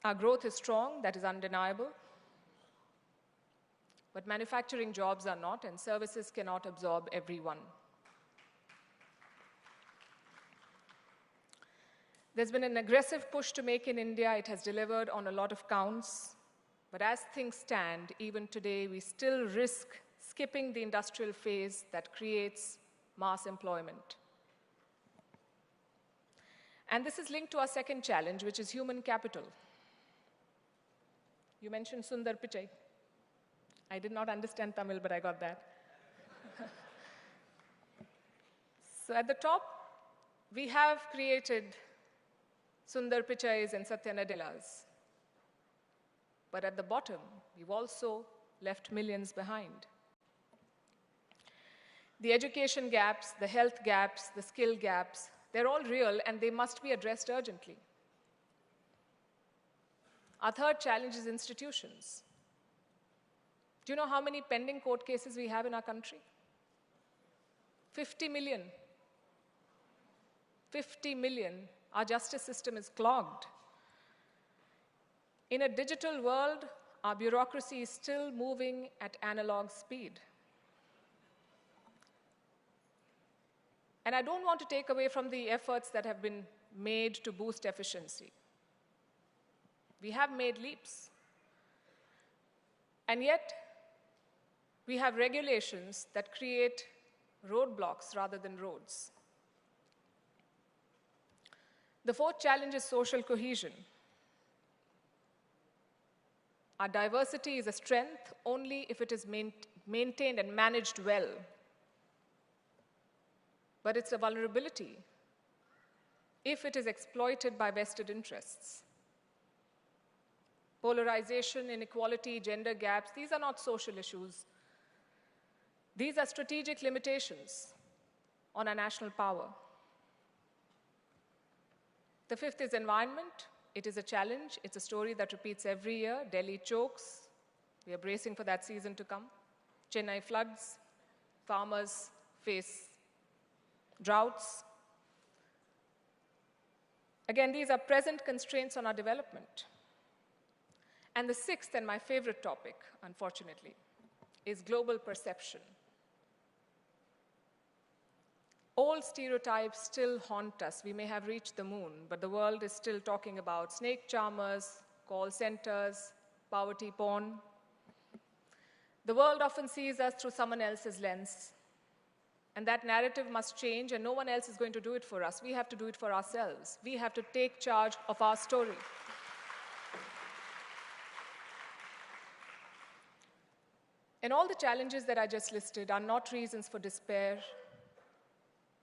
Our growth is strong, that is undeniable. But manufacturing jobs are not, and services cannot absorb everyone. There's been an aggressive push to make in India. It has delivered on a lot of counts. But as things stand, even today, we still risk skipping the industrial phase that creates mass employment. And this is linked to our second challenge, which is human capital. You mentioned Sundar Pichai. I did not understand Tamil, but I got that. So at the top, we have created Sundar Pichais and Satya Nadellas. But at the bottom, we've also left millions behind. The education gaps, the health gaps, the skill gaps, they're all real and they must be addressed urgently. Our third challenge is institutions. Do you know how many pending court cases we have in our country? 50 million. 50 million. Our justice system is clogged. In a digital world, our bureaucracy is still moving at analog speed. And I don't want to take away from the efforts that have been made to boost efficiency. We have made leaps. And yet, we have regulations that create roadblocks rather than roads. The fourth challenge is social cohesion. Our diversity is a strength only if it is maintained and managed well. But it's a vulnerability if it is exploited by vested interests. Polarization, inequality, gender gaps, these are not social issues. These are strategic limitations on our national power. The fifth is environment. It is a challenge. It's a story that repeats every year. Delhi chokes. We are bracing for that season to come. Chennai floods. Farmers face droughts. Again, these are present constraints on our development. And the sixth, and my favorite topic, unfortunately, is global perception. Old stereotypes still haunt us. We may have reached the moon, but the world is still talking about snake charmers, call centers, poverty porn. The world often sees us through someone else's lens. And that narrative must change, and no one else is going to do it for us. We have to do it for ourselves. We have to take charge of our story. And all the challenges that I just listed are not reasons for despair.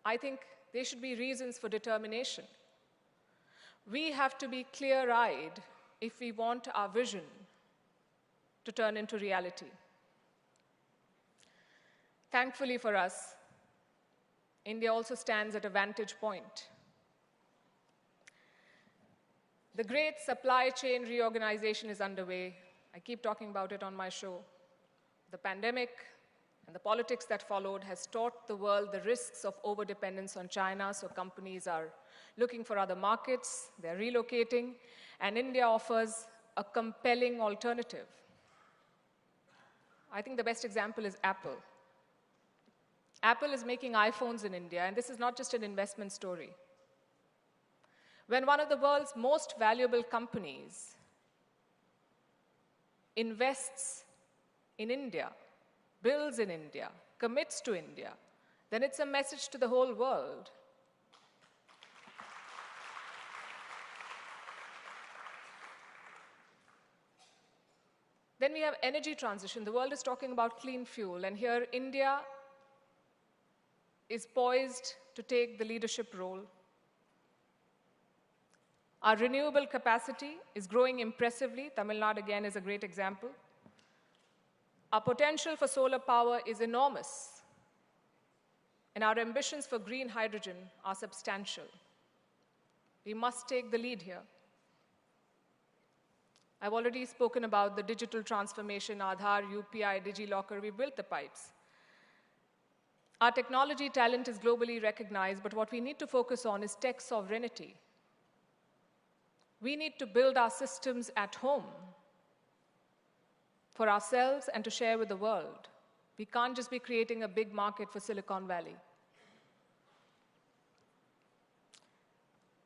I think they should be reasons for determination. We have to be clear-eyed if we want our vision to turn into reality. Thankfully for us, India also stands at a vantage point. The great supply chain reorganization is underway. I keep talking about it on my show. The pandemic and the politics that followed has taught the world the risks of overdependence on China, so companies are looking for other markets, they're relocating, and India offers a compelling alternative. I think the best example is Apple. Apple is making iPhones in India, and this is not just an investment story. When one of the world's most valuable companies invests in India, builds in India, commits to India, then it's a message to the whole world. Then we have energy transition. The world is talking about clean fuel, and here India is poised to take the leadership role. Our renewable capacity is growing impressively. Tamil Nadu, again, is a great example. Our potential for solar power is enormous, and our ambitions for green hydrogen are substantial. We must take the lead here. I've already spoken about the digital transformation, Aadhaar, UPI, DigiLocker. We built the pipes. Our technology talent is globally recognized, but what we need to focus on is tech sovereignty. We need to build our systems at home for ourselves and to share with the world. We can't just be creating a big market for Silicon Valley.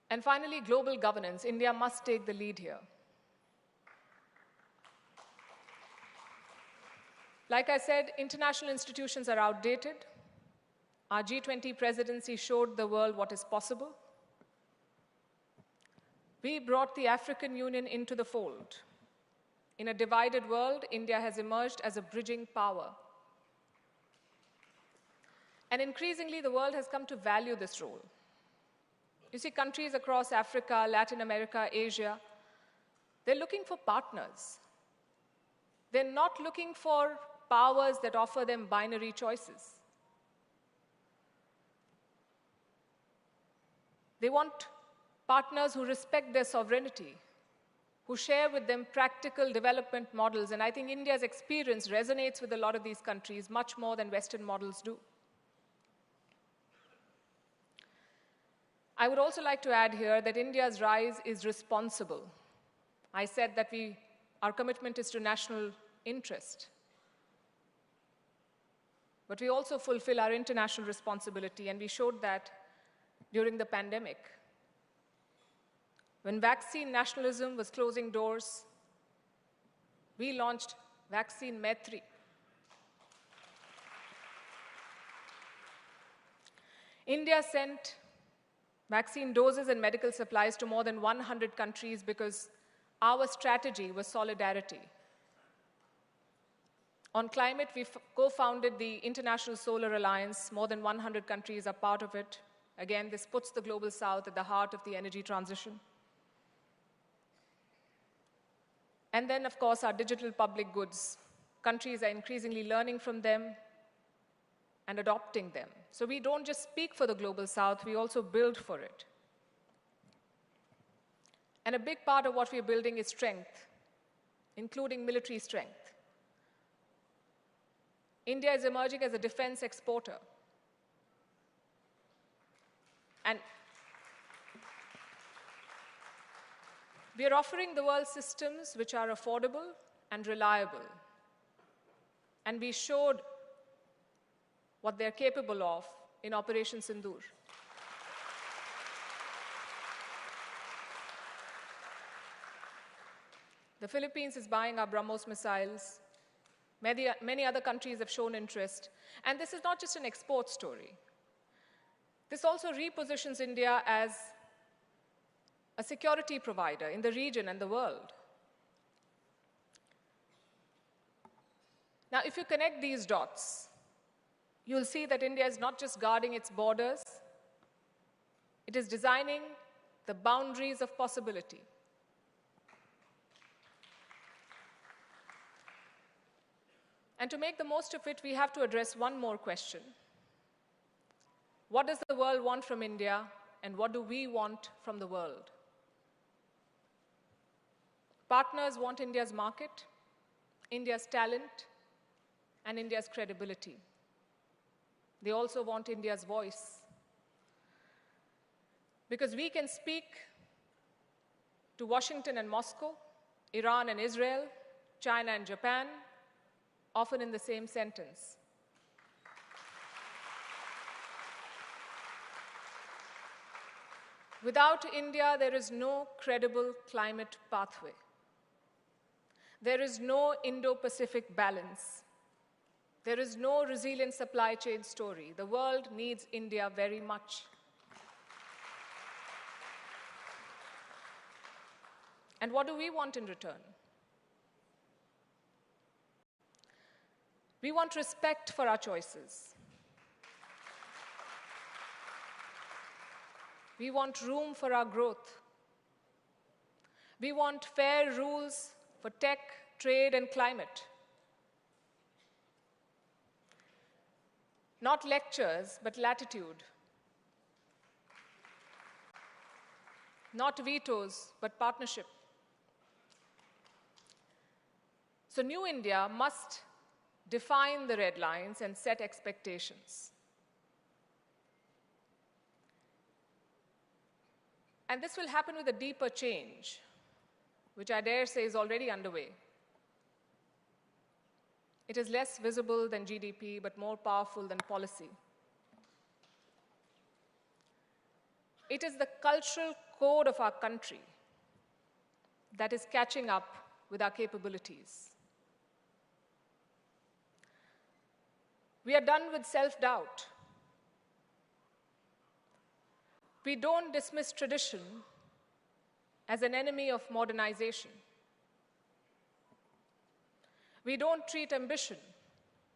And finally, global governance. India must take the lead here. Like I said, international institutions are outdated. Our G20 presidency showed the world what is possible. We brought the African Union into the fold. In a divided world, India has emerged as a bridging power. And increasingly, the world has come to value this role. You see, countries across Africa, Latin America, Asia, they're looking for partners. They're not looking for powers that offer them binary choices. They want partners who respect their sovereignty, who share with them practical development models. And I think India's experience resonates with a lot of these countries much more than Western models do. I would also like to add here that India's rise is responsible. I said that our commitment is to national interest. But we also fulfill our international responsibility, and we showed that during the pandemic. When vaccine nationalism was closing doors, we launched Vaccine Maitri. India sent vaccine doses and medical supplies to more than 100 countries because our strategy was solidarity. On climate, we co-founded the International Solar Alliance. More than 100 countries are part of it. Again, this puts the Global South at the heart of the energy transition. And then, of course, our digital public goods. Countries are increasingly learning from them and adopting them. So we don't just speak for the Global South, we also build for it. And a big part of what we're building is strength, including military strength. India is emerging as a defense exporter. And we are offering the world systems which are affordable and reliable. And we showed what they're capable of in Operation Sindoor. The Philippines is buying our BrahMos missiles. Many other countries have shown interest. And this is not just an export story. This also repositions India as a security provider in the region and the world. Now, if you connect these dots, you'll see that India is not just guarding its borders, it is designing the boundaries of possibility. And to make the most of it, we have to address one more question. What does the world want from India, and what do we want from the world? Partners want India's market, India's talent, and India's credibility. They also want India's voice. Because we can speak to Washington and Moscow, Iran and Israel, China and Japan, often in the same sentence. Without India, there is no credible climate pathway. There is no Indo-Pacific balance. There is no resilient supply chain story. The world needs India very much. And what do we want in return? We want respect for our choices. We want room for our growth. We want fair rules for tech, trade, and climate. Not lectures, but latitude. Not vetoes, but partnership. So New India must define the red lines and set expectations. And this will happen with a deeper change, which I dare say is already underway. It is less visible than GDP, but more powerful than policy. It is the cultural code of our country that is catching up with our capabilities. We are done with self-doubt. We don't dismiss tradition as an enemy of modernization. We don't treat ambition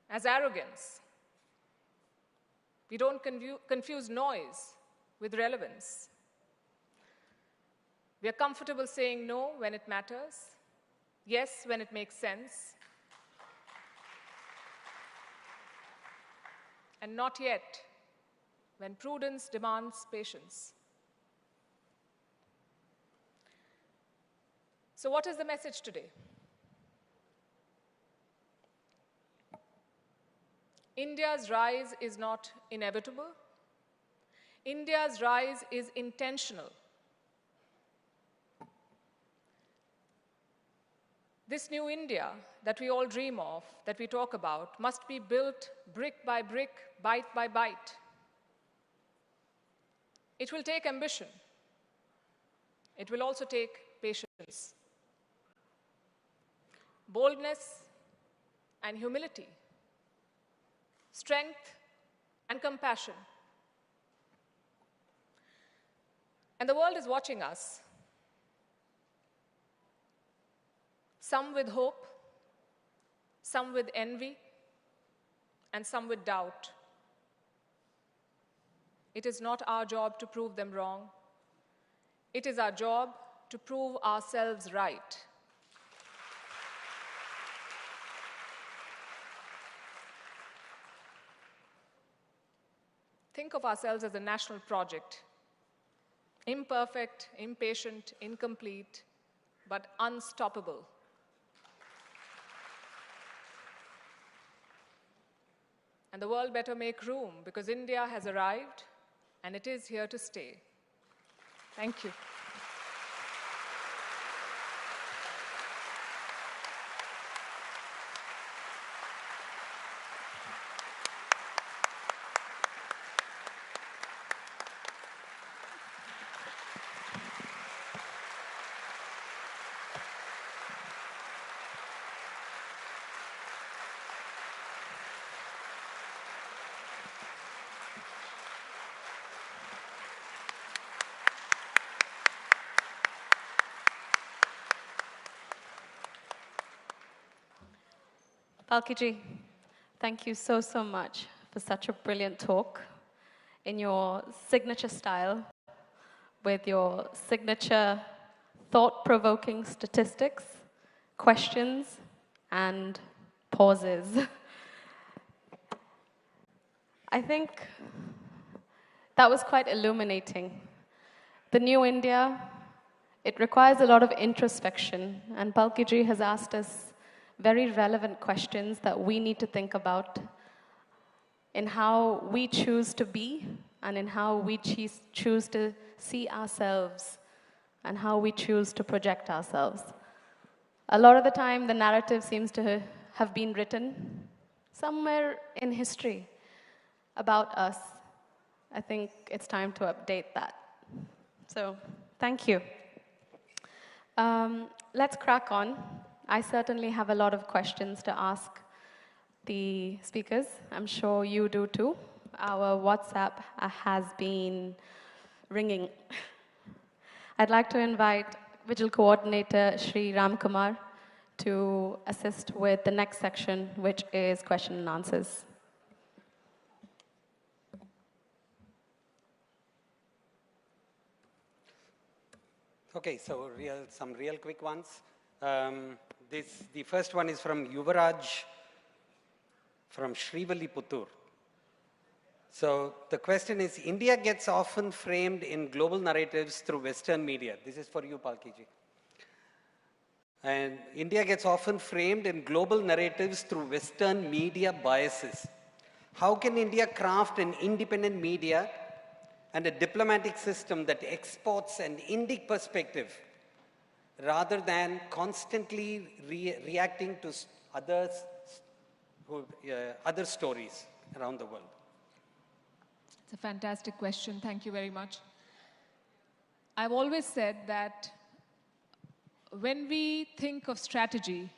as arrogance. We don't confuse noise with relevance. We are comfortable saying no when it matters, yes when it makes sense, and not yet when prudence demands patience. So what is the message today? India's rise is not inevitable. India's rise is intentional. This new India that we all dream of, that we talk about, must be built brick by brick, bite by bite. It will take ambition. It will also take patience, boldness and humility, strength and compassion. And the world is watching us, some with hope, some with envy, and some with doubt. It is not our job to prove them wrong. It is our job to prove ourselves right. Think of ourselves as a national project. Imperfect, impatient, incomplete, but unstoppable. And the world better make room, because India has arrived and it is here to stay. Thank you. Palkiji, thank you so, so much for such a brilliant talk in your signature style with your signature thought-provoking statistics, questions, and pauses. I think that was quite illuminating. The new India, it requires a lot of introspection, and Palkiji has asked us very relevant questions that we need to think about in how we choose to be and in how we choose to see ourselves and how we choose to project ourselves. A lot of the time, the narrative seems to have been written somewhere in history about us. I think it's time to update that. So, thank you. Let's crack on. I certainly have a lot of questions to ask the speakers. I'm sure you do too. Our WhatsApp has been ringing. I'd like to invite Vigil Coordinator Shri Ramkumar to assist with the next section, which is question and answers. Okay, so some real quick ones. The first one is from Yuvaraj from Srivilliputtur. So the question is, India gets often framed in global narratives through Western media. This is for you, Palkiji. And India gets often framed in global narratives through Western media biases. How can India craft an independent media and a diplomatic system that exports an Indic perspective rather than constantly reacting to other stories around the world? It's a fantastic question. Thank you very much. I've always said that when we think of strategy,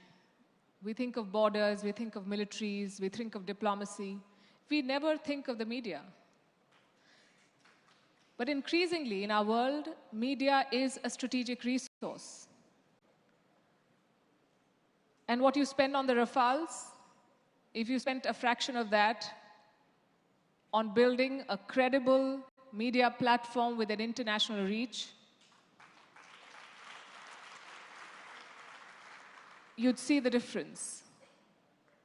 we think of borders, we think of militaries, we think of diplomacy. We never think of the media. But increasingly in our world, media is a strategic resource. And what you spend on the Rafales, if you spent a fraction of that on building a credible media platform with an international reach, you'd see the difference.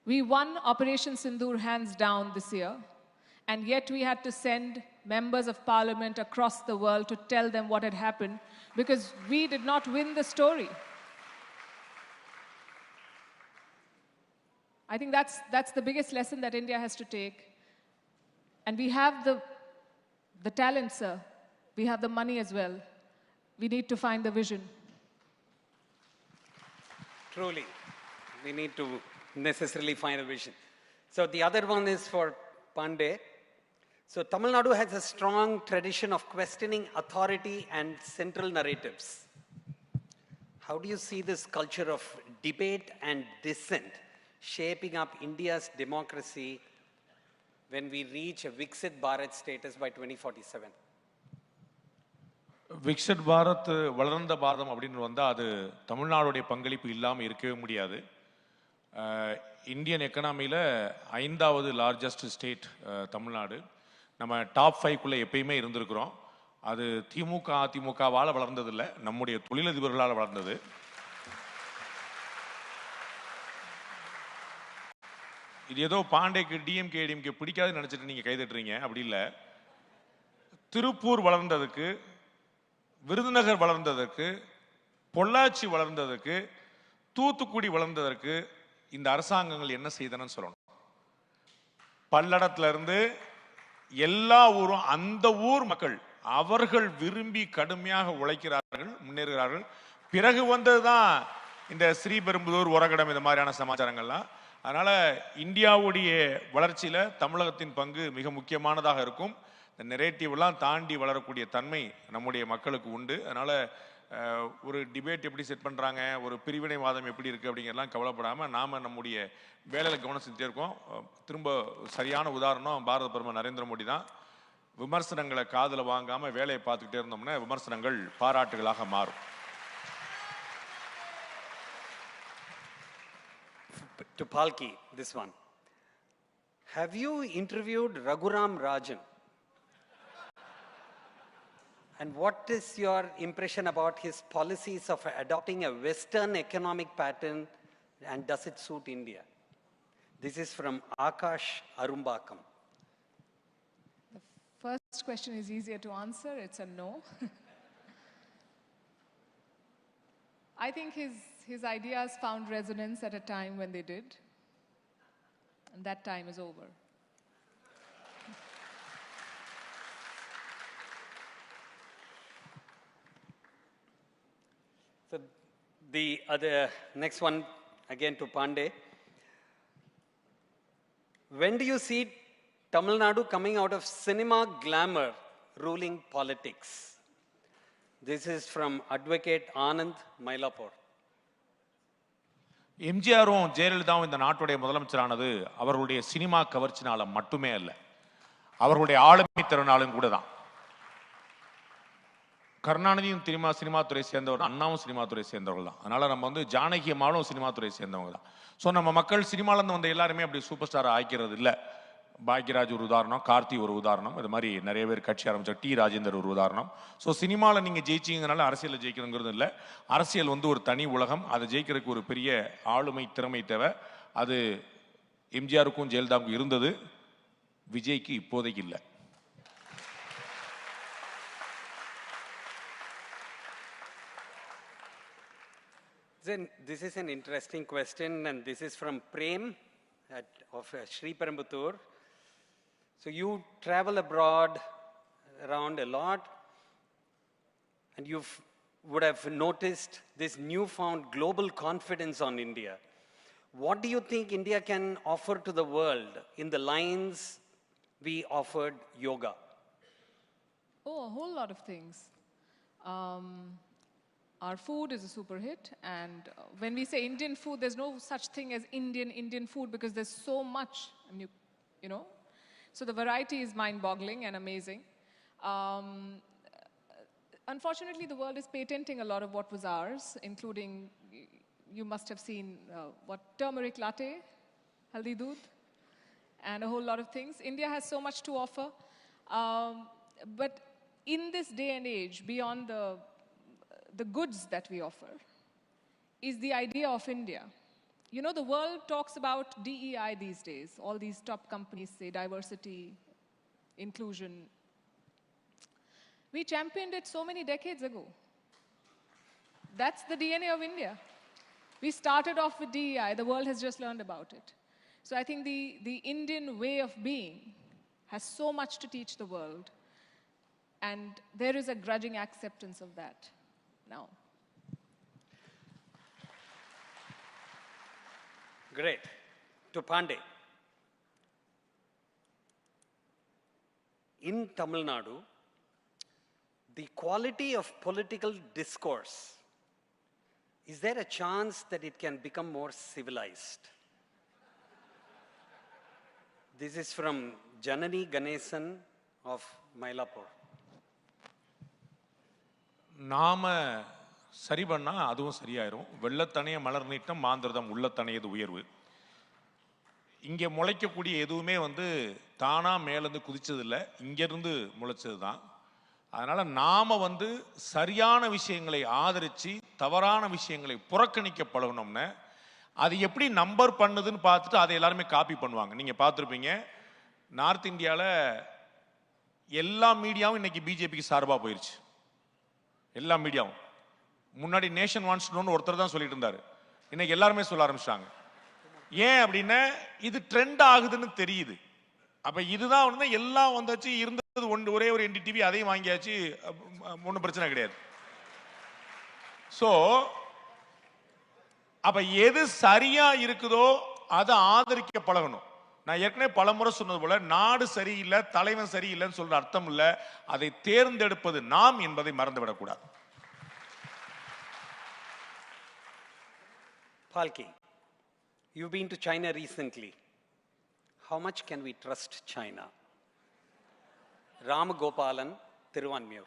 We won Operation Sindoor hands down this year, and yet we had to send members of parliament across the world to tell them what had happened because we did not win the story. I think that's the biggest lesson that India has to take. And we have the talent, sir. We have the money as well. We need to find the vision. Truly, we need to necessarily find a vision. So the other one is for Pandey. So Tamil Nadu has a strong tradition of questioning authority and central narratives. How do you see this culture of debate and dissent shaping up India's democracy when we reach a Viksit Bharat status by 2047? விக்ஷட் Bharat வளர்ந்த பாரதம் அப்படின்னு வந்தால் அது தமிழ்நாடுடைய பங்களிப்பு இல்லாமல் இருக்கவே முடியாது. Indian எக்கனாமியில் 5வது largest state Tamil Nadu. நம்ம டாப் 5க்குள்ளே எப்பயுமே இருந்திருக்கிறோம். அது திமுக அதிமுகவால் வளர்ந்ததில்லை, நம்முடைய தொழிலதிபர்களால் வளர்ந்தது. இது ஏதோ பாண்டேக்கு டிஎம்கே ஏடிஎம்கே பிடிக்காதுன்னு நினச்சிட்டு நீங்கள் கைதட்டுறீங்க, அப்படி இல்லை. திருப்பூர் வளர்ந்ததுக்கு, விருதுநகர் வளர்ந்ததற்கு, பொள்ளாச்சி வளர்ந்ததற்கு, தூத்துக்குடி வளர்ந்ததற்கு இந்த அரசாங்கங்கள் என்ன செய்தனன்னு சொல்லணும். பல்லடத்துல இருந்து எல்லா ஊரும் அந்த ஊர் மக்கள் அவர்கள் விரும்பி கடுமையாக உழைக்கிறார்கள், முன்னேறுகிறார்கள். பிறகு வந்ததுதான் இந்த ஸ்ரீபெரும்புதூர், ஒரகடம் இந்த மாதிரியான சமாச்சாரங்கள்லாம். அதனால இந்தியாவுடைய வளர்ச்சியில தமிழகத்தின் பங்கு மிக முக்கியமானதாக இருக்கும். இந்த நெரேட்டிவ்லாம் தாண்டி வளரக்கூடிய தன்மை நம்முடைய மக்களுக்கு உண்டு. அதனால ஒரு டிபேட் எப்படி செட் பண்றாங்க, ஒரு பிரிவினைவாதம் எப்படி இருக்கு அப்படிங்கிறலாம் கவலைப்படாம நாம நம்முடைய வேலையில கவனம் செஞ்சுட்டே இருக்கோம். திரும்ப சரியான உதாரணம் பாரத பிரதமர் நரேந்திர மோடி தான். விமர்சனங்களை காதுல வாங்காம வேலையை பார்த்துக்கிட்டே இருந்தோம்னா விமர்சனங்கள் பாராட்டுகளாக மாறும். to Palki, this one. Have you interviewed Raghuram Rajan? And what is your impression about his policies of adopting a Western economic pattern, and does it suit India? This is from Akash Arumbakam. The first question is easier to answer. It's a no. I think his ideas found resonance at a time when they did. And that time is over. So the next one, again to Pandey. When do you see Tamil Nadu coming out of cinema glamour ruling politics? This is from Advocate Anand Mailapur. எம்ஜிஆரும் ஜெயலலிதாவும் இந்த நாட்டுடைய முதலமைச்சரானது அவர்களுடைய cinema கவர்ச்சினால மட்டுமே அல்ல, அவர்களுடைய ஆளுமை திறனாலும் கூட தான். கருணாநிதியும் சினிமா துறை சேர்ந்தவர், அண்ணாவும் சினிமா துறை சேர்ந்தவர்கள் தான். அதனால நம்ம வந்து ஜானகி அம்மாவும் சினிமா துறை சேர்ந்தவங்க தான். ஸோ நம்ம மக்கள் சினிமாலேருந்து வந்த எல்லாருமே அப்படி சூப்பர் ஸ்டாரை ஆக்கிறது இல்லை. பாக்யராஜ் ஒரு உதாரணம், கார்த்தி ஒரு உதாரணம், இது மாதிரி நிறைய பேர் கட்சி ஆரம்பிச்சார். டி ராஜேந்தர் ஒரு உதாரணம். ஸோ சினிமாவில் நீங்கள் ஜெயிச்சிங்கனால அரசியலில் ஜெயிக்கணுங்கிறது இல்லை. அரசியல் வந்து ஒரு தனி உலகம். அதை ஜெயிக்கிறதுக்கு ஒரு பெரிய ஆளுமை திறமை தேவை. அது எம்ஜிஆருக்கும் ஜெயலலிதாவுக்கும் இருந்தது, விஜய்க்கு இப்போதைக்கு இல்லை. Then this is an interesting question, and this is from Prem of Sri Perambuttur. So you travel abroad around a lot, and you would have noticed this newfound global confidence on India. What do you think India can offer to the world in the lines we offered yoga? Oh, a whole lot of things. Our food is a super hit, and when we say Indian food, there's no such thing as Indian food because there's so much. I mean, you know, so the variety is mind-boggling and amazing. Unfortunately, the world is patenting a lot of what was ours, including, you must have seen turmeric latte, haldi doodh, and a whole lot of things. India has so much to offer, but in this day and age, beyond the goods that we offer, is the idea of India. You know, the world talks about DEI these days. All these top companies say diversity, inclusion. We championed it so many decades ago. That's the DNA of India. We started off with DEI. The world has just learned about it. So I think the Indian way of being has so much to teach the world. And there is a grudging acceptance of that now. Great. To Pandey. In Tamil Nadu, the quality of political discourse, is there a chance that it can become more civilized? This is from Janani Ganesan of Mylapore. நாம சரி பண்ணா அதுவும் சரியாயிரும். வெள்ளத்தனைய மலர் நீட்டம் மாந்திரதம் உள்ளத்தனையது உயர்வு. இங்கே முளைக்கக்கூடிய எதுவுமே வந்து தானா மேலேருந்து குதிச்சது இல்லை, இங்கேருந்து முளைச்சது தான். அதனால நாம வந்து சரியான விஷயங்களை ஆதரிச்சு தவறான விஷயங்களை புறக்கணிக்க பழகணும்னு, அது எப்படி நம்பர் பண்ணுதுன்னு பார்த்துட்டு அதை எல்லாருமே காப்பி பண்ணுவாங்க. நீங்க பார்த்துருப்பீங்க, நார்த் இந்தியாவில் எல்லா மீடியாவும் இன்னைக்கு பிஜேபிக்கு சார்பாக போயிருச்சு. எல்லா மீடியாவும். முன்னாடி நேஷன் வாண்ட்ஸ் நோன்னு ஒருத்தர் தான் சொல்லிட்டு இருந்தாரு, இன்னைக்கு எல்லாருமே சொல்ல ஆரம்பிச்சிட்டாங்க. ஏன் அப்படின்னா இது ட்ரெண்ட் ஆகுதுன்னு தெரியுது. அப்ப இதுதான் வந்து எல்லாம் வந்தாச்சு, இருந்தது ஒரே ஒரு என்டிடிவி, அதையும் வாங்கியாச்சு, ஒன்றும் பிரச்சனை கிடையாது. ஸோ அப்ப எது சரியா இருக்குதோ அதை ஆதரிக்க பழகணும். நான் ஏற்கனவே பலமுறை சொன்னது போல, நாடு சரியில்லை தலைவன் சரியில்லைன்னு சொல்ற அர்த்தம் இல்லை, அதை தேர்ந்தெடுப்பது நாம் என்பதை மறந்துவிடக்கூடாது. Palki, you've been to China recently. How much can we trust China? Ram Gopalan, Thiruvanmiyur.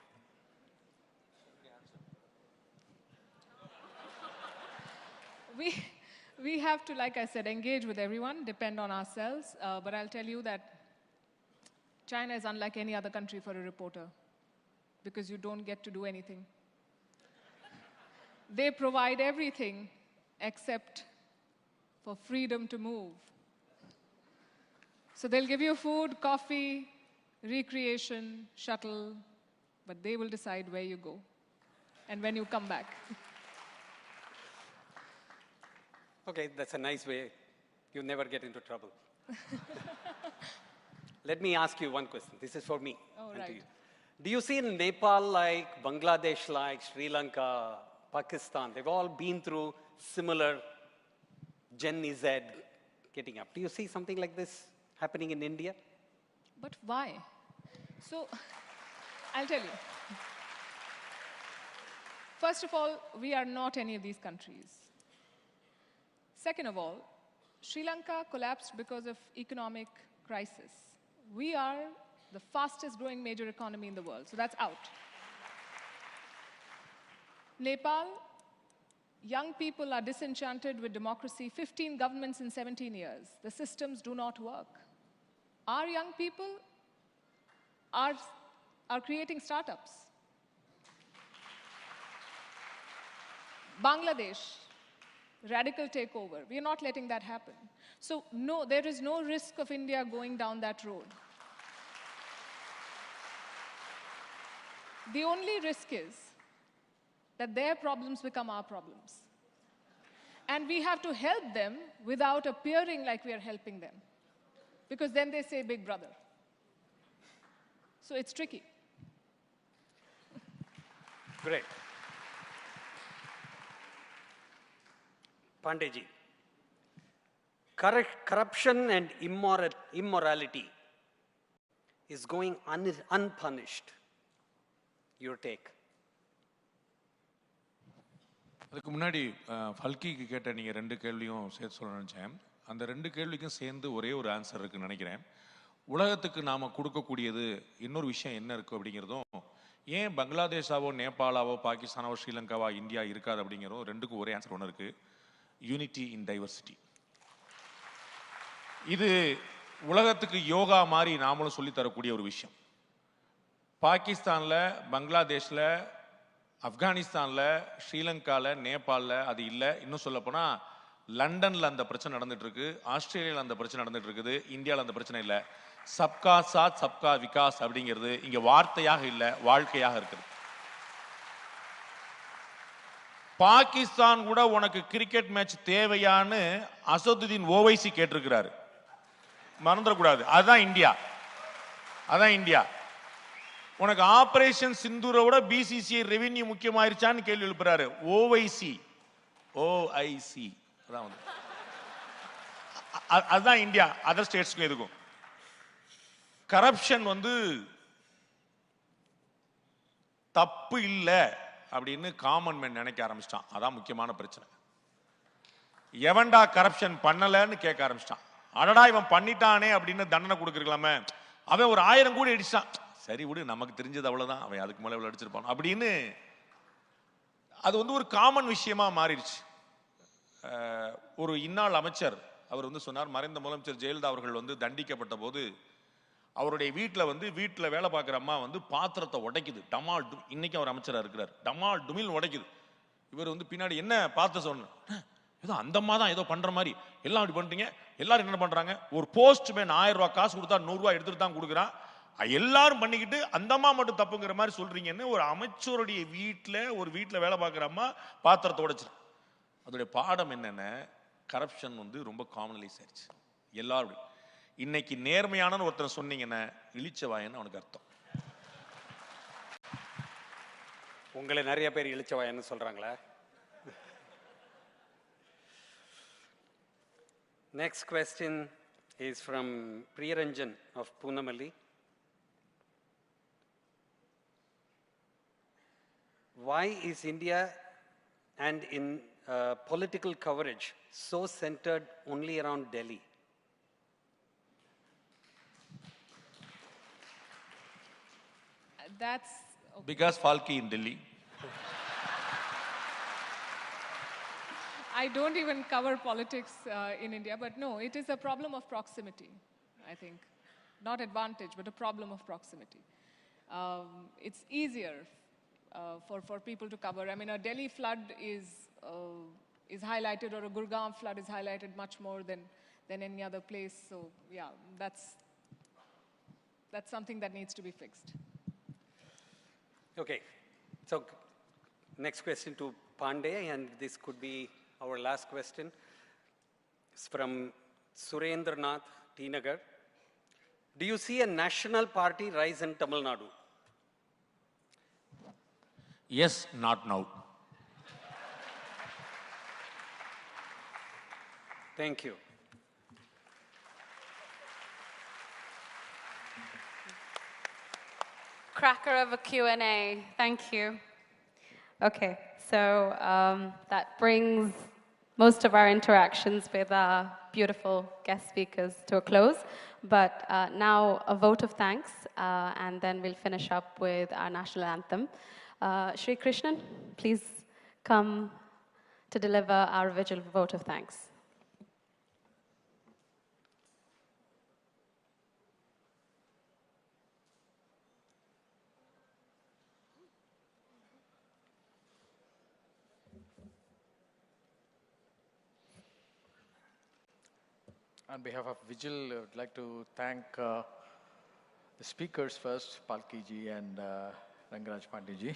We have to, like I said, engage with everyone, depend on ourselves. But I'll tell you that China is unlike any other country for a reporter because you don't get to do anything. They provide everything except for freedom to move. So they'll give you food, coffee, recreation, shuttle, but they will decide where you go and when you come back. Okay, that's a nice way. You never get into trouble. Let me ask you one question. This is for me and to you. Do you see in Nepal like Bangladesh, like Sri Lanka, Pakistan, they've all been through similar Gen Z getting up. Do you see something like this happening in India? But why? So, I'll tell you. First of all, we are not any of these countries. Second of all, Sri Lanka collapsed because of economic crisis. We are the fastest growing major economy in the world, so that's out. Nepal, young people are disenchanted with democracy, 15 governments in 17 years. The systems do not work. Our young people are creating startups. Bangladesh, radical takeover. We are not letting that happen. So no, there is no risk of India going down that road. The only risk is that their problems become our problems. And we have to help them without appearing like we are helping them. Because then they say big brother. So it's tricky. Great. Pandeji, corruption and immorality is going unpunished. Your take? அதுக்கு முன்னாடி ஃபல்கிக்கு கேட்ட நீங்கள் 2 கேள்வியும் சேர்த்து சொல்ல நினச்சேன். அந்த 2 கேள்விக்கும் சேர்ந்து ஒரே ஒரு ஆன்சர் இருக்குன்னு நினைக்கிறேன். உலகத்துக்கு நாம் கொடுக்கக்கூடியது இன்னொரு விஷயம் என்ன இருக்குது அப்படிங்கிறதும், ஏன் பங்களாதேஷாவோ நேபாளாவோ பாகிஸ்தானாவோ ஸ்ரீலங்காவோ இந்தியா இருக்காது அப்படிங்கிறதும் 2க்கும் ஒரே ஆன்சர் ஒன்று இருக்குது. யூனிட்டி இன் டைவர்சிட்டி. இது உலகத்துக்கு யோகா மாதிரி நாமளும் சொல்லித்தரக்கூடிய ஒரு விஷயம். பாகிஸ்தானில், பங்களாதேஷில், ஆப்கானிஸ்தானில், ஸ்ரீலங்காவில், நேபாளில் அது இல்லை. இன்னும் சொல்லப்போனால் லண்டனில் அந்த பிரச்சனை நடந்துட்டு இருக்கு, ஆஸ்திரேலியாவில் அந்த பிரச்சனை நடந்துட்டு இருக்குது, இந்தியாவில் அந்த பிரச்சனை இல்லை. சப்கா சாத் சப்கா விகாஸ் அப்படிங்கிறது இங்கே வார்த்தையாக இல்லை, வாழ்க்கையாக இருக்குது. பாகிஸ்தான் கூட உனக்கு கிரிக்கெட் மேட்ச் தேவையான்னு அசதுதீன் ஓவைசி கேட்டிருக்கிறாரு, மறந்துடக்கூடாது. அதுதான் இந்தியா, அதான் இந்தியா. உனக்கு ஆபரேஷன் சிந்தூரை விட பிசிசிஐ ரெவென்யூ முக்கியமாயிருச்சான்னு கேள்வி எழுப்புறாரு ஓவைசி. ஓஐசி அதுதான் இந்தியா. அதர் ஸ்டேட்ஸ்க்கும் எதுக்கும் கரப்ஷன் தப்பு இல்லை அப்படின்னு காமன் மேன் நினைக்க ஆரம்பிச்சிட்டான். அதான் முக்கியமான பிரச்சனை. எவன்டா கரப்ஷன் பண்ணலன்னு கேட்க ஆரம்பிச்சிட்டான். அடடா இவன் பண்ணிட்டானே அப்படின்னு தண்டனை கொடுக்கலாமே, அவன் ஒரு 1000 கோடி அடிச்சான், சரி விடு நமக்கு தெரிஞ்சது அவ்வளவுதான், அவன் அதுக்கு மேல அடிச்சிருப்பான் அப்படின்னு அது ஒரு காமன் விஷயமா மாறிடுச்சு. ஒரு இன்னாள் அமைச்சர் அவர் சொன்னார், மறைந்த முதலமைச்சர் ஜெயலலிதா அவர்கள் தண்டிக்கப்பட்ட போது அவருடைய வீட்டில் வேலை பார்க்குற அம்மா பாத்திரத்தை உடைக்குது, டமால் டு. இன்னைக்கு அவர் அமைச்சராக இருக்கிறார். டமால் டுமில் உடைக்குது. இவர் பின்னாடி என்ன பார்த்து சொன்ன, ஏதோ அந்த அம்மா தான் ஏதோ பண்ற மாதிரி, எல்லாம் அப்படி பண்ணிட்டீங்க. எல்லாரும் என்ன பண்றாங்க, ஒரு போஸ்ட் மேன் 1000 ரூபாய் காசு கொடுத்தா 100 ரூபாய் எடுத்துட்டு தான் கொடுக்குறான், எல்லாரும் பண்ணிக்கிட்டு அந்த அம்மா மட்டும் தப்புங்கிற மாதிரி சொல்றீங்கன்னு ஒரு அமைச்சருடைய வீட்டில் வேலை பார்க்குற அம்மா பாத்திரத்தை உடைச்சிரு. அதோடைய பாடம் என்னென்ன, கரப்ஷன் ரொம்ப காமனலைஸ் ஆயிடுச்சு எல்லாரும். இன்னைக்கு நேர்மையான ஒருத்தர் சொன்னீங்கன்னா இழிச்சவாயன்னு அவனுக்கு அர்த்தம். உங்களை நிறைய பேர் இழிச்சவாயன்னு சொல்றாங்களா? Next question is from Priyaranjan of Poonamalli. Why is India and in political coverage so centered only around Delhi? That's because Falki in Delhi. I I don't even cover politics in India, but no, it is a problem of proximity, I think. Not advantage, but a problem of proximity. It's easier for people to cover. I mean, a Delhi flood is highlighted, or a Gurgaon flood is highlighted much more than any other place. So yeah, that's something that needs to be fixed. Okay, so next question to Pandey, and this could be our last question. It's from Surendranath T. Nagar. Do you see a national party rise in Tamil Nadu? Yes, not now. Thank you. Cracker of a Q&A. Thank you. Okay, so that brings most of our interactions with our beautiful guest speakers to a close. But now a vote of thanks, and then we'll finish up with our national anthem. Shri Krishnan, please come to deliver our vigil vote of thanks. On behalf of Vigil, I would like to thank the speakers first, Palki ji and Rangaraj Pandey ji.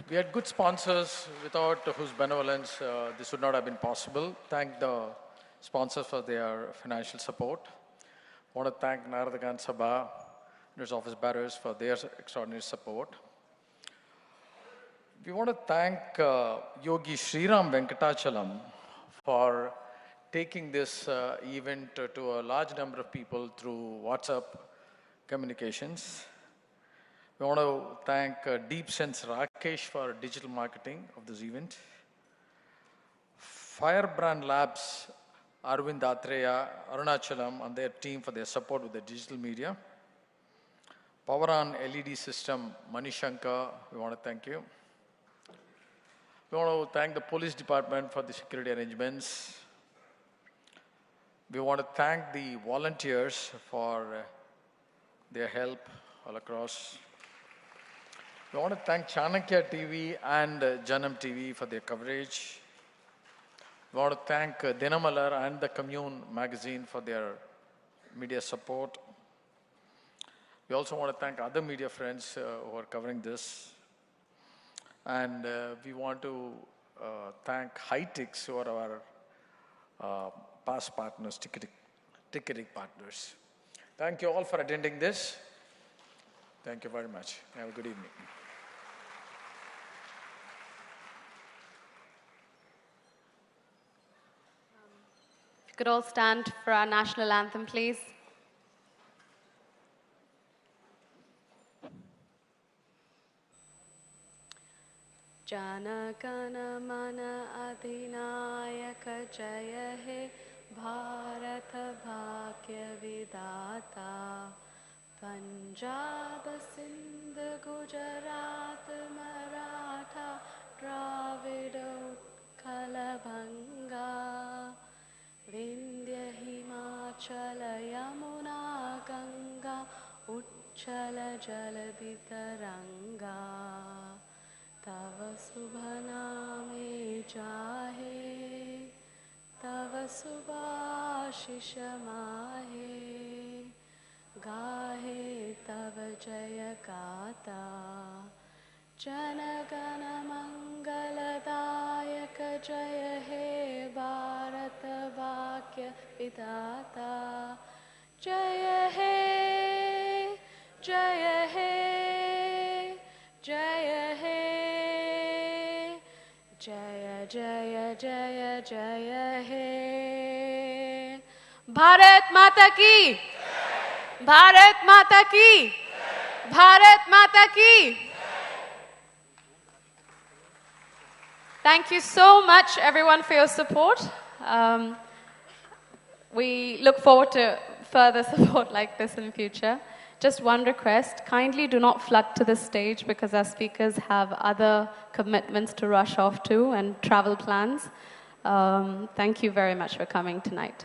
We had good sponsors without whose benevolence this would not have been possible. Thank the sponsors for their financial support. I want to thank Naradagan Sabha and its office bearers for their extraordinary support. We want to thank Yogi Sriram Venkatachalam for taking this event to a large number of people through WhatsApp communications. We want to thank Deep Sense Rakesh for digital marketing of this event. Firebrand Labs, Arvind Atreya, Arunachalam and their team for their support with the digital media. Power on LED system, Manishankar, we want to thank you. We want to thank the police department for the security arrangements. We want to thank the volunteers for their help all across. We want to thank Chanakya TV and Janam TV for their coverage. We want to thank Dinamalar and the Commune magazine for their media support. We also want to thank other media friends who are covering this. And we want to thank Hitix, who are our past partners, ticketing partners. Thank you all for attending this. Thank you very much. Have a good evening. If you could all stand for our national anthem, please. Jana Gana Mana Adhinayaka Jaya He Bharata Bhagya Vidata Punjab Sindh Gujarat Maratha Dravida Utkala Banga Vindhya Himachala Yamuna Ganga Uchchala Jaladitaranga Tava Subhana Me Jahe Tava Subhashisha Mahe Gahe Tava Jaya Gata Janagana Mangaladayaka Jaya He Bharata Vakya Vidata Jaya He Jaya He Jaya He Jaya Jaya Jaya Jaya He Bharat Mata Ki Bharat Mata Ki Bharat Mata Ki. Thank you so much, everyone, for your support. We look forward to further support like this in the future. Just one request, kindly do not flood to the stage because our speakers have other commitments to rush off to and travel plans. Thank you very much for coming tonight.